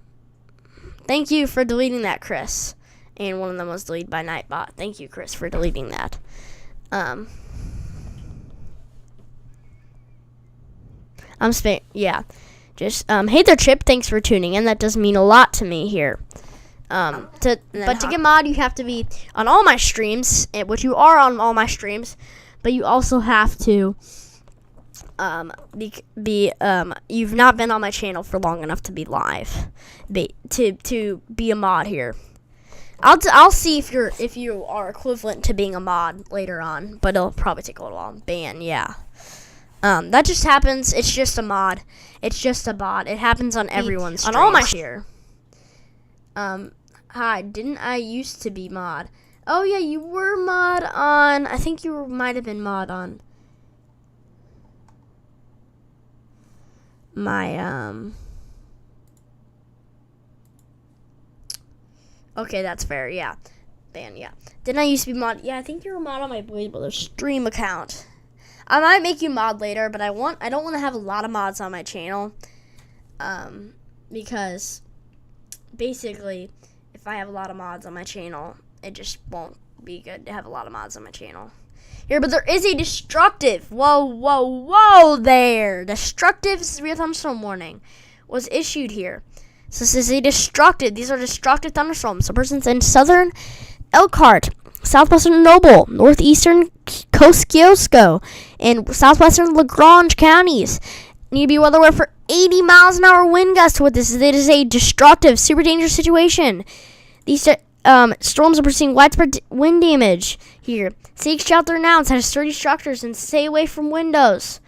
you for deleting that, Chris. And one of them was deleted by Nightbot. Thank you, Chris, for deleting that. Yeah. Just hey there, Chip. Thanks for tuning in. That does mean a lot to me here. To get mod, you have to be on all my streams, which you are on all my streams, but you also have to you've not been on my channel for long enough to be live, to be a mod here. I'll see if you are equivalent to being a mod later on, but it'll probably take a little while. Ban, yeah. That just happens. It's just a mod. It's just a bot. It happens on everyone's streams. On all my here. Hi, didn't I used to be mod? Oh yeah, you were mod on. I think you might have been mod on my Okay, that's fair. Yeah, ban. Yeah, didn't I used to be mod? Yeah, I think you were mod on my Blade Builder stream account. I might make you mod later, but I don't want to have a lot of mods on my channel, because basically, if I have a lot of mods on my channel, it just won't be good to have a lot of mods on my channel. Here, but there is a destructive. Whoa there. Destructive real thunderstorm warning was issued here. So this is a destructive. These are destructive thunderstorms. So persons in southern Elkhart, southwestern Noble, northeastern Kosciuszko, and southwestern LaGrange counties need to be well aware for 80 miles an hour wind gusts with this. It is a destructive, super dangerous situation. These storms are producing widespread wind damage here. Seek shelter now inside of sturdy structures and stay away from windows.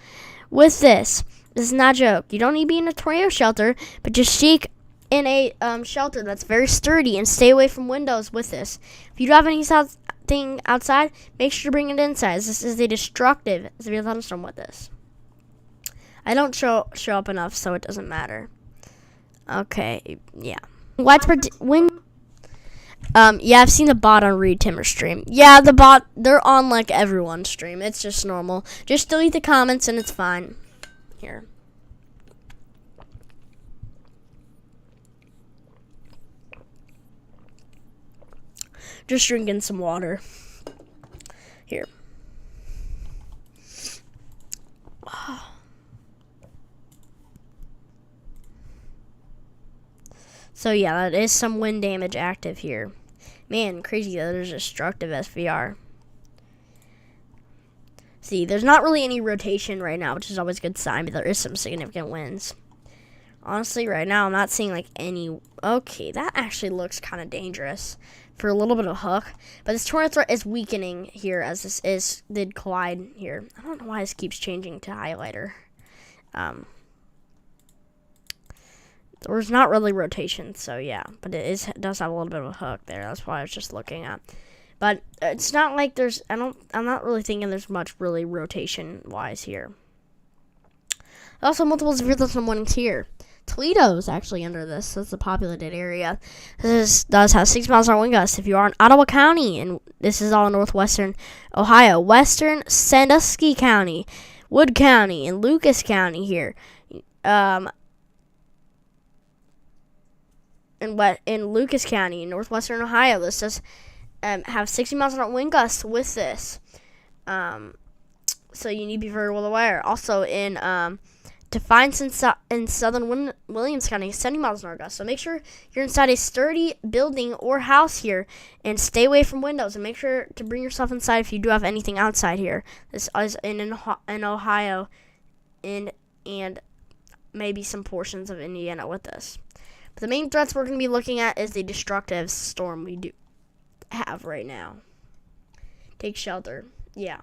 With this is not a joke. You don't need to be in a tornado shelter, but just seek in a shelter that's very sturdy and stay away from windows with this. If you don't have anything outside, make sure to bring it inside. This is a destructive severe thunderstorm with this. I don't show up enough, so it doesn't matter. Okay, yeah. Widespread wind. Yeah, I've seen the bot on Reed Timmer's stream. Yeah, the bot, they're on like everyone's stream. It's just normal. Just delete the comments and it's fine. Here. Just drinking some water. Here. So yeah, that is some wind damage active here. Man, crazy that there's destructive SVR. See, there's not really any rotation right now, which is always a good sign, but there is some significant winds. Honestly, right now I'm not seeing like any. Okay, that actually looks kind of dangerous for a little bit of hook. But this tornado threat is weakening here as this did collide here. I don't know why this keeps changing to highlighter. There's not really rotation, so yeah. But it does have a little bit of a hook there. That's why I was just looking at. But it's not like there's. I'm not really thinking there's much really rotation wise here. Also, multiple severe thunderstorm warnings here. Toledo's actually under this. So it's a populated area. This does have 6 miles an hour wind gusts. If you are in Ottawa County, and this is all in northwestern Ohio, western Sandusky County, Wood County, and Lucas County here. In Lucas County, in northwestern Ohio, this does have 60 miles an hour wind gusts with this. So you need to be very well aware. Also in Defiance in southern Williams County, 70 miles an hour gusts. So make sure you're inside a sturdy building or house here, and stay away from windows. And make sure to bring yourself inside if you do have anything outside here. This is in Ohio, and maybe some portions of Indiana with this. But the main threats we're going to be looking at is the destructive storm we do have right now. Take shelter. Yeah.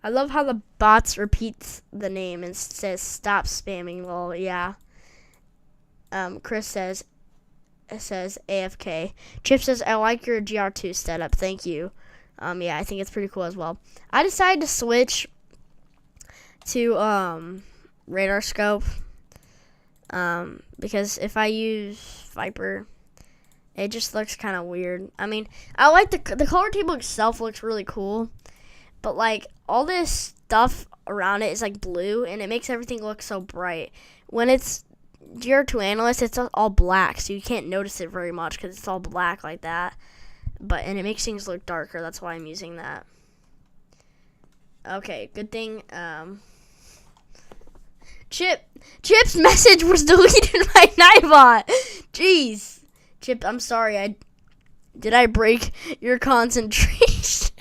I love how the bots repeats the name and says stop spamming, lol. Yeah. Chris says AFK. Chip says I like your GR2 setup. Thank you. Yeah, I think it's pretty cool as well. I decided to switch to radar scope. Because if I use Viper, it just looks kind of weird. I mean, I like the color table itself looks really cool, but like all this stuff around it is like blue, and it makes everything look so bright. When it's GR2 Analyst, it's all black, so you can't notice it very much because it's all black like that. And it makes things look darker. That's why I'm using that. Okay, good thing. Chip's message was deleted by Nightbot. Jeez. Chip, I'm sorry. Did I break your concentration?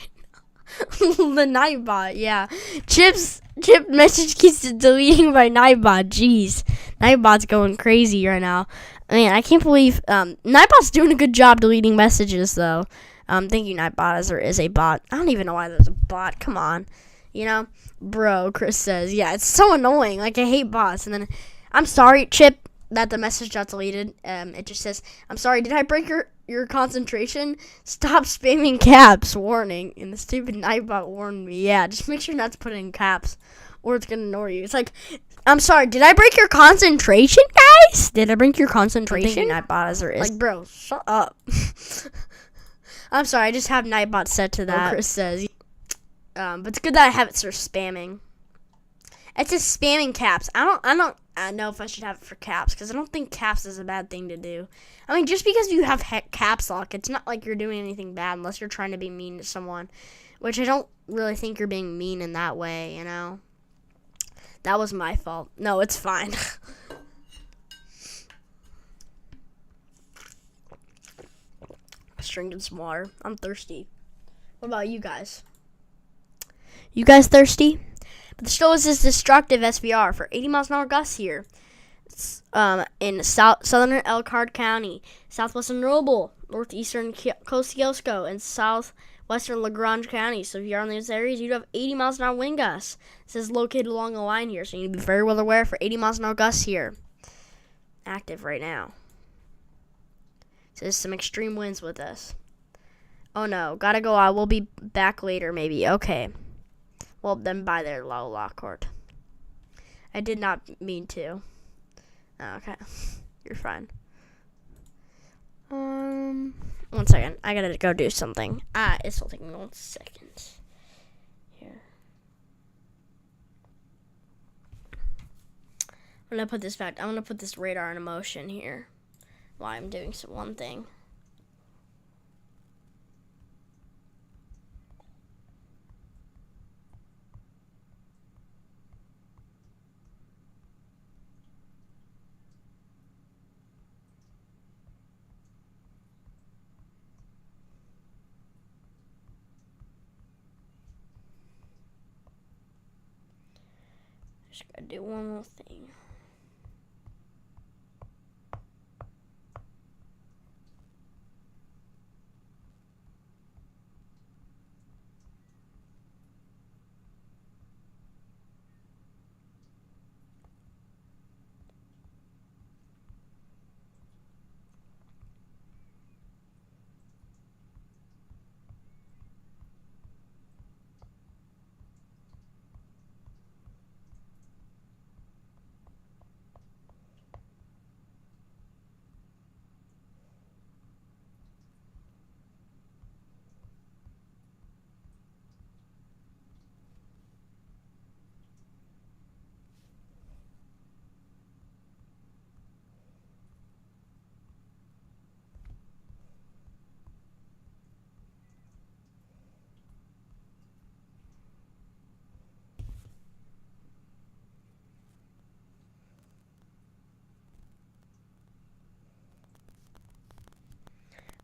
The Nightbot, yeah. Chip message keeps deleting by Nightbot. Jeez. Nightbot's going crazy right now. I mean, I can't believe Nightbot's doing a good job deleting messages though. Thank you, Nightbot, as there is a bot. I don't even know why there's a bot. Come on. You know? Bro, Chris says, yeah, it's so annoying. Like, I hate bots. And then, I'm sorry, Chip, that the message got deleted. It just says, I'm sorry, did I break your concentration? Stop spamming caps. Warning. And the stupid Nightbot warned me. Yeah, just make sure not to put it in caps, or it's going to ignore you. It's like, I'm sorry, did I break your concentration, guys? Did I break your concentration? Nightbot as there is. Like, bro, shut up. I'm sorry, I just have Nightbot set to that. Chris says, but it's good that I have it for spamming. It says spamming caps. I don't know if I should have it for caps, because I don't think caps is a bad thing to do. I mean, just because you have caps lock, it's not like you're doing anything bad unless you're trying to be mean to someone, which I don't really think you're being mean in that way, you know? That was my fault. No, it's fine. Let's drink some water. I'm thirsty. What about you guys? You guys thirsty? But the storm is destructive SVR for 80 miles an hour gusts here. It's, in southern Elkhart County, southwestern Noble, northeastern Kosciuszko, and southwestern LaGrange County. So if you're in these areas, you'd have 80 miles an hour wind gusts. This is located along the line here, so you need to be very well aware for 80 miles an hour gusts here. Active right now. So there's some extreme winds with this. Oh no, gotta go. I will be back later, maybe. Okay. Well, then bye there, Lockhart. I did not mean to. Oh, okay. You're fine. 1 second. I gotta go do something. It's still taking me 1 second. Here. I'm gonna put this back. I'm gonna put this radar in motion here while I'm doing one thing. Just gotta do one more thing.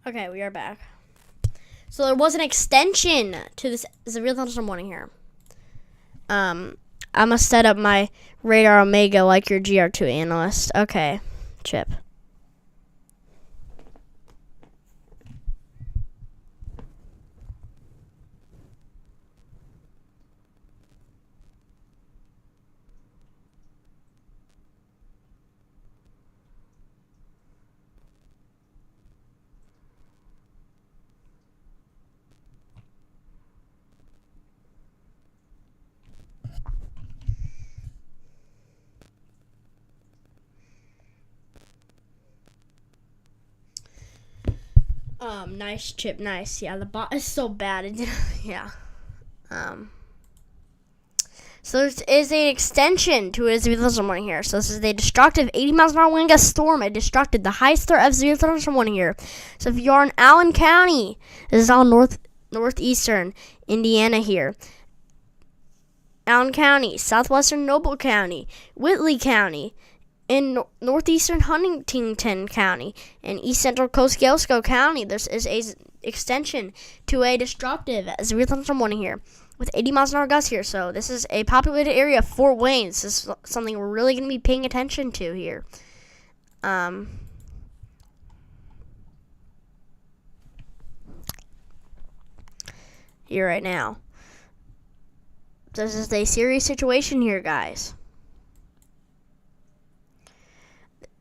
Okay, we are back. So there was an extension to this severe thunderstorm warning here. I'm gonna set up my radar Omega like your GR2 analyst. Okay, Chip. Nice, Chip, nice. Yeah, the bot is so bad. Yeah. So this is an extension to a severe thunderstorm warning here. So this is a destructive 80 miles an hour wind gust storm. It destructed the highest threat of severe thunderstorm warning here. So if you are in Allen County, this is all northeastern Indiana here. Allen County, southwestern Noble County, Whitley County, in northeastern Huntington County, and east central Kosciuszko County, there is a extension to a destructive severe thunderstorm warning here with 80 miles an hour gusts here. So this is a populated area of Fort Wayne. This is something we're really going to be paying attention to here. Here right now. This is a serious situation here, guys.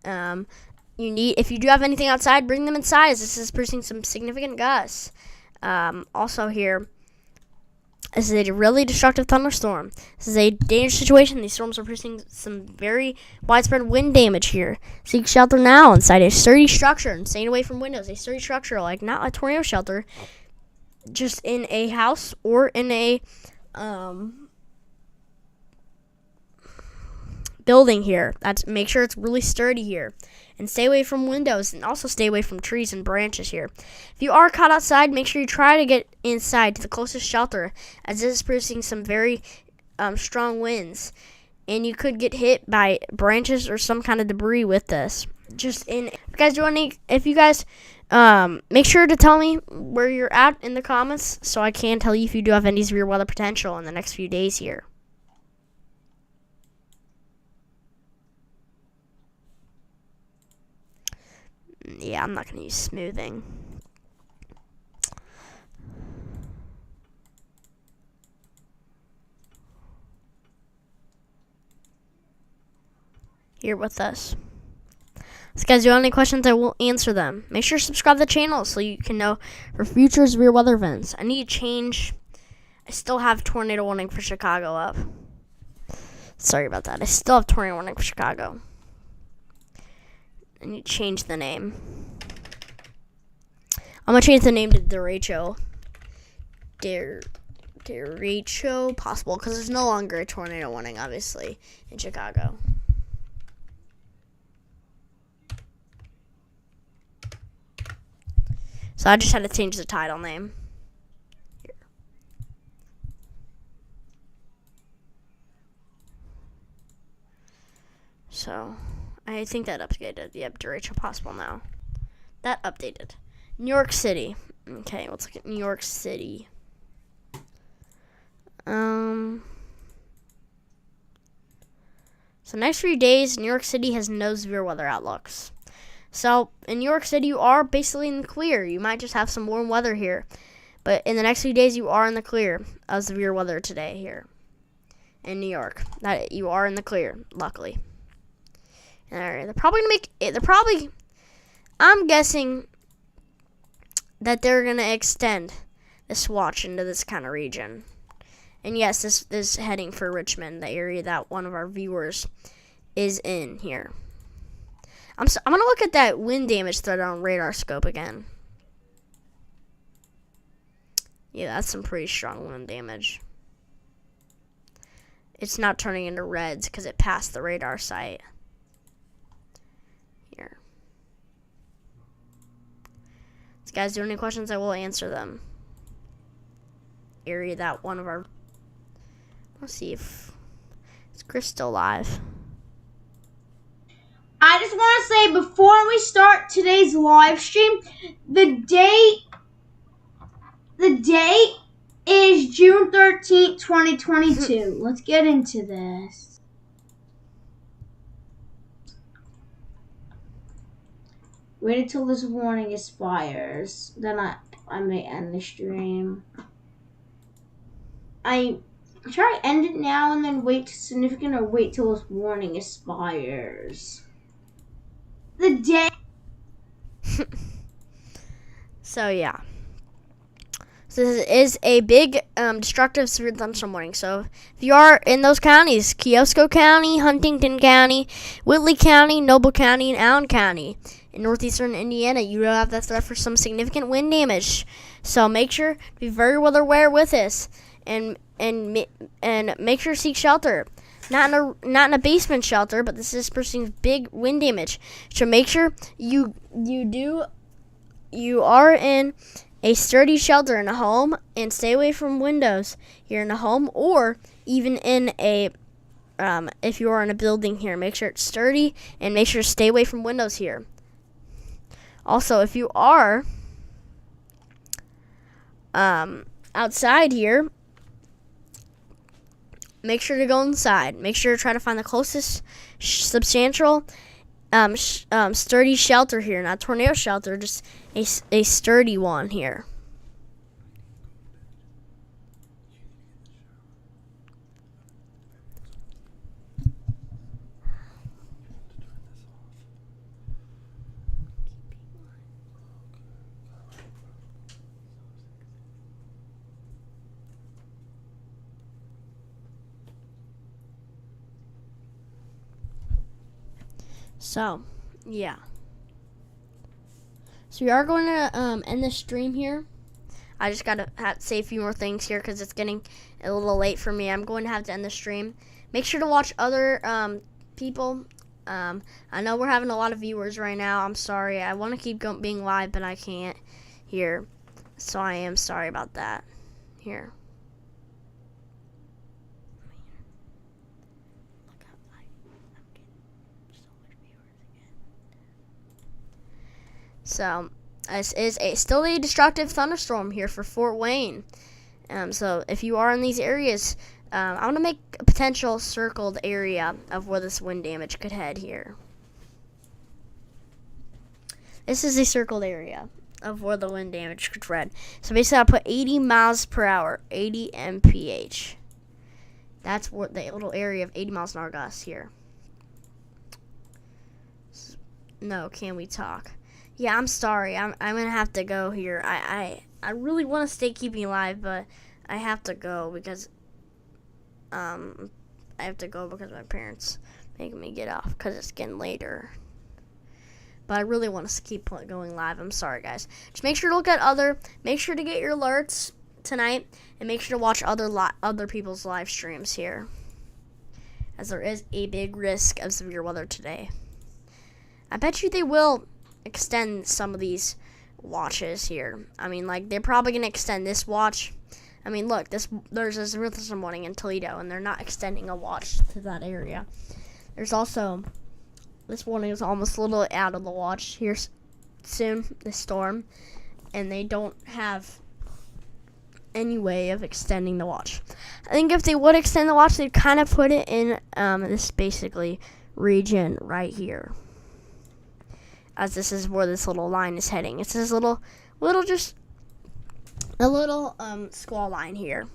If you do have anything outside, bring them inside, as this is producing some significant gusts. Also here, this is a really destructive thunderstorm. This is a dangerous situation. These storms are producing some very widespread wind damage here. Seek shelter now inside a sturdy structure and staying away from windows. A sturdy structure, like not a tornado shelter, just in a house or in a building here. Make sure it's really sturdy here, and stay away from windows, and also stay away from trees and branches here. If you are caught outside, make sure you try to get inside to the closest shelter, as this is producing some very strong winds, and you could get hit by branches or some kind of debris with this. If you guys make sure to tell me where you're at in the comments, so I can tell you if you do have any severe weather potential in the next few days here. Yeah, I'm not going to use smoothing. Here with us. So guys, do you have any questions? I will answer them. Make sure to subscribe to the channel so you can know for future severe weather events. I need to change. I still have tornado warning for Chicago up. Sorry about that. I still have tornado warning for Chicago. I need to change the name. I'm going to change the name to DERECHO. DERECHO, possible, because there's no longer a tornado warning, obviously, in Chicago. So I just had to change the title name. Here. So I think that updated. Yep, DERECHO possible now. That updated. New York City. Okay, let's look at New York City. So next few days, New York City has no severe weather outlooks. So in New York City, you are basically in the clear. You might just have some warm weather here, but in the next few days, you are in the clear of severe weather today here in New York. That you are in the clear, luckily. They're probably gonna make it. I'm guessing that they're gonna extend this watch into this kind of region. And yes, this is heading for Richmond, the area that one of our viewers is in here. I'm gonna look at that wind damage threat on radar scope again. Yeah, that's some pretty strong wind damage. It's not turning into reds because it passed the radar site. Here. So guys, do you have any questions? I will answer them. Area that one of our... Let's see if... Is Chris still live? I just want to say before we start today's live stream, the date is June 13th, 2022. Let's get into this. Wait until this warning expires. Then I may end the stream. I try to end it now and then wait to significant or wait till this warning expires. The day. So yeah. So this is a big destructive severe thunderstorm warning. So if you are in those counties, Kiosko County, Huntington County, Whitley County, Noble County, and Allen County, in northeastern Indiana, you will have the threat for some significant wind damage. So make sure to be very well aware with this, and make sure to seek shelter. Not in a basement shelter, but this is pursuing big wind damage. So make sure you are in a sturdy shelter in a home, and stay away from windows here in a home, or even in a if you are in a building here. Make sure it's sturdy, and make sure to stay away from windows here. Also, if you are outside here, make sure to go inside. Make sure to try to find the closest substantial sturdy shelter here. Not tornado shelter, just a sturdy one here. So, yeah. So we are going to end this stream here. I just got to say a few more things here because it's getting a little late for me. I'm going to have to end the stream. Make sure to watch other people. I know we're having a lot of viewers right now. I'm sorry. I want to keep being live, but I can't here. So I am sorry about that. Here. So, this is still a destructive thunderstorm here for Fort Wayne. So, if you are in these areas, I want to make a potential circled area of where this wind damage could head here. This is a circled area of where the wind damage could head. So, basically, I'll put 80 miles per hour, 80 mph. That's what the little area of 80 miles an hour gusts here. No, can we talk? Yeah, I'm sorry. I'm gonna have to go here. I really want to stay keeping live, but I have to go because my parents making me get off because it's getting later. But I really want to keep going live. I'm sorry, guys. Just make sure to look at make sure to get your alerts tonight, and make sure to watch other people's live streams here, as there is a big risk of severe weather today. I bet you they will extend some of these watches here. I mean, like, they're probably going to extend this watch. I mean, look, there's a severe thunderstorm warning in Toledo, and they're not extending a watch to that area. There's also, this warning is almost a little out of the watch here soon, this storm, and they don't have any way of extending the watch. I think if they would extend the watch, they'd kind of put it in this basically region right here, as this is where this little line is heading. It's this little squall line here.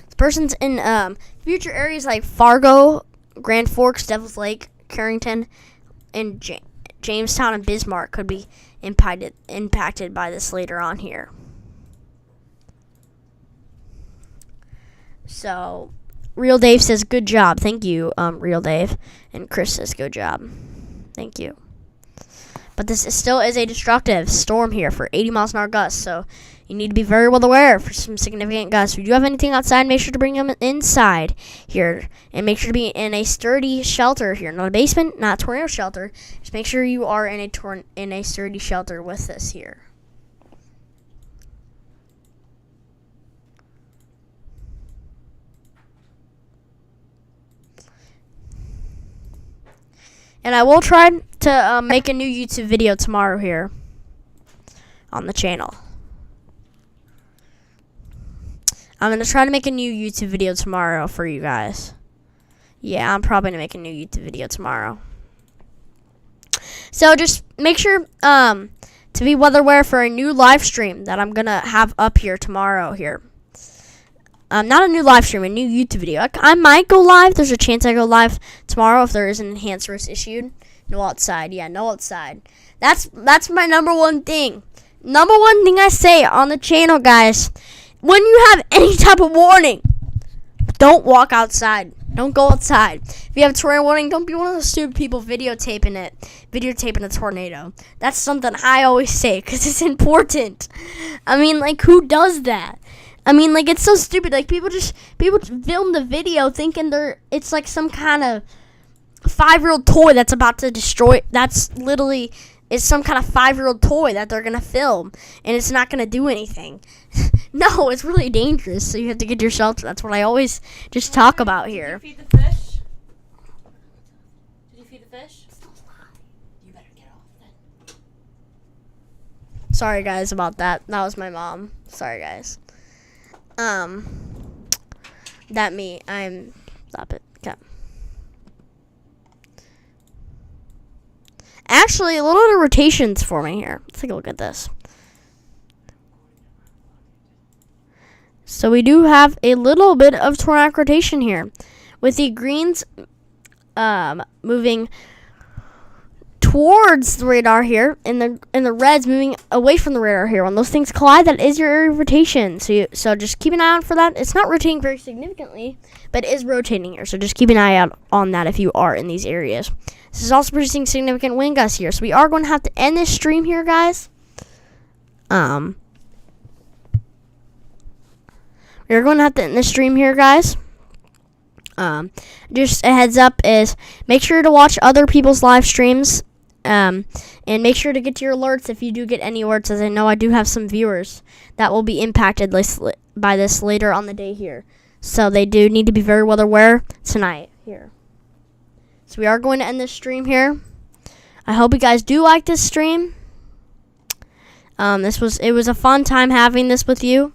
This person's in future areas like Fargo, Grand Forks, Devil's Lake, Carrington, and Jamestown and Bismarck could be impacted by this later on here. So, Real Dave says, good job. Thank you, Real Dave. And Chris says, good job. Thank you. But this still is a destructive storm here for 80 miles an hour gusts, so you need to be very well aware for some significant gusts. If you do have anything outside, make sure to bring them inside here, and make sure to be in a sturdy shelter here. Not a basement, not a tornado shelter. Just make sure you are in a sturdy shelter with this here. And I will try to make a new YouTube video tomorrow here on the channel. I'm going to try to make a new YouTube video tomorrow for you guys. Yeah, I'm probably going to make a new YouTube video tomorrow. So just make sure to be weather aware for a new live stream that I'm going to have up here tomorrow here. Not a new live stream, a new YouTube video. I might go live. There's a chance I go live tomorrow if there is an enhanced risk issued. No outside. Yeah, no outside. That's my number one thing. Number one thing I say on the channel, guys. When you have any type of warning, don't walk outside. Don't go outside. If you have a tornado warning, don't be one of those stupid people videotaping a tornado. That's something I always say because it's important. I mean, like, who does that? I mean, like, it's so stupid. Like, people film the video thinking it's like some kind of 5-year-old toy that's about to destroy. That's literally, it's some kind of 5-year-old toy that they're gonna film, and it's not gonna do anything. No, it's really dangerous. So you have to get your shelter. That's what I always just talk about here. Did you feed the fish? Did you feed the fish? You better get off then. Sorry guys about that. That was my mom. Sorry guys. Stop it. Okay. Actually, a little bit of rotations for me here. Let's take a look at this. So we do have a little bit of tornadic rotation here, with the greens moving towards the radar here, and the reds moving away from the radar here. When those things collide, that is your area of rotation. So just keep an eye out for that. It's not rotating very significantly, but it is rotating here. So just keep an eye out on that if you are in these areas. This is also producing significant wind gusts here. So we are going to have to end this stream here, guys. We're going to have to end this stream here, guys. Just a heads up is make sure to watch other people's live streams. And make sure to get to your alerts if you do get any alerts, as I know I do have some viewers that will be impacted by this later on the day here. So they do need to be very well aware tonight here. So we are going to end this stream here. I hope you guys do like this stream. It was a fun time having this with you.